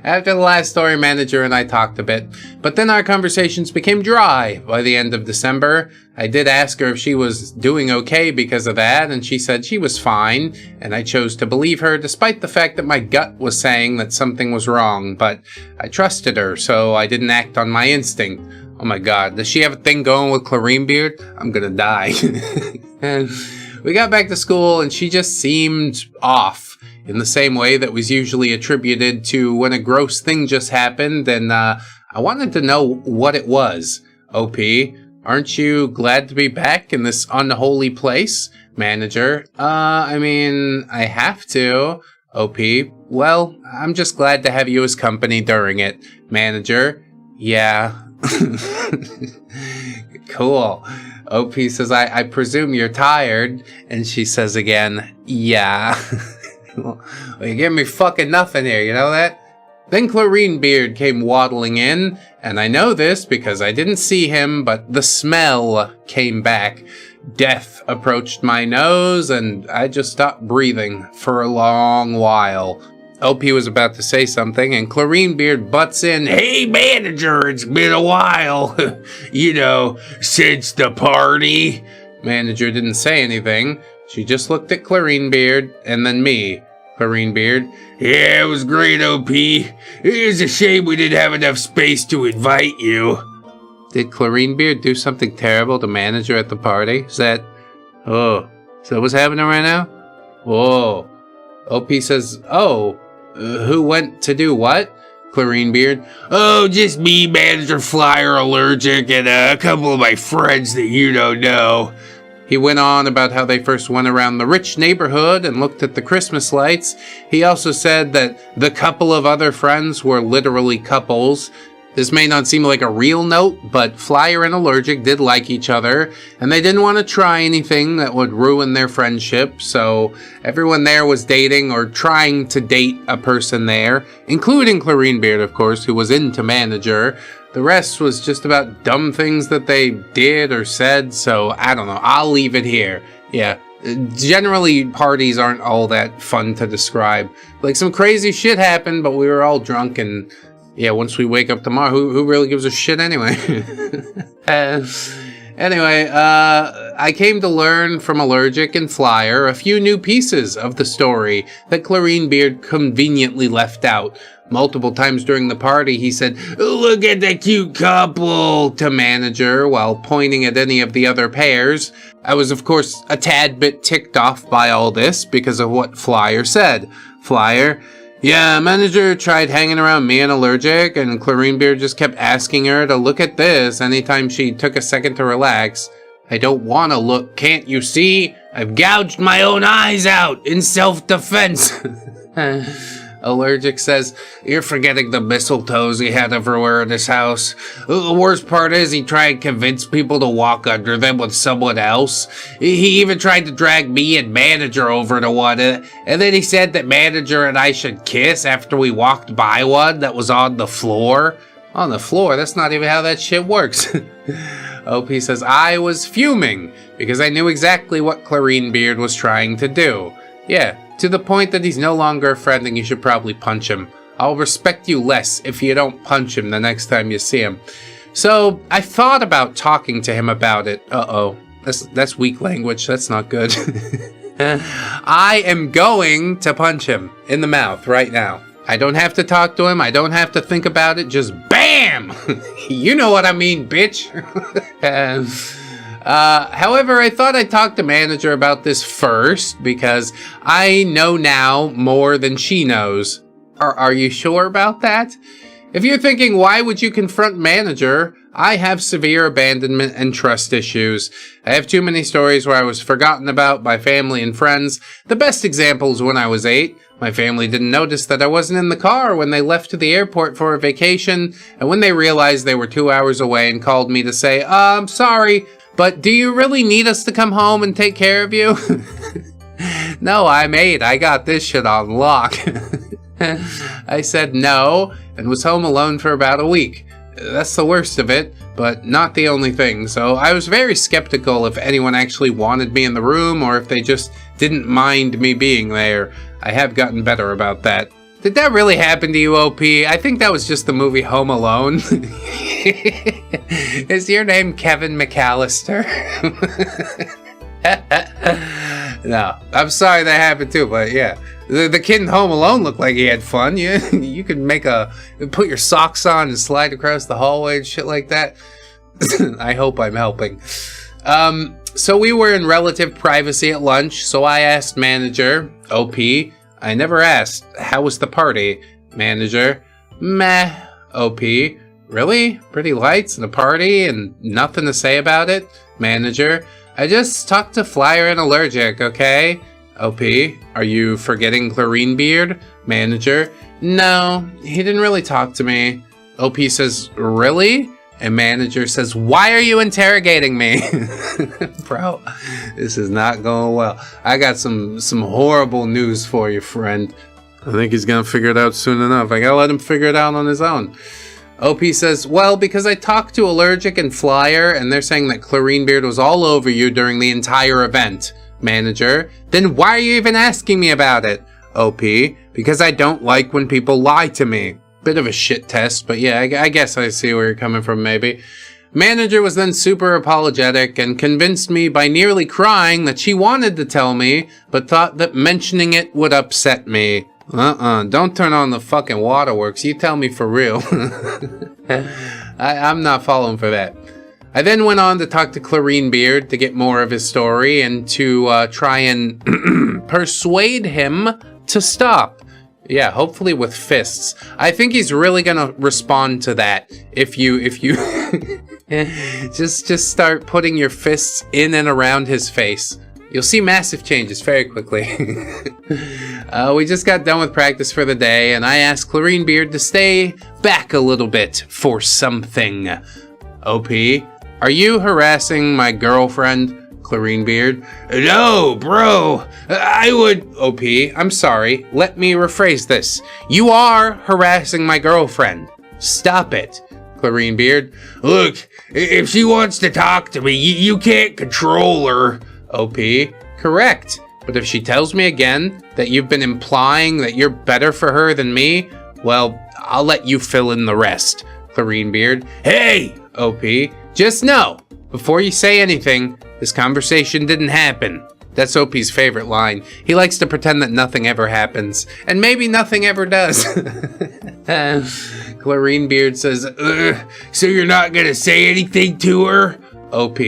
After the last story, manager and I talked a bit, but then our conversations became dry by the end of December. I did ask her if she was doing okay because of that, and she said she was fine, and I chose to believe her despite the fact that my gut was saying that something was wrong, but I trusted her, so I didn't act on my instinct. Oh my god, does she have a thing going with Chlorine Beard? I'm gonna die. And we got back to school, and she just seemed off. In the same way that was usually attributed to when a gross thing just happened, and I wanted to know what it was. OP, aren't you glad to be back in this unholy place? Manager, I mean, I have to. OP, well, I'm just glad to have you as company during it. Manager, yeah. Cool. OP says, I presume you're tired, and she says again, yeah. Well, you give me fucking nothing here, you know that? Then Chlorine Beard came waddling in, and I know this because I didn't see him, but the smell came back. Death approached my nose, and I just stopped breathing for a long while. OP was about to say something, and Chlorine Beard butts in, "Hey, manager, it's been a while. You know, since the party." Manager didn't say anything. She just looked at Chlorine Beard, and then me. Chlorine Beard, "Yeah, it was great, OP. It is a shame we didn't have enough space to invite you." Did Chlorine Beard do something terrible to manager at the party? Is that what's happening right now? Whoa. OP says, who went to do what? Chlorine Beard, "Oh, just me, manager, Flyer, allergic, and a couple of my friends that you don't know." He went on about how they first went around the rich neighborhood and looked at the Christmas lights. He also said that the couple of other friends were literally couples. This may not seem like a real note, but Flyer and Allergic did like each other, and they didn't want to try anything that would ruin their friendship, so everyone there was dating or trying to date a person there, including Chlorine Beard, of course, who was into manager. The rest was just about dumb things that they did or said, so I don't know. I'll leave it here. Yeah. Generally, parties aren't all that fun to describe. Like, some crazy shit happened, but we were all drunk, and yeah, once we wake up tomorrow, who really gives a shit anyway? Anyway, I came to learn from Allergic and Flyer a few new pieces of the story that Neckbeard conveniently left out. Multiple times during the party, he said, "Look at the cute couple," to Manager while pointing at any of the other pairs. I was, of course, a tad bit ticked off by all this because of what Flyer said. Flyer, "Yeah, Manager tried hanging around me and Allergic, and Neckbeard just kept asking her to look at this anytime she took a second to relax. I don't want to look, can't you see? I've gouged my own eyes out in self-defense." Allergic says, "You're forgetting the mistletoes he had everywhere in his house. The worst part is he tried to convince people to walk under them with someone else. He even tried to drag me and Manager over to one, and then he said that Manager and I should kiss after we walked by one that was on the floor." On the floor? That's not even how that shit works. OP says, "I was fuming because I knew exactly what Neckbeard was trying to do. Yeah, to the point that he's no longer a friend and you should probably punch him. I'll respect you less if you don't punch him the next time you see him." So I thought about talking to him about it. Uh-oh, that's weak language. That's not good. I am going to punch him in the mouth right now. I don't have to talk to him. I don't have to think about it. Just BAM! You know what I mean, bitch. However, I thought I'd talk to Manager about this first because I know now more than she knows. Are you sure about that? If you're thinking, why would you confront Manager? I have severe abandonment and trust issues. I have too many stories where I was forgotten about by family and friends. The best example is when I was 8. My family didn't notice that I wasn't in the car when they left to the airport for a vacation, and when they realized they were 2 hours away and called me to say, "I'm sorry, but do you really need us to come home and take care of you?" "No, I'm 8. I got this shit on lock." I said no, and was home alone for about a week. That's the worst of it, but not the only thing, so I was very skeptical if anyone actually wanted me in the room or if they just didn't mind me being there. I have gotten better about that. Did that really happen to you, OP? I think that was just the movie Home Alone. Is your name Kevin McAllister? No, I'm sorry that happened too, but yeah. The kid in Home Alone looked like he had fun. You could put your socks on and slide across the hallway and shit like that. I hope I'm helping. So we were in relative privacy at lunch, so I asked Manager, OP. I never asked, how was the party? Manager, meh. OP, really? Pretty lights and a party and nothing to say about it? Manager, I just talked to Flyer and Allergic, okay? OP, are you forgetting Neckbeard? Manager, no, he didn't really talk to me. OP says, really? And Manager says, why are you interrogating me? Bro, this is not going well. I got some horrible news for you, friend. I think he's gonna figure it out soon enough. I gotta let him figure it out on his own. OP says, well, because I talked to Allergic and Flyer, and they're saying that Neckbeard was all over you during the entire event. Manager, then why are you even asking me about it? OP, because I don't like when people lie to me. Bit of a shit test, but yeah, I guess I see where you're coming from, maybe. Manager was then super apologetic and convinced me by nearly crying that she wanted to tell me, but thought that mentioning it would upset me. Don't turn on the fucking waterworks. You tell me for real. I'm not falling for that. I then went on to talk to Neckbeard to get more of his story and to try and persuade him to stop. Yeah, hopefully with fists. I think he's really gonna respond to that if you just start putting your fists in and around his face. You'll see massive changes very quickly. We just got done with practice for the day, and I asked Neckbeard to stay back a little bit for something. OP, are you harassing my girlfriend? Neckbeard, no, bro, I would... OP, I'm sorry, let me rephrase this. You are harassing my girlfriend. Stop it. Clarine Beard. Look, if she wants to talk to me, you can't control her. OP. Correct. But if she tells me again that you've been implying that you're better for her than me, well, I'll let you fill in the rest. Clarine Beard. Hey! OP. Just know, before you say anything, this conversation didn't happen. That's OP's favorite line. He likes to pretend that nothing ever happens. And maybe nothing ever does. Clarine Beard says, so you're not gonna say anything to her? OP,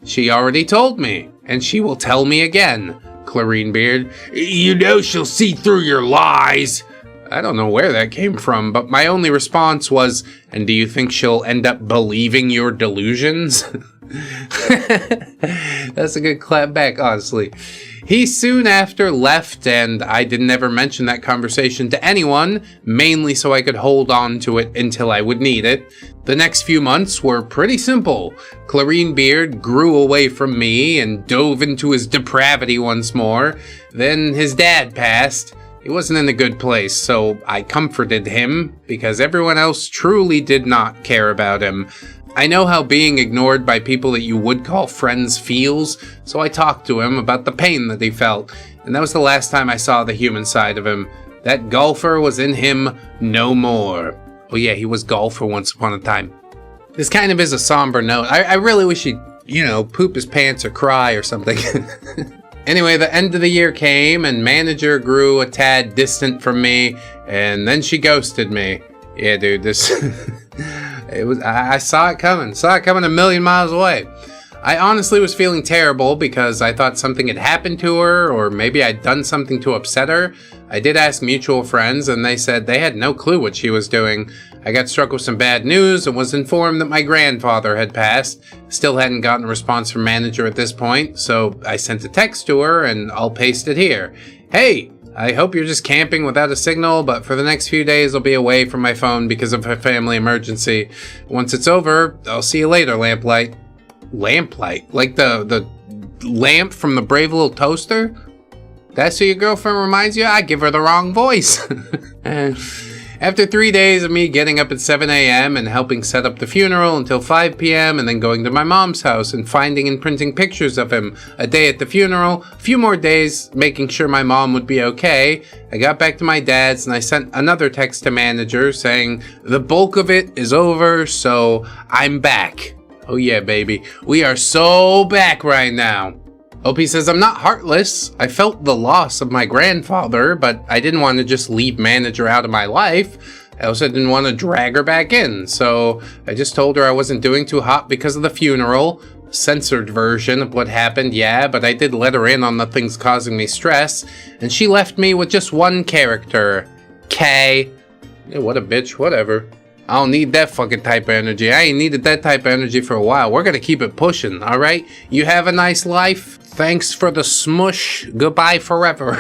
she already told me. And she will tell me again. Clarine Beard, you know she'll see through your lies. I don't know where that came from, but my only response was, and do you think she'll end up believing your delusions? That's a good clap back, honestly. He soon after left, and I didn't ever mention that conversation to anyone, mainly so I could hold on to it until I would need it. The next few months were pretty simple. Clarine Beard grew away from me and dove into his depravity once more. Then his dad passed. He wasn't in a good place, so I comforted him, because everyone else truly did not care about him. I know how being ignored by people that you would call friends feels, so I talked to him about the pain that he felt, and that was the last time I saw the human side of him. That golfer was in him no more. Oh yeah, he was golfer once upon a time. This kind of is a somber note. I really wish he'd, poop his pants or cry or something. Anyway, the end of the year came, and manager grew a tad distant from me, and then she ghosted me. Yeah, dude, this... I saw it coming a million miles away. I honestly was feeling terrible because I thought something had happened to her, or maybe I'd done something to upset her. I did ask mutual friends, and they said they had no clue what she was doing. I got struck with some bad news and was informed that my grandfather had passed. Still hadn't gotten a response from manager at this point, so I sent a text to her, and I'll paste it here. Hey! I hope you're just camping without a signal, but for the next few days I'll be away from my phone because of a family emergency. Once it's over, I'll see you later, Lamplight. Lamplight? Like the lamp from the Brave Little Toaster? That's who your girlfriend reminds you? I give her the wrong voice. After 3 days of me getting up at 7 a.m. and helping set up the funeral until 5 p.m. and then going to my mom's house and finding and printing pictures of him, a day at the funeral, a few more days making sure my mom would be okay, I got back to my dad's and I sent another text to manager saying, the bulk of it is over, so I'm back. Oh yeah, baby. We are so back right now. OP says, I'm not heartless. I felt the loss of my grandfather, but I didn't want to just leave manager out of my life. I also didn't want to drag her back in, so I just told her I wasn't doing too hot because of the funeral. Censored version of what happened, yeah, but I did let her in on the things causing me stress, and she left me with just one character. K. Yeah, what a bitch, whatever. I don't need that fucking type of energy. I ain't needed that type of energy for a while. We're gonna keep it pushing, alright? You have a nice life. Thanks for the smush. Goodbye forever.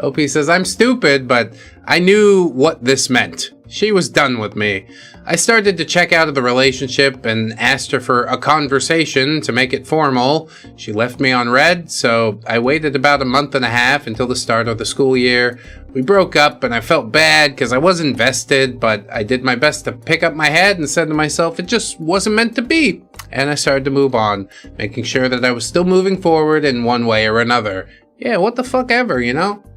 OP says, I'm stupid, but I knew what this meant. She was done with me. I started to check out of the relationship and asked her for a conversation to make it formal. She left me on red, so I waited about a month and a half until the start of the school year. We broke up and I felt bad because I was invested, but I did my best to pick up my head and said to myself it just wasn't meant to be. And I started to move on, making sure that I was still moving forward in one way or another. Yeah, what the fuck ever,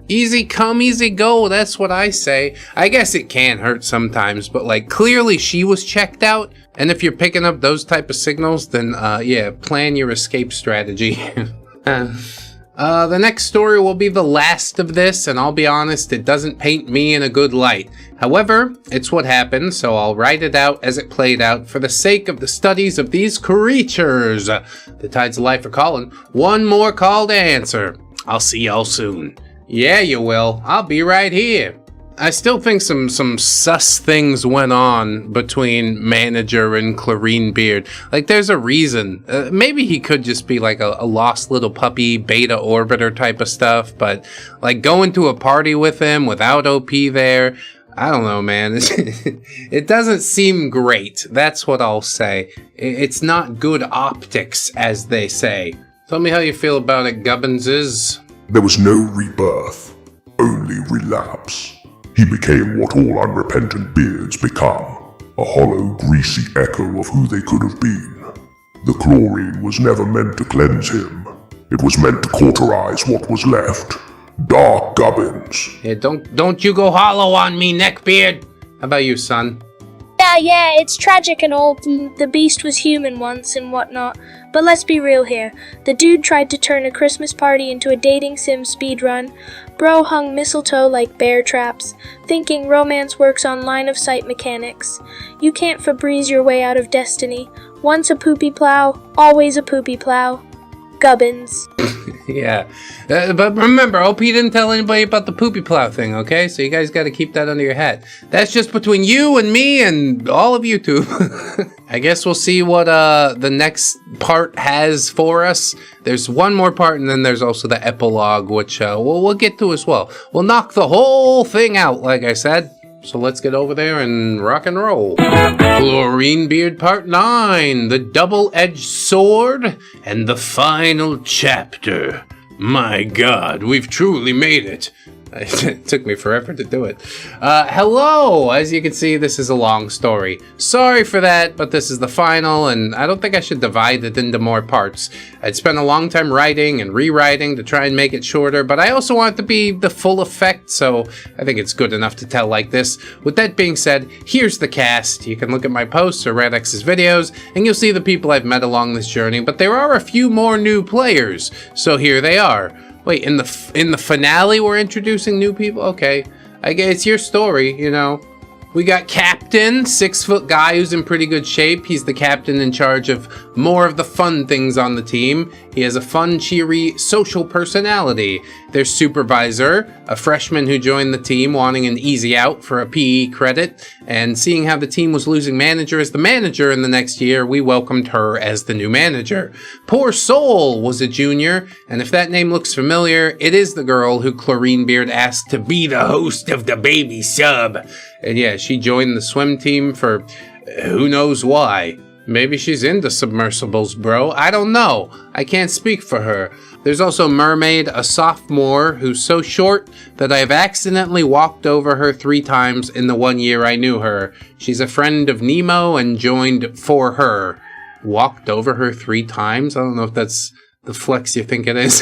Easy come, easy go, that's what I say. I guess it can hurt sometimes, but clearly she was checked out. And if you're picking up those type of signals, then yeah, plan your escape strategy. The next story will be the last of this, and I'll be honest, it doesn't paint me in a good light. However, it's what happened, so I'll write it out as it played out for the sake of the studies of these creatures. The tides of life are calling. One more call to answer. I'll see y'all soon. Yeah, you will. I'll be right here. I still think some sus things went on between manager and Clarine Beard. There's a reason. Maybe he could just be a lost little puppy, beta orbiter type of stuff, but going to a party with him without OP there, I don't know, man. It doesn't seem great. That's what I'll say. It's not good optics, as they say. Tell me how you feel about it, Gubbinses. There was no rebirth, only relapse. He became what all unrepentant beards become, a hollow, greasy echo of who they could have been. The chlorine was never meant to cleanse him. It was meant to cauterize what was left. Dark gubbins. Yeah, don't you go hollow on me, Neckbeard. How about you, son? Yeah, it's tragic and all. The beast was human once and whatnot. But let's be real here. The dude tried to turn a Christmas party into a dating sim speedrun. Bro hung mistletoe like bear traps, thinking romance works on line-of-sight mechanics. You can't Febreze your way out of destiny. Once a poopy plow, always a poopy plow. Gubbins. Yeah. But remember, OP didn't tell anybody about the poopy plow thing, okay? So you guys got to keep that under your hat. That's just between you and me and all of YouTube. I guess we'll see what the next part has for us. There's one more part, and then there's also the epilogue, which we'll get to as well. We'll knock the whole thing out, like I said. So let's get over there and rock and roll. Chlorine Beard Part 9, the double-edged sword, and the final chapter. My God, we've truly made it. It took me forever to do it. Hello! As you can see, this is a long story. Sorry for that, but this is the final, and I don't think I should divide it into more parts. I'd spent a long time writing and rewriting to try and make it shorter, but I also want it to be the full effect, so I think it's good enough to tell like this. With that being said, here's the cast. You can look at my posts or ReddX's videos, and you'll see the people I've met along this journey, but there are a few more new players, so here they are. Wait, in the finale we're introducing new people? Okay, I guess it's your story, you know. We got Captain, 6-foot guy who's in pretty good shape. He's the captain in charge of more of the fun things on the team. He has a fun, cheery, social personality. There's Supervisor, a freshman who joined the team wanting an easy out for a PE credit. And seeing how the team was losing manager as the manager in the next year, we welcomed her as the new manager. Poor Soul was a junior, and if that name looks familiar, it is the girl who Chlorine Beard asked to be the host of the baby sub. And yeah, she joined the swim team for who knows why. Maybe she's into submersibles, bro. I don't know. I can't speak for her. There's also Mermaid, a sophomore who's so short that I've accidentally walked over her 3 times in the 1 year I knew her. She's a friend of Nemo and joined for her. Walked over her 3 times? I don't know if that's the flex you think it is.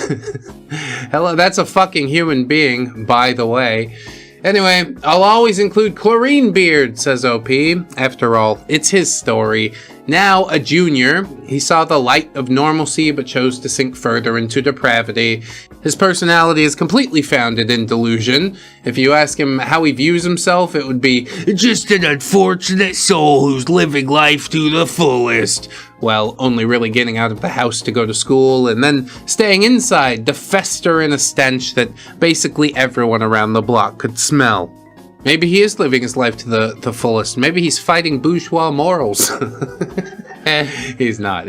Hello, that's a fucking human being, by the way. Anyway, I'll always include Chlorine Beard, says OP. After all, it's his story. Now a junior, he saw the light of normalcy but chose to sink further into depravity. His personality is completely founded in delusion. If you ask him how he views himself, it would be just an unfortunate soul who's living life to the fullest. Well, only really getting out of the house to go to school and then staying inside to fester in a stench that basically everyone around the block could smell. Maybe he is living his life to the fullest. Maybe he's fighting bourgeois morals. He's not.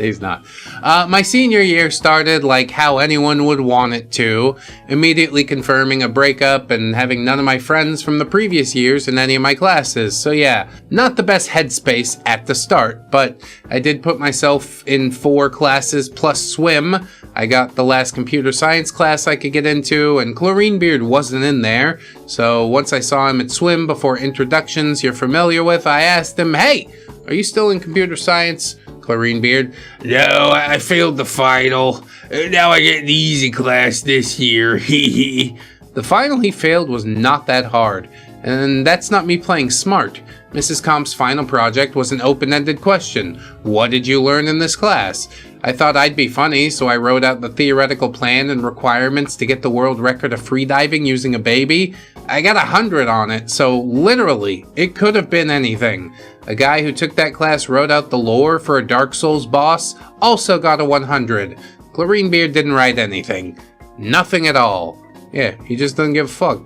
My senior year started like how anyone would want it to, immediately confirming a breakup and having none of my friends from the previous years in any of my classes. So yeah, not the best headspace at the start, but I did put myself in 4 classes plus swim. I got the last computer science class I could get into, and Chlorine Beard wasn't in there. So once I saw him at swim before introductions you're familiar with, I asked him, "Hey, are you still in computer science?" Chlorine Beard, "No, I failed the final. Now I get an easy class this year." The final he failed was not that hard. And that's not me playing smart. Mrs. Comp's final project was an open-ended question. What did you learn in this class? I thought I'd be funny, so I wrote out the theoretical plan and requirements to get the world record of freediving using a baby. I got 100 on it, so literally, it could have been anything. A guy who took that class wrote out the lore for a Dark Souls boss, also got a 100. Chlorine Beard didn't write anything. Nothing at all. Yeah, he just doesn't give a fuck.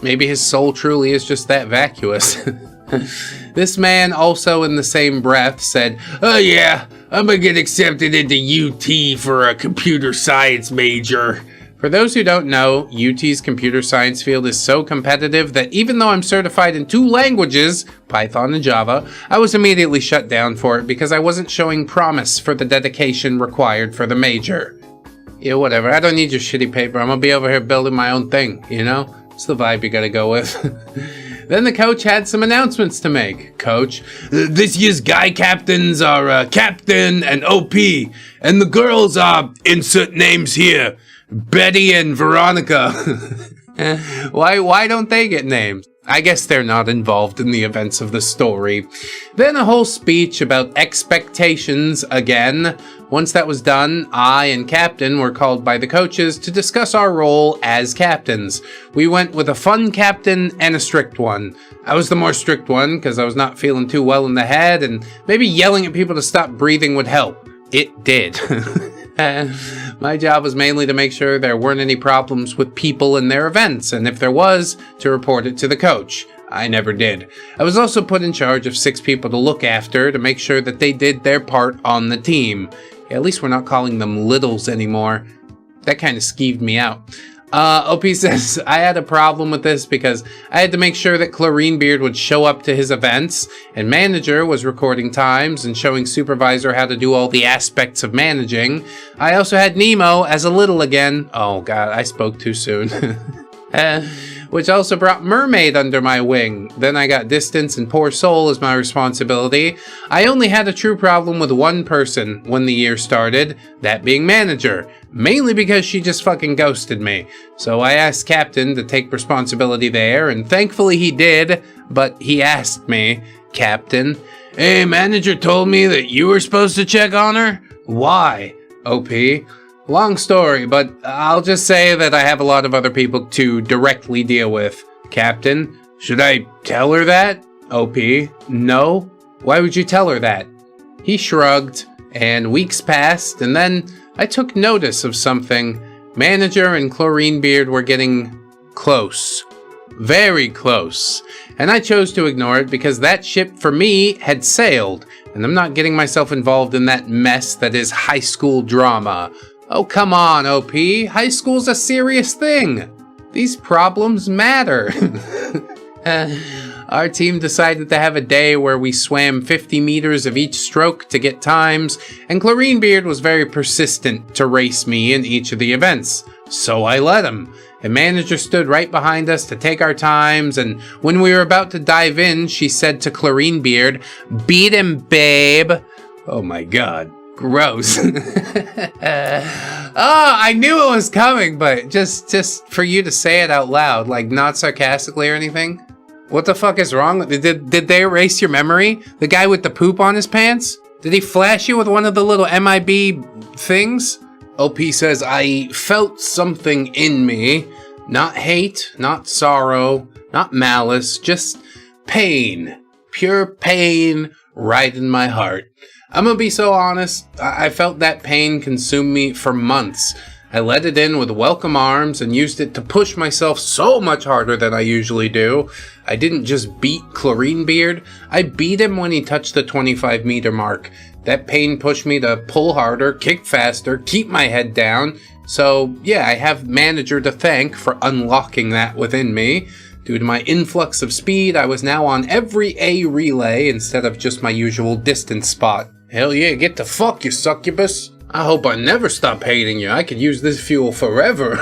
Maybe his soul truly is just that vacuous. This man also in the same breath said, "Oh yeah, I'm gonna get accepted into UT for a computer science major." For those who don't know, UT's computer science field is so competitive that even though I'm certified in 2 languages, Python and Java, I was immediately shut down for it because I wasn't showing promise for the dedication required for the major. Yeah, whatever, I don't need your shitty paper, I'm gonna be over here building my own thing, you know? It's the vibe you gotta go with. Then the coach had some announcements to make. Coach, this year's guy captains are Captain and OP, and the girls are, insert names here, Betty and Veronica. Why don't they get names? I guess they're not involved in the events of the story. Then a whole speech about expectations again. Once that was done, I and Captain were called by the coaches to discuss our role as captains. We went with a fun captain and a strict one. I was the more strict one because I was not feeling too well in the head, and maybe yelling at people to stop breathing would help. It did. My job was mainly to make sure there weren't any problems with people in their events, and if there was, to report it to the coach. I never did. I was also put in charge of 6 people to look after to make sure that they did their part on the team. At least we're not calling them littles anymore. That kind of skeeved me out. OP says, I had a problem with this because I had to make sure that Chlorinebeard would show up to his events, and manager was recording times and showing supervisor how to do all the aspects of managing. I also had Nemo as a little again. Oh god, I spoke too soon. Which also brought Mermaid under my wing. Then I got Distance and Poor Soul as my responsibility. I only had a true problem with one person when the year started, that being manager. Mainly because she just fucking ghosted me. So I asked Captain to take responsibility there, and thankfully he did, but he asked me, Captain, hey, manager told me that you were supposed to check on her? Why? OP. Long story, but I'll just say that I have a lot of other people to directly deal with. Captain, should I tell her that? OP, no. Why would you tell her that? He shrugged, and weeks passed, and then I took notice of something. Manager and Chlorinebeard were getting close. Very close. And I chose to ignore it because that ship for me had sailed, and I'm not getting myself involved in that mess that is high school drama. Oh, come on, OP. High school's a serious thing. These problems matter. Our team decided to have a day where we swam 50 meters of each stroke to get times, and Chlorinebeard was very persistent to race me in each of the events. So I let him. A manager stood right behind us to take our times, and when we were about to dive in, she said to Chlorinebeard, "Beat him, babe." Oh my god. Gross. Oh, I knew it was coming, but just for you to say it out loud, like not sarcastically or anything. What the fuck is wrong? Did they erase your memory? The guy with the poop on his pants? Did he flash you with one of the little MIB things? OP says, I felt something in me. Not hate, not sorrow, not malice, just pain. Pure pain right in my heart. I'm gonna be so honest, I felt that pain consume me for months. I let it in with welcome arms and used it to push myself so much harder than I usually do. I didn't just beat Chlorinebeard, I beat him when he touched the 25-meter mark. That pain pushed me to pull harder, kick faster, keep my head down. So yeah, I have manager to thank for unlocking that within me. Due to my influx of speed, I was now on every A relay instead of just my usual distance spot. Hell yeah, get the fuck, you succubus. I hope I never stop hating you. I could use this fuel forever.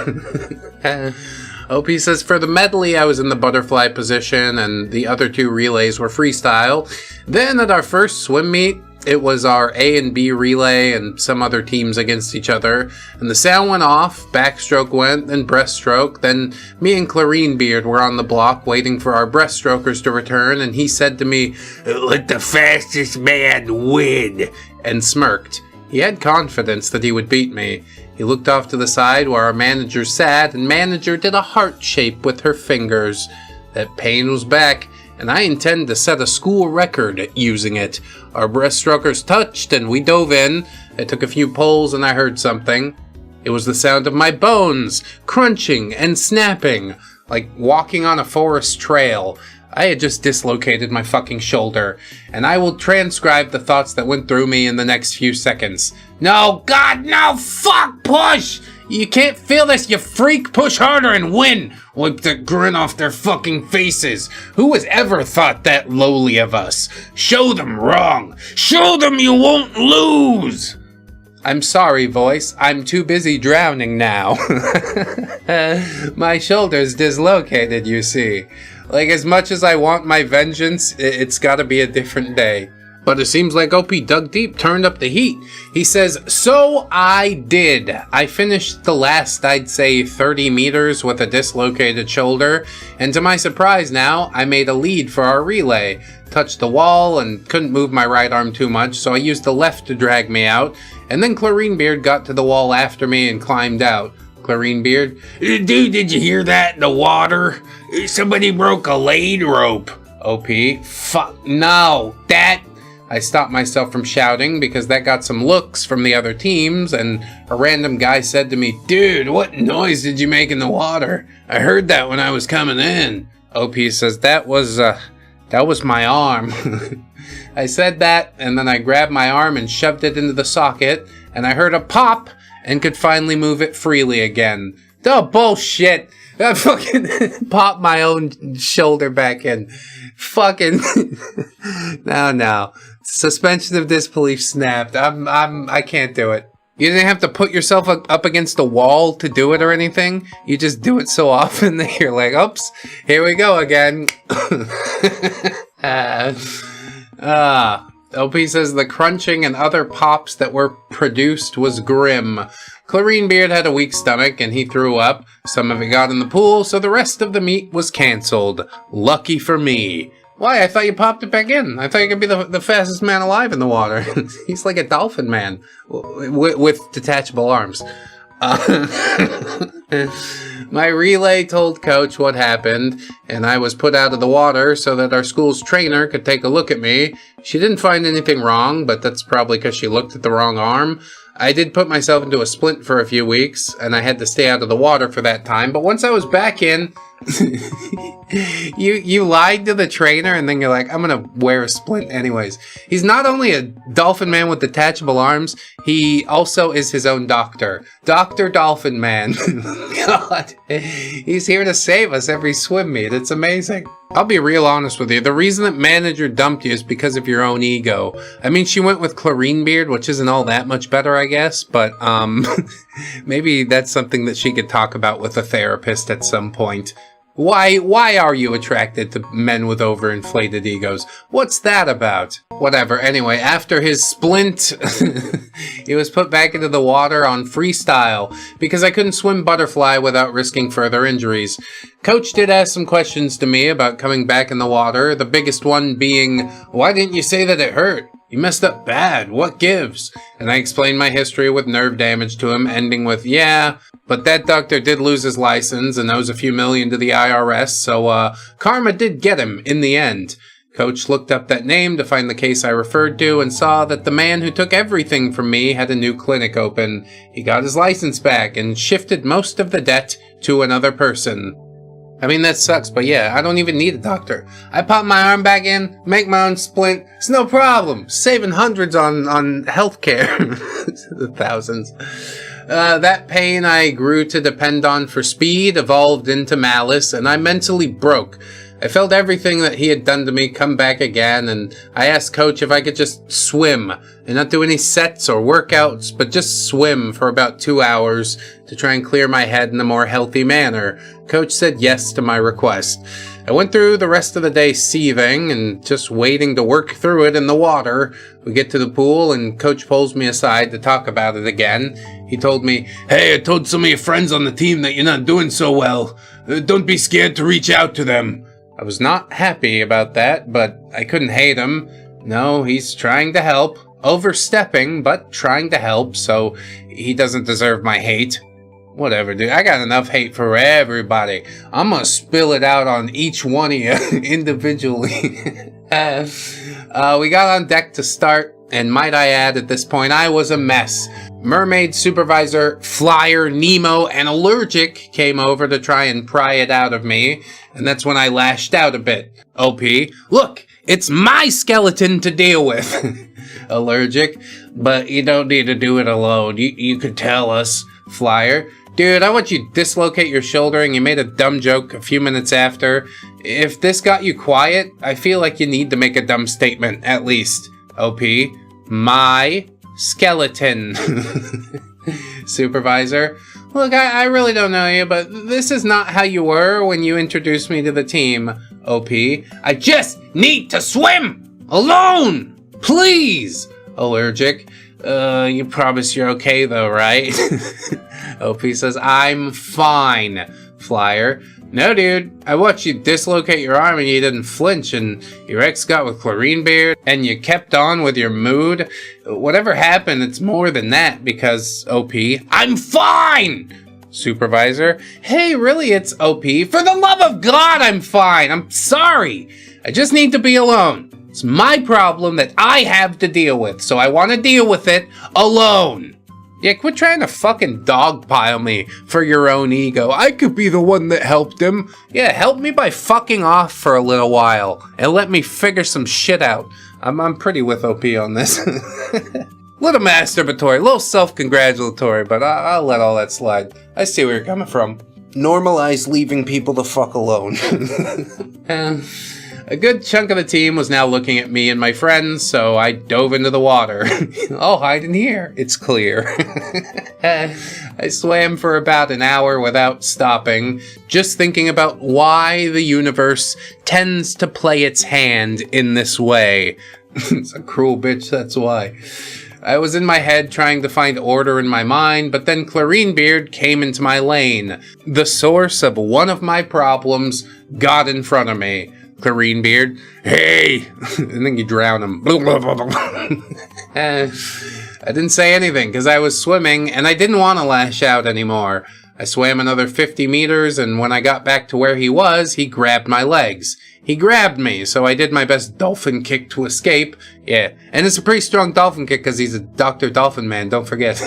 OP says for the medley, I was in the butterfly position and the other 2 relays were freestyle. Then at our first swim meet, it was our A and B relay and some other teams against each other. And the sound went off, backstroke went, then breaststroke. Then me and Chlorinebeard were on the block waiting for our breaststrokers to return. And he said to me, "Let the fastest man win," and smirked. He had confidence that he would beat me. He looked off to the side where our manager sat, and manager did a heart shape with her fingers. That pain was back, and I intend to set a school record using it. Our breaststrokers touched, and we dove in. I took a few pulls, and I heard something. It was the sound of my bones, crunching and snapping, like walking on a forest trail. I had just dislocated my fucking shoulder, and I will transcribe the thoughts that went through me in the next few seconds. No, God, no, fuck, push! You can't feel this, you freak! Push harder and win! Wipe the grin off their fucking faces! Who has ever thought that lowly of us? Show them wrong! Show them you won't lose! I'm sorry, voice. I'm too busy drowning now. My shoulder's dislocated, you see. Like, as much as I want my vengeance, it's gotta be a different day. But it seems like OP dug deep, turned up the heat. He says, so I did. I finished the last, I'd say, 30 meters with a dislocated shoulder, and to my surprise now, I made a lead for our relay. Touched the wall and couldn't move my right arm too much, so I used the left to drag me out, and then Beard got to the wall after me and climbed out. Beard, dude, did you hear that in the water? Somebody broke a lead rope. OP, fuck, no, that... I stopped myself from shouting because that got some looks from the other teams, and a random guy said to me, dude, what noise did you make in the water? I heard that when I was coming in. OP says, that was my arm. I said that, and then I grabbed my arm and shoved it into the socket, and I heard a pop and could finally move it freely again. Oh, bullshit. I fucking popped my own shoulder back in. Fucking no. Suspension of disbelief snapped. I can't do it. You didn't have to put yourself up against the wall to do it or anything. You just do it so often that you're like, oops, here we go again. OP says the crunching and other pops that were produced was grim. Beard had a weak stomach and he threw up. Some of it got in the pool, so the rest of the meet was cancelled. Lucky for me. Why? I thought you popped it back in. I thought you could be the fastest man alive in the water. He's like a dolphin man with detachable arms. My relay told Coach what happened, and I was put out of the water so that our school's trainer could take a look at me. She didn't find anything wrong, but that's probably because she looked at the wrong arm. I did put myself into a splint for a few weeks, and I had to stay out of the water for that time, but once I was back in, you lied to the trainer, and then you're like, I'm gonna wear a splint anyways. He's not only a dolphin man with detachable arms, he also is his own doctor. Dr. Dolphin Man. God, he's here to save us every swim meet. It's amazing. I'll be real honest with you. The reason that manager dumped you is because of your own ego. I mean, she went with Beard, which isn't all that much better, I guess, but maybe that's something that she could talk about with a therapist at some point. Why are you attracted to men with overinflated egos? What's that about? Whatever. Anyway, after his splint, he was put back into the water on freestyle because I couldn't swim butterfly without risking further injuries. Coach did ask some questions to me about coming back in the water, the biggest one being, why didn't you say that it hurt? You messed up bad. What gives? And I explained my history with nerve damage to him, ending with, yeah, but that doctor did lose his license and owes a few million to the IRS, so karma did get him in the end. Coach looked up that name to find the case I referred to and saw that the man who took everything from me had a new clinic open. He got his license back and shifted most of the debt to another person. I mean, that sucks, but yeah, I don't even need a doctor. I pop my arm back in, make my own splint. It's no problem. Saving hundreds on healthcare. Thousands. That pain I grew to depend on for speed evolved into malice, and I mentally broke. I felt everything that he had done to me come back again, and I asked Coach if I could just swim and not do any sets or workouts, but just swim for about 2 hours to try and clear my head in a more healthy manner. Coach said yes to my request. I went through the rest of the day seething and just waiting to work through it in the water. We get to the pool and Coach pulls me aside to talk about it again. He told me, hey, I told some of your friends on the team that you're not doing so well. Don't be scared to reach out to them. I was not happy about that, but I couldn't hate him. No, he's trying to help. Overstepping, but trying to help, so he doesn't deserve my hate. Whatever, dude. I got enough hate for everybody. I'm gonna spill it out on each one of you individually. We got on deck to start, and might I add, at this point, I was a mess. Mermaid supervisor, Flyer, Nemo, and Allergic came over to try and pry it out of me, and that's when I lashed out a bit. OP, look, it's my skeleton to deal with. Allergic, but you don't need to do it alone. You could tell us. Flyer, dude, I want you to dislocate your shoulder and you made a dumb joke a few minutes after. If this got you quiet, I feel like you need to make a dumb statement, at least. OP, my skeleton. Supervisor, look, I really don't know you, but this is not how you were when you introduced me to the team. OP. I just need to swim! Alone! Please! Allergic. You promise you're okay though, right? OP says, I'm fine. Flyer. No, dude. I watched you dislocate your arm and you didn't flinch, and your ex got with ClarineBeard, and you kept on with your mood. Whatever happened, it's more than that, because OP, I'm fine! Supervisor. Hey, really, it's OP. For the love of God, I'm fine. I'm sorry. I just need to be alone. It's my problem that I have to deal with, so I want to deal with it alone. Yeah, quit trying to fucking dogpile me for your own ego. I could be the one that helped him. Yeah, help me by fucking off for a little while and let me figure some shit out. I'm pretty with OP on this. Little masturbatory, little self-congratulatory, but I'll let all that slide. I see where you're coming from. Normalize leaving people the fuck alone. And a good chunk of the team was now looking at me and my friends, so I dove into the water. I'll hide in here. It's clear. I swam for about an hour without stopping, just thinking about why the universe tends to play its hand in this way. It's a cruel bitch, that's why. I was in my head trying to find order in my mind, but then ClarineBeard came into my lane. The source of one of my problems got in front of me. ClarineBeard, hey! And then you drown him. I didn't say anything because I was swimming and I didn't want to lash out anymore. I swam another 50 meters, and when I got back to where he was, he grabbed my legs. He grabbed me, so I did my best dolphin kick to escape. Yeah, and it's a pretty strong dolphin kick because he's a Dr. Dolphin Man, don't forget.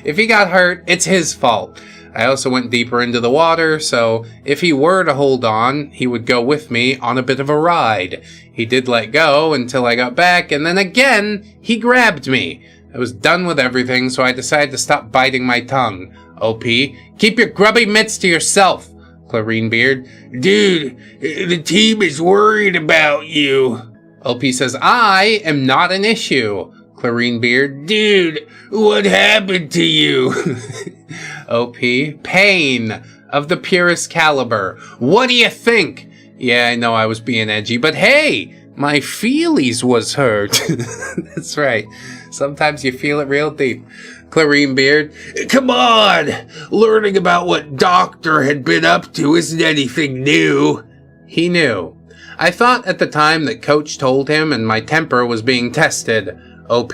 If he got hurt, it's his fault. I also went deeper into the water, so if he were to hold on, he would go with me on a bit of a ride. He did let go until I got back, and then again, he grabbed me. I was done with everything, so I decided to stop biting my tongue. OP, keep your grubby mitts to yourself. ClarineBeard, dude, the team is worried about you. OP says, I am not an issue. ClarineBeard, dude, what happened to you? OP, pain of the purest caliber. What do you think? Yeah, I know I was being edgy, but hey, my feelies was hurt. That's right. Sometimes you feel it real deep. ClarineBeard, come on! Learning about what Doctor had been up to isn't anything new. He knew. I thought at the time that Coach told him and my temper was being tested. OP,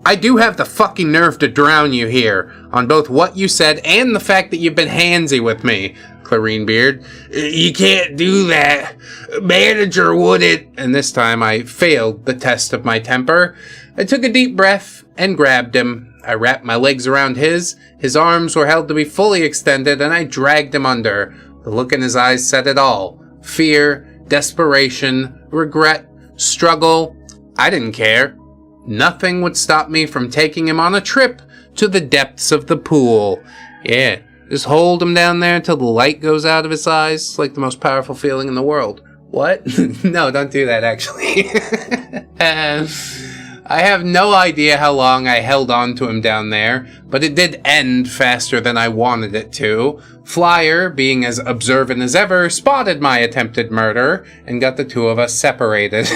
I do have the fucking nerve to drown you here, on both what you said and the fact that you've been handsy with me. ClarineBeard, you can't do that. Manager wouldn't. And this time I failed the test of my temper. I took a deep breath and grabbed him. I wrapped my legs around his arms were held to be fully extended, and I dragged him under. The look in his eyes said it all. Fear, desperation, regret, struggle. I didn't care. Nothing would stop me from taking him on a trip to the depths of the pool. Yeah, just hold him down there until the light goes out of his eyes. It's like the most powerful feeling in the world. What? No, don't do that, actually. I have no idea how long I held on to him down there, but it did end faster than I wanted it to. Flyer, being as observant as ever, spotted my attempted murder and got the two of us separated.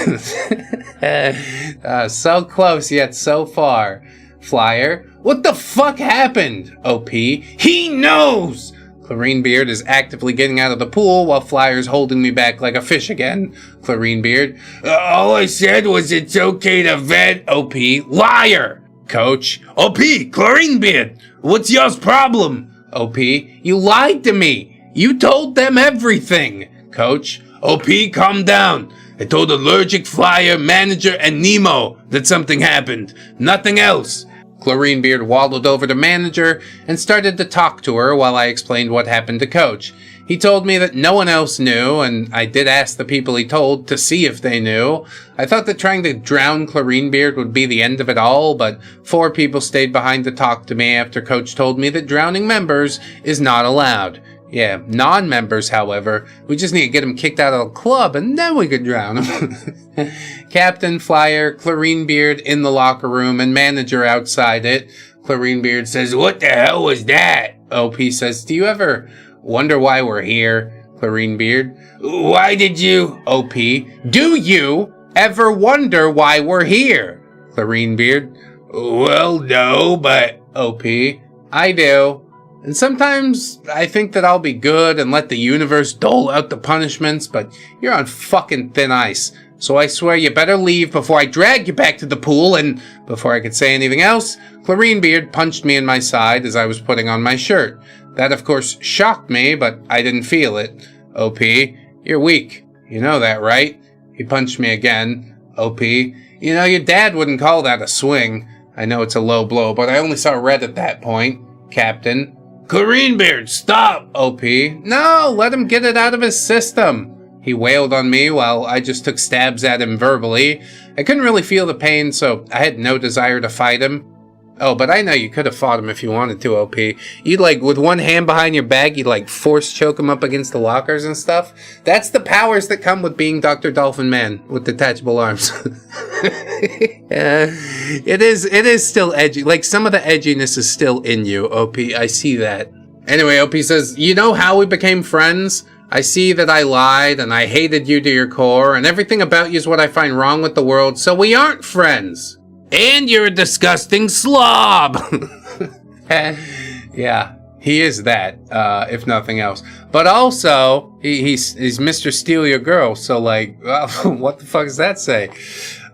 So close yet so far. Flyer, what the fuck happened? OP, he knows! ClarineBeard is actively getting out of the pool while Flyer's holding me back like a fish again. ClarineBeard, all I said was it's okay to vent. OP, liar! Coach, OP, ClarineBeard, what's y'all's problem? OP, you lied to me. You told them everything. Coach, OP, calm down. I told Allergic, Flyer, Manager, and Nemo that something happened. Nothing else. ClarineBeard waddled over to Manager and started to talk to her while I explained what happened to Coach. He told me that no one else knew, and I did ask the people he told to see if they knew. I thought that trying to drown ClarineBeard would be the end of it all, but 4 people stayed behind to talk to me after Coach told me that drowning members is not allowed. Yeah, non-members, however, we just need to get them kicked out of the club, and then we could drown them. Captain, Flyer, ClarineBeard in the locker room, and Manager outside it. ClarineBeard says, what the hell was that? OP says, do you ever wonder why we're here? Beard. Why did you, OP, do you ever wonder why we're here? Beard. Well, no, but OP, I do. And sometimes I think that I'll be good and let the universe dole out the punishments, but you're on fucking thin ice. So I swear you better leave before I drag you back to the pool. And before I could say anything else, Beard punched me in my side as I was putting on my shirt. That, of course, shocked me, but I didn't feel it. OP, you're weak. You know that, right? He punched me again. OP, you know, your dad wouldn't call that a swing. I know it's a low blow, but I only saw red at that point. Captain. Beard, stop! OP, no, let him get it out of his system. He wailed on me while I just took stabs at him verbally. I couldn't really feel the pain, so I had no desire to fight him. Oh, but I know you could have fought him if you wanted to, OP. You'd, with one hand behind your back, you'd, force choke him up against the lockers and stuff. That's the powers that come with being Dr. Dolphin Man with detachable arms. It is still edgy. Some of the edginess is still in you, OP. I see that. Anyway, OP says, you know how we became friends? I see that I lied and I hated you to your core, and everything about you is what I find wrong with the world, so we aren't friends. And you're a disgusting slob. Yeah, he is that, if nothing else. But also, he's Mr. Steal Your Girl, so what the fuck does that say?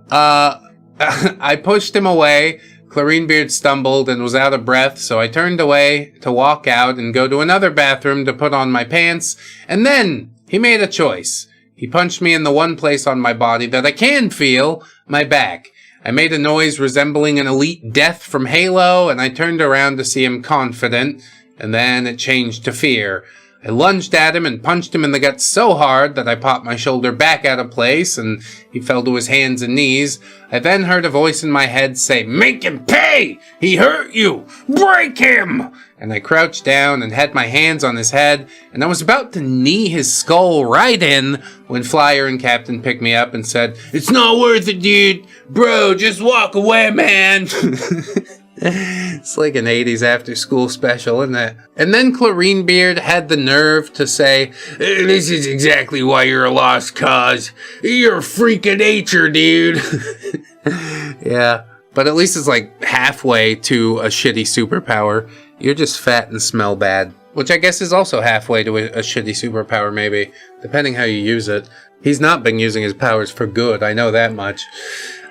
I pushed him away. Beard stumbled and was out of breath, so I turned away to walk out and go to another bathroom to put on my pants, and then he made a choice. He punched me in the one place on my body that I can feel, my back. I made a noise resembling an elite death from Halo, and I turned around to see him confident, and then it changed to fear. I lunged at him and punched him in the gut so hard that I popped my shoulder back out of place, and he fell to his hands and knees. I then heard a voice in my head say, "Make him pay! He hurt you! Break him!" And I crouched down and had my hands on his head, and I was about to knee his skull right in when Flyer and Captain picked me up and said, "It's not worth it, dude. Bro, just walk away, man." It's like an 80s after-school special, isn't it? And then Beard had the nerve to say, "This is exactly why you're a lost cause. You're a freak of nature, dude." Yeah, but at least it's halfway to a shitty superpower. You're just fat and smell bad. Which I guess is also halfway to a shitty superpower, maybe, depending how you use it. He's not been using his powers for good, I know that much.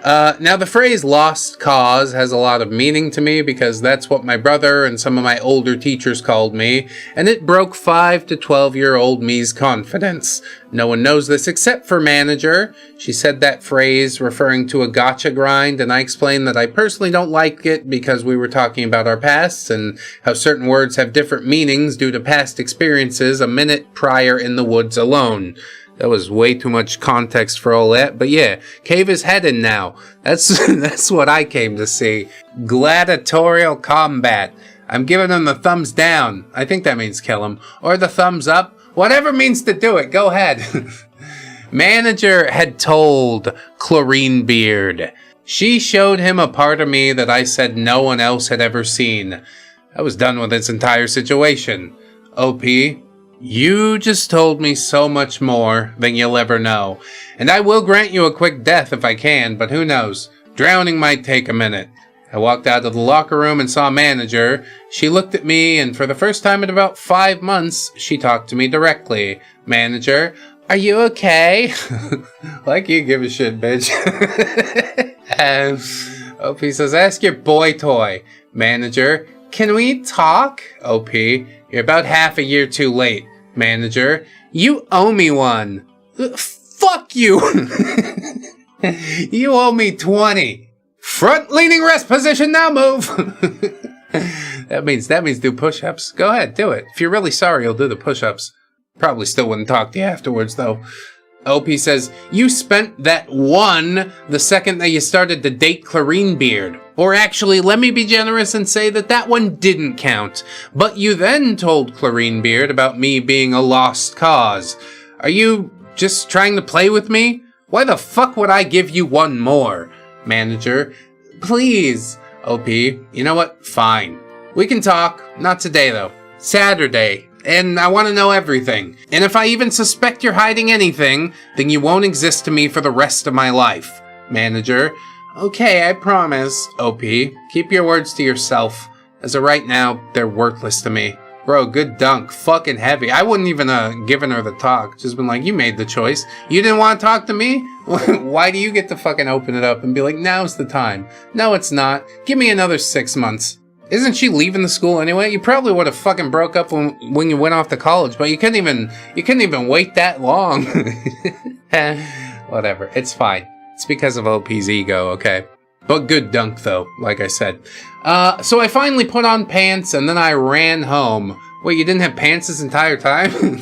Now the phrase lost cause has a lot of meaning to me because that's what my brother and some of my older teachers called me, and it broke 5 to 12-year-old me's confidence. No one knows this except for Manager. She said that phrase referring to a gotcha grind, and I explained that I personally don't like it because we were talking about our pasts and how certain words have different meanings due to past experiences a minute prior in the woods alone. That was way too much context for all that, but yeah, cave his head in now. That's what I came to see. Gladiatorial combat. I'm giving him the thumbs down. I think that means kill him. Or the thumbs up. Whatever means to do it, go ahead. Manager had told Beard. She showed him a part of me that I said no one else had ever seen. I was done with this entire situation. OP, you just told me so much more than you'll ever know. And I will grant you a quick death if I can, but who knows? Drowning might take a minute. I walked out of the locker room and saw Manager. She looked at me, and for the first time in about 5 months, she talked to me directly. Manager, are you okay? Like you give a shit, bitch. OP says, ask your boy toy. Manager, can we talk? OP, you're about half a year too late. Manager, you owe me one. Fuck you. You owe me 20. Front leaning rest position, now move. That means do push-ups. Go ahead, do it. If you're really sorry, you'll do the push-ups. Probably still wouldn't talk to you afterwards, though. OP says, you spent that one the second that you started to date Beard. Or actually, let me be generous and say that one didn't count. But you then told Beard about me being a lost cause. Are you just trying to play with me? Why the fuck would I give you one more? Manager, please. OP, you know what? Fine. We can talk. Not today, though. Saturday. And I want to know everything. And if I even suspect you're hiding anything, then you won't exist to me for the rest of my life. Manager. Okay, I promise. OP. Keep your words to yourself. As of right now, they're worthless to me. Bro, good dunk. Fucking heavy. I wouldn't even given her the talk. Just been like, you made the choice. You didn't want to talk to me? Why do you get to fucking open it up and be like, now's the time? No, it's not. Give me another 6 months. Isn't she leaving the school anyway? You probably would have fucking broke up when you went off to college, but you couldn't even wait that long. Whatever. It's fine. It's because of OP's ego, okay? But good dunk, though, like I said. So I finally put on pants, and then I ran home. Wait, you didn't have pants this entire time?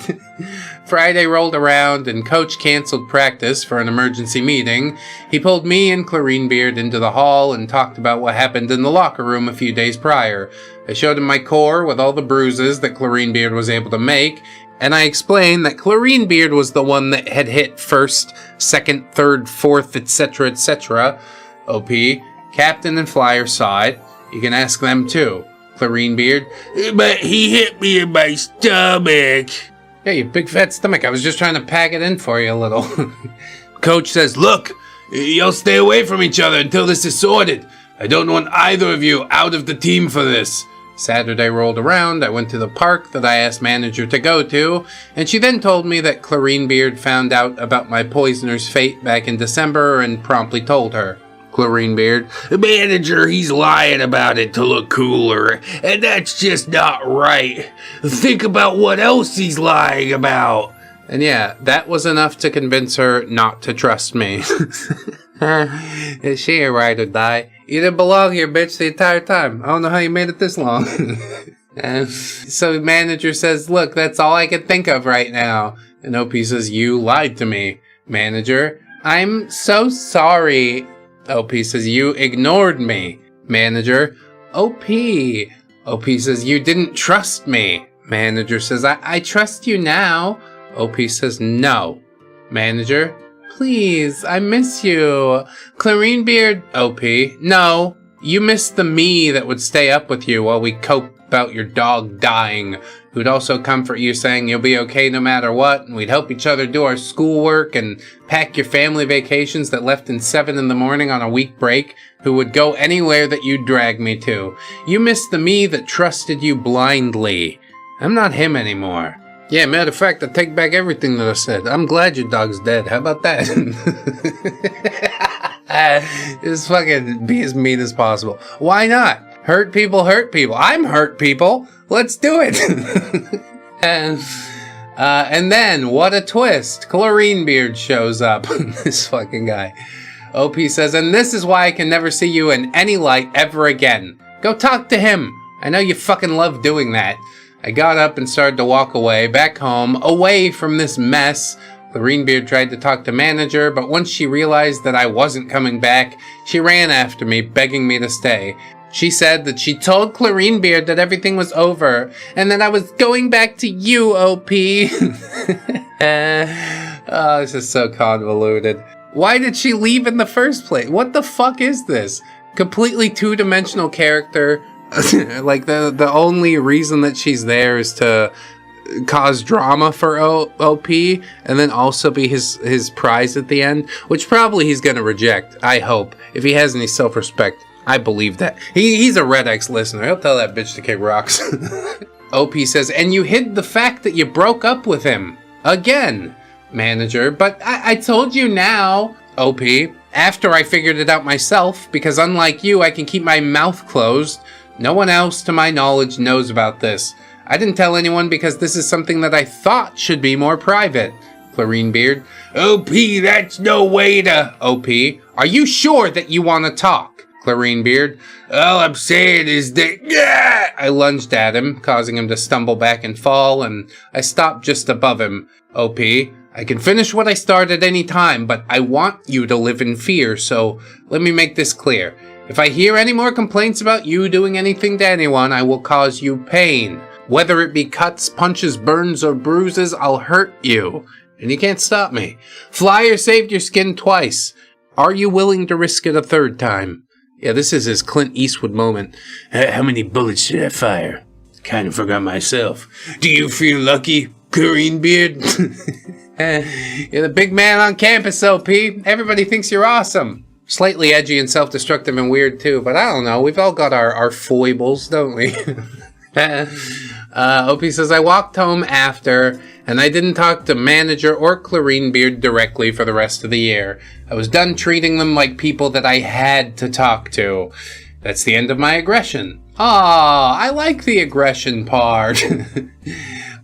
Friday rolled around, and Coach canceled practice for an emergency meeting. He pulled me and Beard into the hall and talked about what happened in the locker room a few days prior. I showed him my core with all the bruises that Beard was able to make, and I explained that Beard was the one that had hit first, second, third, fourth, etc., etc. OP, Captain and Flyer saw it. You can ask them too. Beard. But he hit me in my stomach. Yeah, you big fat stomach. I was just trying to pack it in for you a little. Coach says, look, you'll stay away from each other until this is sorted. I don't want either of you out of the team for this. Saturday rolled around. I went to the park that I asked manager to go to, and she then told me that Beard found out about my poisoner's fate back in December and promptly told her. Beard. The manager, he's lying about it to look cooler, and that's just not right. Think about what else he's lying about. And yeah, that was enough to convince her not to trust me. Is she a ride or die? You didn't belong here, bitch, the entire time. I don't know how you made it this long. And so the manager says, look, that's all I can think of right now. And OP says, you lied to me. Manager, I'm so sorry. OP says, you ignored me. Manager, OP. OP says, you didn't trust me. Manager says, I trust you now. OP says, no. Manager, please, I miss you. Beard. OP, no. You miss the me that would stay up with you while we cope about your dog dying, who'd also comfort you saying you'll be okay no matter what, and we'd help each other do our schoolwork and pack your family vacations that left in 7 in the morning on a week break, who would go anywhere that you'd drag me to. You miss the me that trusted you blindly. I'm not him anymore. Yeah, matter of fact, I take back everything that I said. I'm glad your dog's dead. How about that? Just fucking be as mean as possible. Why not? Hurt people hurt people. I'm hurt people. Let's do it. And then, what a twist. Beard shows up. This fucking guy. OP says, and this is why I can never see you in any light ever again. Go talk to him. I know you fucking love doing that. I got up and started to walk away, back home, away from this mess. Beard tried to talk to manager, but once she realized that I wasn't coming back, she ran after me, begging me to stay. She said that she told Beard that everything was over, and that I was going back to you, OP. Oh, this is so convoluted. Why did she leave in the first place? What the fuck is this? Completely two-dimensional character. Like, the only reason that she's there is to cause drama for OP, and then also be his prize at the end, which probably he's gonna reject, I hope. If he has any self-respect, I believe that. He's a ReddX listener. He'll tell that bitch to kick rocks. OP says, and you hid the fact that you broke up with him. Again. Manager, but I told you now. OP, after I figured it out myself, because unlike you, I can keep my mouth closed. No one else, to my knowledge, knows about this. I didn't tell anyone because this is something that I thought should be more private. Beard. OP, that's no way to... OP, are you sure that you want to talk? Beard. All I'm saying is that... Yeah! I lunged at him, causing him to stumble back and fall, and I stopped just above him. OP, I can finish what I started any time, but I want you to live in fear, so let me make this clear. If I hear any more complaints about you doing anything to anyone, I will cause you pain. Whether it be cuts, punches, burns, or bruises, I'll hurt you. And you can't stop me. Flyer saved your skin twice. Are you willing to risk it a third time? Yeah, this is his Clint Eastwood moment. How many bullets should I fire? Kind of forgot myself. Do you feel lucky, Greenbeard? You're the big man on campus, OP. Everybody thinks you're awesome. Slightly edgy and self-destructive and weird too, but I don't know. We've all got our foibles, don't we? OP says, I walked home after, and I didn't talk to manager or Greenbeard directly for the rest of the year. I was done treating them like people that I had to talk to. That's the end of my aggression. Aw, I like the aggression part.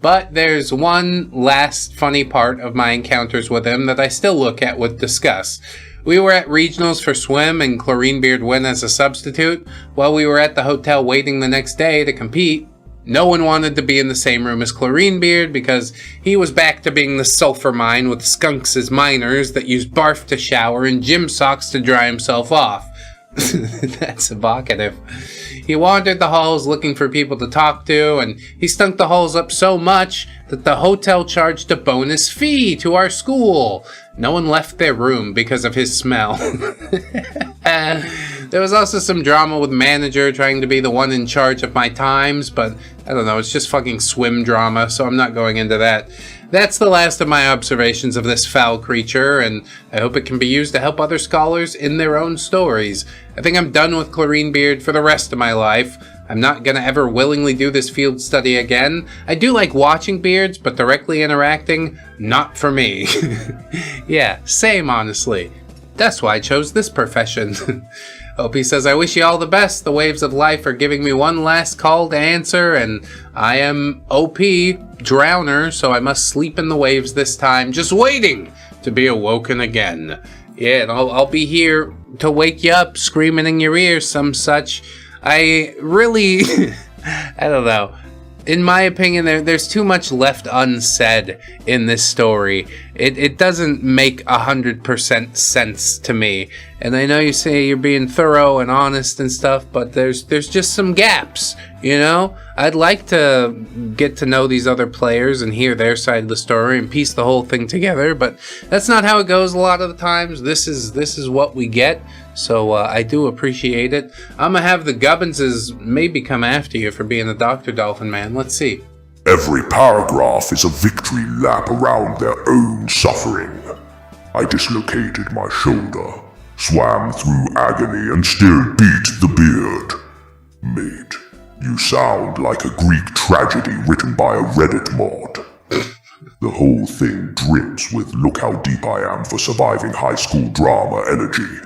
But there's one last funny part of my encounters with him that I still look at with disgust. We were at regionals for swim and Greenbeard went as a substitute. While we were at the hotel waiting the next day to compete, no one wanted to be in the same room as Greenbeard because he was back to being the sulfur mine with skunks as miners that used barf to shower and gym socks to dry himself off. That's evocative. He wandered the halls looking for people to talk to, and he stunk the halls up so much that the hotel charged a bonus fee to our school. No one left their room because of his smell. There was also some drama with manager trying to be the one in charge of my times, but I don't know, it's just fucking swim drama, so I'm not going into that. That's the last of my observations of this foul creature, and I hope it can be used to help other scholars in their own stories. I think I'm done with Greenbeard for the rest of my life. I'm not gonna ever willingly do this field study again. I do like watching beards, but directly interacting, not for me. Yeah, same honestly. That's why I chose this profession. OP says, I wish you all the best. The waves of life are giving me one last call to answer, and I am OP, drowner, so I must sleep in the waves this time, just waiting to be awoken again. Yeah, and I'll be here to wake you up, screaming in your ear, some such. I really, I don't know. In my opinion, there's too much left unsaid in this story. It doesn't make 100% sense to me. And I know you say you're being thorough and honest and stuff, but there's just some gaps, you know? I'd like to get to know these other players and hear their side of the story and piece the whole thing together, but that's not how it goes a lot of the times. This is what we get. So I do appreciate it. I'm gonna have the Gubbinses maybe come after you for being a Dr. Dolphin Man. Let's see. Every paragraph is a victory lap around their own suffering. I dislocated my shoulder, swam through agony, and still beat the beard. Mate, you sound like a Greek tragedy written by a Reddit mod. The whole thing drips with look how deep I am for surviving high school drama energy.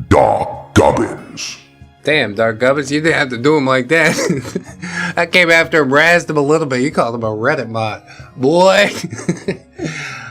Dark Gubbins. Damn, Dark Gubbins, you didn't have to do him like that. I came after him, razzed him a little bit. You called him a Reddit mod. Boy.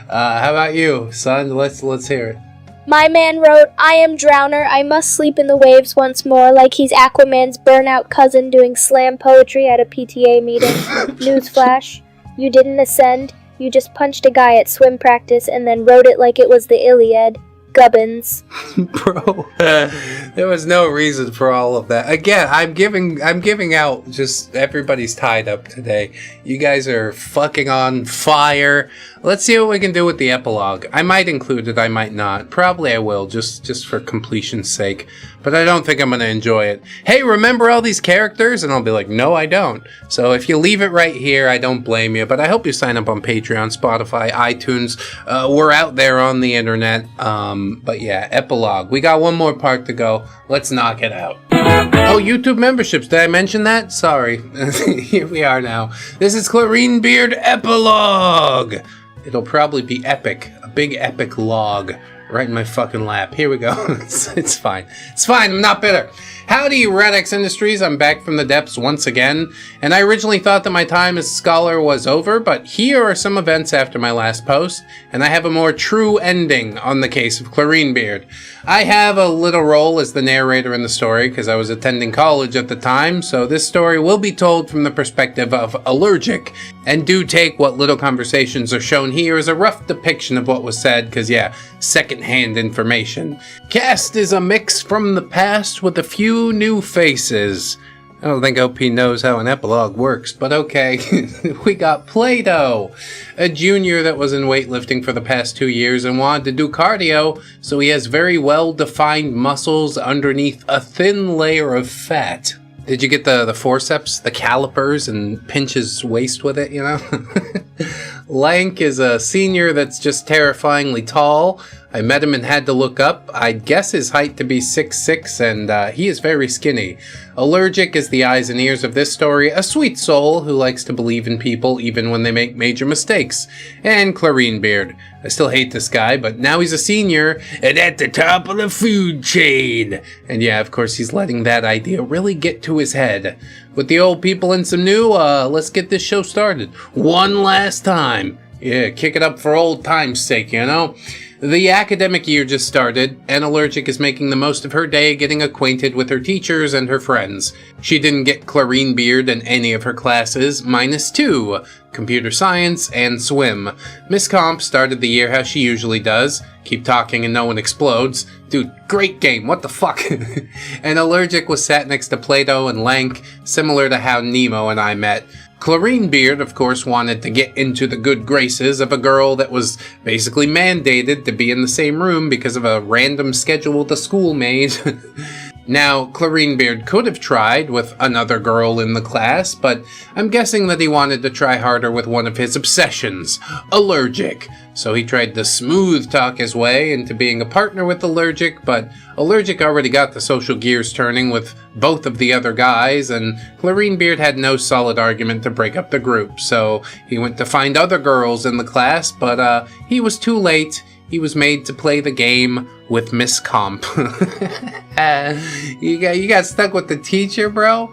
How about you, son? Let's hear it. My man wrote, I am drowner, I must sleep in the waves once more, like he's Aquaman's burnout cousin doing slam poetry at a PTA meeting. Newsflash, you didn't ascend, you just punched a guy at swim practice and then wrote it like it was the Iliad. Gubbins. Bro, there was no reason for all of that. Again, I'm giving out just everybody's tied up today. You guys are fucking on fire. Let's see what we can do with the epilogue. I might include it, I might not. Probably I will, just for completion's sake. But I don't think I'm going to enjoy it. Hey, remember all these characters? And I'll be like, no, I don't. So if you leave it right here, I don't blame you. But I hope you sign up on Patreon, Spotify, iTunes. We're out there on the internet. But yeah, epilogue. We got one more part to go. Let's knock it out. Oh, YouTube memberships. Did I mention that? Sorry. Here we are now. This is Greenbeard Epilogue. It'll probably be epic. A big epic log. Right in my fucking lap. Here we go. It's fine. It's fine. I'm not bitter. Howdy, ReddX Industries. I'm back from the depths once again. And I originally thought that my time as a scholar was over, but here are some events after my last post, and I have a more true ending on the case of Greenbeard. I have a little role as the narrator in the story because I was attending college at the time, so this story will be told from the perspective of Allergic, and do take what little conversations are shown here as a rough depiction of what was said, because yeah, second-hand information. Cast is a mix from the past with a few new faces. I don't think OP knows how an epilogue works, but okay. We got Plato, a junior that was in weightlifting for the past 2 years and wanted to do cardio, so he has very well-defined muscles underneath a thin layer of fat. Did you get the forceps, the calipers, and pinch his waist with it, you know? Lank is a senior that's just terrifyingly tall. I met him and had to look up. I'd guess his height to be 6'6", and he is very skinny. Allergic is the eyes and ears of this story, a sweet soul who likes to believe in people even when they make major mistakes. And Beard. I still hate this guy, but now he's a senior and at the top of the food chain. And yeah, of course, he's letting that idea really get to his head. With the old people and some new, let's get this show started. One last time. Yeah, kick it up for old time's sake, you know? The academic year just started, and Allergic is making the most of her day getting acquainted with her teachers and her friends. She didn't get Beard in any of her classes, -2, computer science and swim. Miss Comp started the year how she usually does, keep talking and no one explodes. Dude, great game, what the fuck? And Allergic was sat next to Plato and Lank, similar to how Nemo and I met. Beard, of course, wanted to get into the good graces of a girl that was basically mandated to be in the same room because of a random schedule the school made. Now, Beard could have tried with another girl in the class, but I'm guessing that he wanted to try harder with one of his obsessions, Allergic. So he tried to smooth talk his way into being a partner with Allergic, but Allergic already got the social gears turning with both of the other guys, and Beard had no solid argument to break up the group, so he went to find other girls in the class, but he was too late. He was made to play the game with Miss Comp. You got stuck with the teacher, bro?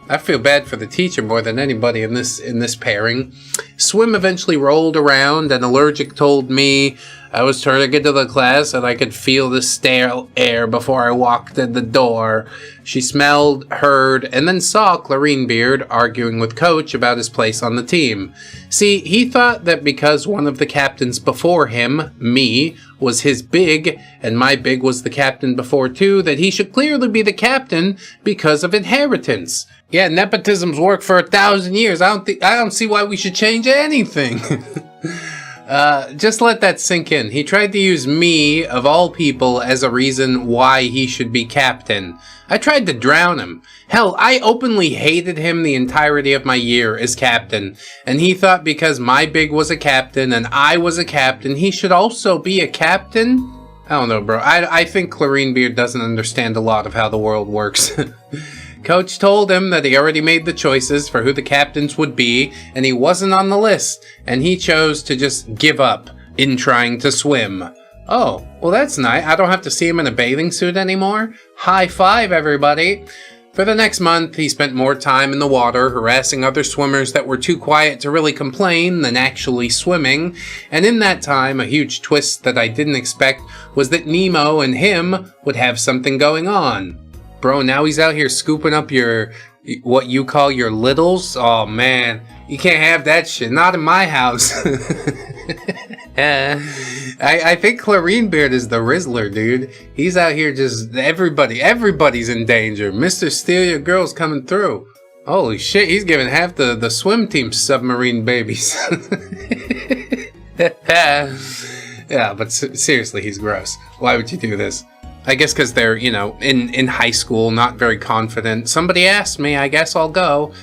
I feel bad for the teacher more than anybody in this pairing. Swim eventually rolled around, and Allergic told me I was trying to get to the class and I could feel the stale air before I walked in the door. She smelled, heard, and then saw Beard arguing with Coach about his place on the team. See, he thought that because one of the captains before him, me, was his big, and my big was the captain before too, that he should clearly be the captain because of inheritance. Yeah, nepotism's worked for 1,000 years. I don't see why we should change anything. Just let that sink in. He tried to use me, of all people, as a reason why he should be captain. I tried to drown him. Hell, I openly hated him the entirety of my year as captain, and he thought because my big was a captain and I was a captain, he should also be a captain? I don't know, bro. I think Beard doesn't understand a lot of how the world works. Coach told him that he already made the choices for who the captains would be, and he wasn't on the list, and he chose to just give up in trying to swim. Oh, well that's nice. I don't have to see him in a bathing suit anymore. High five, everybody. For the next month, he spent more time in the water, harassing other swimmers that were too quiet to really complain than actually swimming, and in that time, a huge twist that I didn't expect was that Nemo and him would have something going on. Bro, now he's out here scooping up your, what you call your littles? Oh man, you can't have that shit, not in my house. I think Beard is the Rizzler, dude. He's out here just, everybody's in danger. Mr. Steal Your Girl's coming through. Holy shit, he's giving half the swim team submarine babies. Yeah, but seriously, he's gross. Why would you do this? I guess because they're, you know, in high school, not very confident. Somebody asked me, I guess I'll go.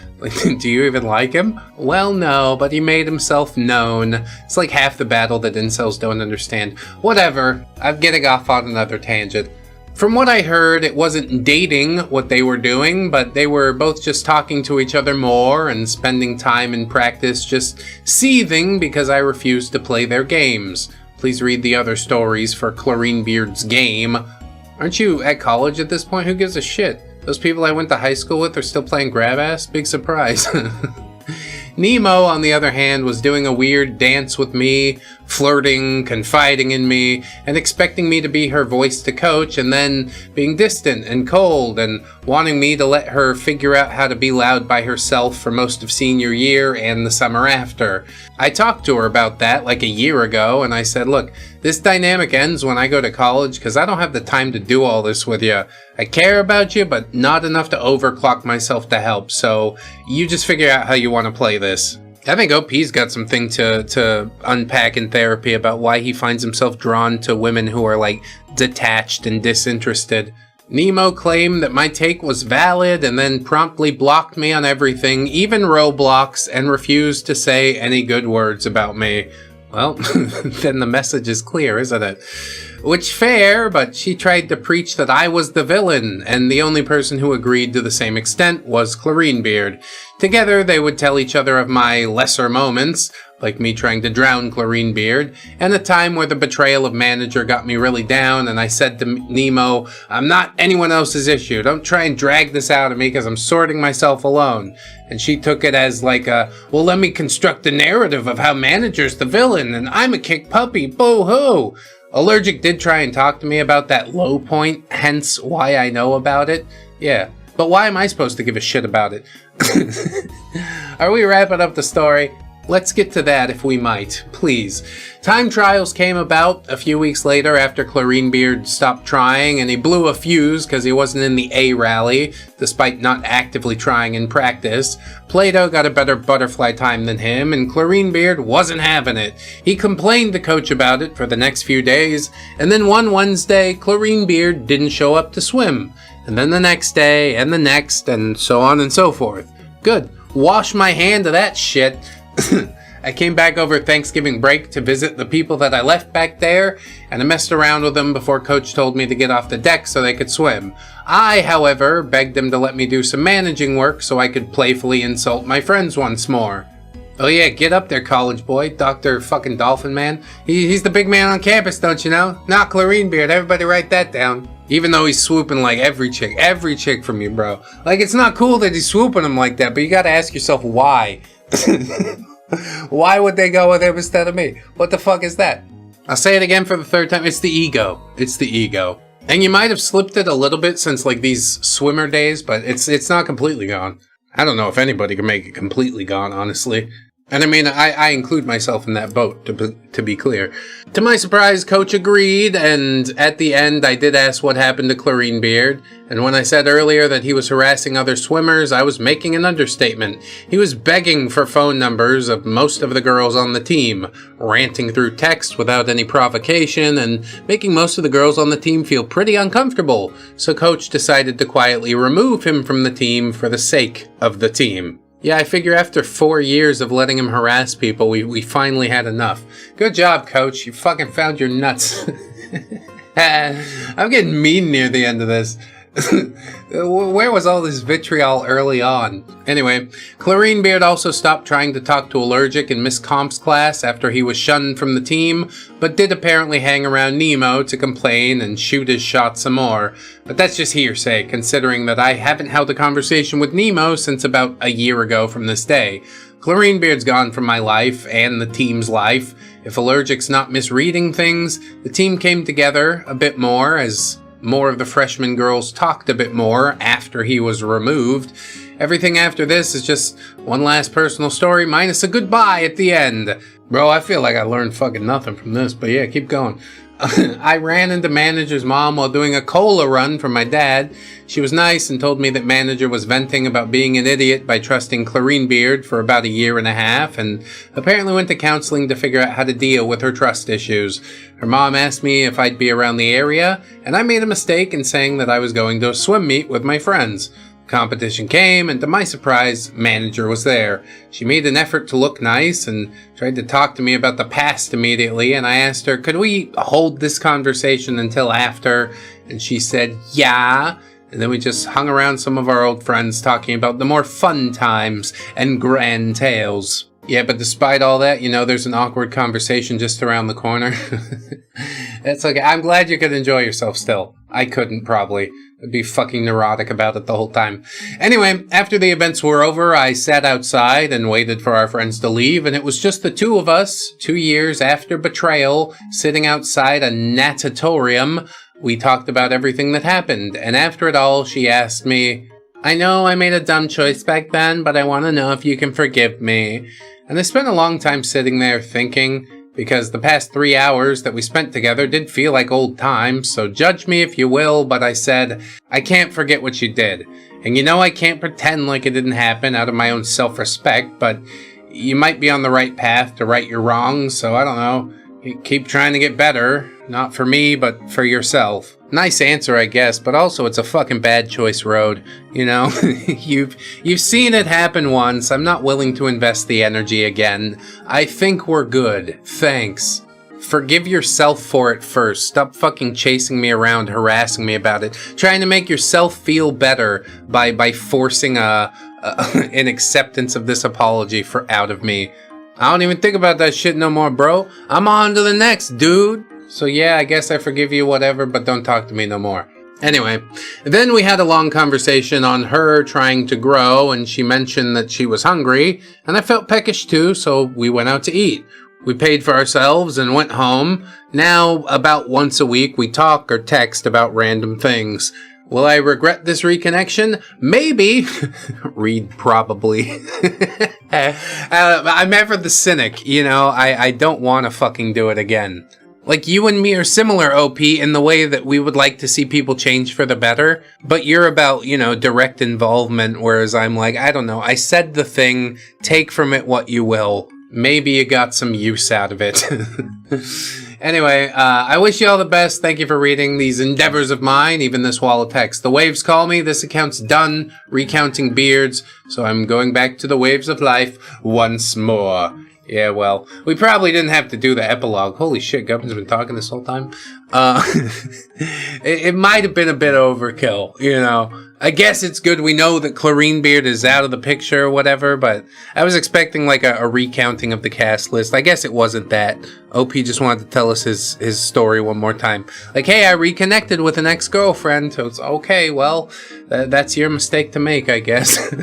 Do you even like him? Well, no, but he made himself known. It's like half the battle that incels don't understand. Whatever, I'm getting off on another tangent. From what I heard, it wasn't dating what they were doing, but they were both just talking to each other more and spending time in practice just seething because I refused to play their games. Please read the other stories for Beard's game. Aren't you at college at this point? Who gives a shit? Those people I went to high school with are still playing grab ass? Big surprise. Nemo, on the other hand, was doing a weird dance with me, flirting, confiding in me, and expecting me to be her voice to Coach, and then being distant and cold, and wanting me to let her figure out how to be loud by herself for most of senior year and the summer after. I talked to her about that like a year ago, and I said, look, this dynamic ends when I go to college because I don't have the time to do all this with you. I care about you, but not enough to overclock myself to help, so you just figure out how you want to play this. I think OP's got something to unpack in therapy about why he finds himself drawn to women who are, like, detached and disinterested. Nemo claimed that my take was valid and then promptly blocked me on everything, even Roblox, and refused to say any good words about me. Well, then the message is clear, isn't it? Which fair, but she tried to preach that I was the villain, and the only person who agreed to the same extent was Chlorinebeard. Together, they would tell each other of my lesser moments, like me trying to drown Chlorinebeard, and a time where the betrayal of manager got me really down, and I said to Nemo, I'm not anyone else's issue. Don't try and drag this out of me because I'm sorting myself alone. And she took it as like well, let me construct a narrative of how manager's the villain, and I'm a kick puppy, boo-hoo. Allergic did try and talk to me about that low point, hence why I know about it. Yeah, but why am I supposed to give a shit about it? Are we wrapping up the story? Let's get to that if we might, please. Time trials came about a few weeks later after Chlorinebeard stopped trying, and he blew a fuse because he wasn't in the A rally, despite not actively trying in practice. Plato got a better butterfly time than him, and Chlorinebeard wasn't having it. He complained to coach about it for the next few days, and then one Wednesday, Chlorinebeard didn't show up to swim. And then the next day, and the next, and so on and so forth. Good. Wash my hand of that shit. I came back over Thanksgiving break to visit the people that I left back there, and I messed around with them before Coach told me to get off the deck so they could swim. I, however, begged them to let me do some managing work so I could playfully insult my friends once more. Oh yeah, get up there, college boy, Dr. fucking Dolphin Man. He's the big man on campus, don't you know? Not Chlorinebeard, everybody write that down. Even though he's swooping like every chick from you, bro. Like, it's not cool that he's swooping them like that, but you gotta ask yourself why. Why would they go with him instead of me? What the fuck is that? I'll say it again for the third time. It's the ego. It's the ego. And you might have slipped it a little bit since like these swimmer days, but it's not completely gone. I don't know if anybody can make it completely gone, honestly. And I mean, I include myself in that boat, to be clear. To my surprise, Coach agreed, and at the end, I did ask what happened to Chlorinebeard. And when I said earlier that he was harassing other swimmers, I was making an understatement. He was begging for phone numbers of most of the girls on the team, ranting through text without any provocation, and making most of the girls on the team feel pretty uncomfortable. So Coach decided to quietly remove him from the team for the sake of the team. Yeah, I figure after 4 years of letting him harass people, we finally had enough. Good job, Coach. You fucking found your nuts. I'm getting mean near the end of this. Where was all this vitriol early on? Anyway, Chlorinebeard also stopped trying to talk to Allergic in Miss Comp's class after he was shunned from the team, but did apparently hang around Nemo to complain and shoot his shot some more. But that's just hearsay, considering that I haven't held a conversation with Nemo since about a year ago from this day. Chlorinebeard's gone from my life and the team's life. If Allergic's not misreading things, the team came together a bit more as more of the freshman girls talked a bit more after he was removed. Everything after this is just one last personal story minus a goodbye at the end. Bro, I feel like I learned fucking nothing from this, but yeah, keep going. I ran into manager's mom while doing a cola run for my dad. She was nice and told me that manager was venting about being an idiot by trusting Chlorinebeard for about a year and a half, and apparently went to counseling to figure out how to deal with her trust issues. Her mom asked me if I'd be around the area, and I made a mistake in saying that I was going to a swim meet with my friends. Competition came, and to my surprise, manager was there. She made an effort to look nice and tried to talk to me about the past immediately, and I asked her, could we hold this conversation until after? And she said, yeah. And then we just hung around some of our old friends talking about the more fun times and grand tales. Yeah, but despite all that, you know, there's an awkward conversation just around the corner. It's okay. I'm glad you could enjoy yourself still. I couldn't, probably. I'd be fucking neurotic about it the whole time. Anyway, after the events were over, I sat outside and waited for our friends to leave, and it was just the two of us, 2 years after betrayal, sitting outside a natatorium. We talked about everything that happened, and after it all, she asked me, I know I made a dumb choice back then, but I want to know if you can forgive me. And I spent a long time sitting there thinking, because the past 3 hours that we spent together did feel like old times, so judge me if you will, but I said, I can't forget what you did. And you know I can't pretend like it didn't happen out of my own self-respect, but you might be on the right path to right your wrongs, so I don't know. Keep trying to get better. Not for me, but for yourself. Nice answer, I guess, but also it's a fucking bad choice road. You know, you've seen it happen once. I'm not willing to invest the energy again. I think we're good. Thanks. Forgive yourself for it first. Stop fucking chasing me around, harassing me about it. Trying to make yourself feel better by forcing an acceptance of this apology out of me. I don't even think about that shit no more, bro. I'm on to the next, dude. So yeah, I guess I forgive you, whatever, but don't talk to me no more. Anyway, then we had a long conversation on her trying to grow, and she mentioned that she was hungry, and I felt peckish too, so we went out to eat. We paid for ourselves and went home. Now, about once a week, we talk or text about random things. Will I regret this reconnection? Maybe. Read probably. I'm ever the cynic, you know? I don't want to fucking do it again. Like, you and me are similar, OP, in the way that we would like to see people change for the better, but you're about, you know, direct involvement, whereas I'm like, I don't know, I said the thing, take from it what you will. Maybe you got some use out of it. Anyway, I wish you all the best. Thank you for reading these endeavors of mine, even this wall of text. The waves call me. This account's done recounting beards, so I'm going back to the waves of life once more. Yeah, well, we probably didn't have to do the epilogue. Holy shit, Gubbin's been talking this whole time. It might have been a bit overkill, you know. I guess it's good we know that Beard is out of the picture or whatever, but I was expecting like a recounting of the cast list. I guess it wasn't that. OP just wanted to tell us his story one more time. Like, hey, I reconnected with an ex-girlfriend. So it's okay, well, that's your mistake to make, I guess.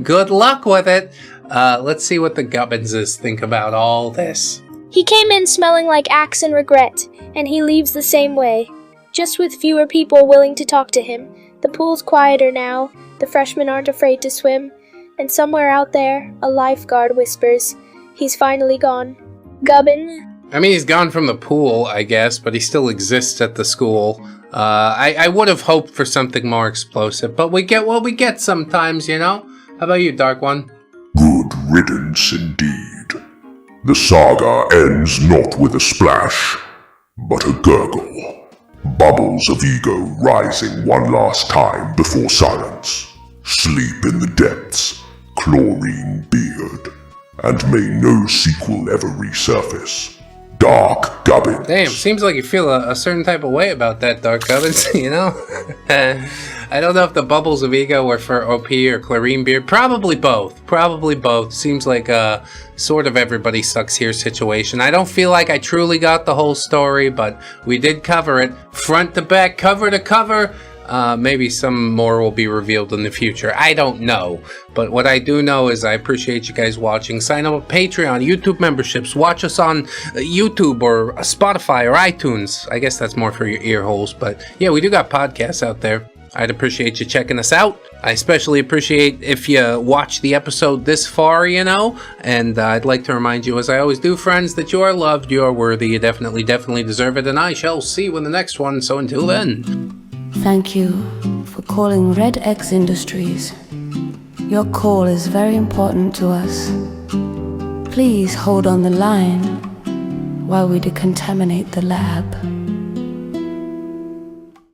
Good luck with it. Let's see what the Gubbinses think about all this. He came in smelling like axe and regret, and he leaves the same way, just with fewer people willing to talk to him. The pool's quieter now, the freshmen aren't afraid to swim, and somewhere out there, a lifeguard whispers, he's finally gone. Gubbin? I mean, he's gone from the pool, I guess, but he still exists at the school. I would have hoped for something more explosive, but we get what we get sometimes, you know? How about you, Dark One? Good riddance indeed. The saga ends not with a splash, but a gurgle. Bubbles of ego rising one last time before silence. Sleep in the depths, chlorine beard, and may no sequel ever resurface. Dark Gubbins. Damn, seems like you feel a certain type of way about that, Dark Gubbins, you know? I don't know if the bubbles of ego were for OP or Chlorine Beard. Probably both. Probably both. Seems like a sort of everybody sucks here situation. I don't feel like I truly got the whole story, but we did cover it. Front to back, cover to cover. Maybe some more will be revealed in the future. I don't know. But what I do know is I appreciate you guys watching. Sign up with Patreon, YouTube memberships. Watch us on YouTube or Spotify or iTunes. I guess that's more for your ear holes. But yeah, we do got podcasts out there. I'd appreciate you checking us out. I especially appreciate if you watch the episode this far, you know. And I'd like to remind you, as I always do, friends, that you are loved, you are worthy, you definitely deserve it. And I shall see you in the next one. So until then. Thank you for calling ReddX Industries. Your call is very important to us. Please hold on the line while we decontaminate the lab.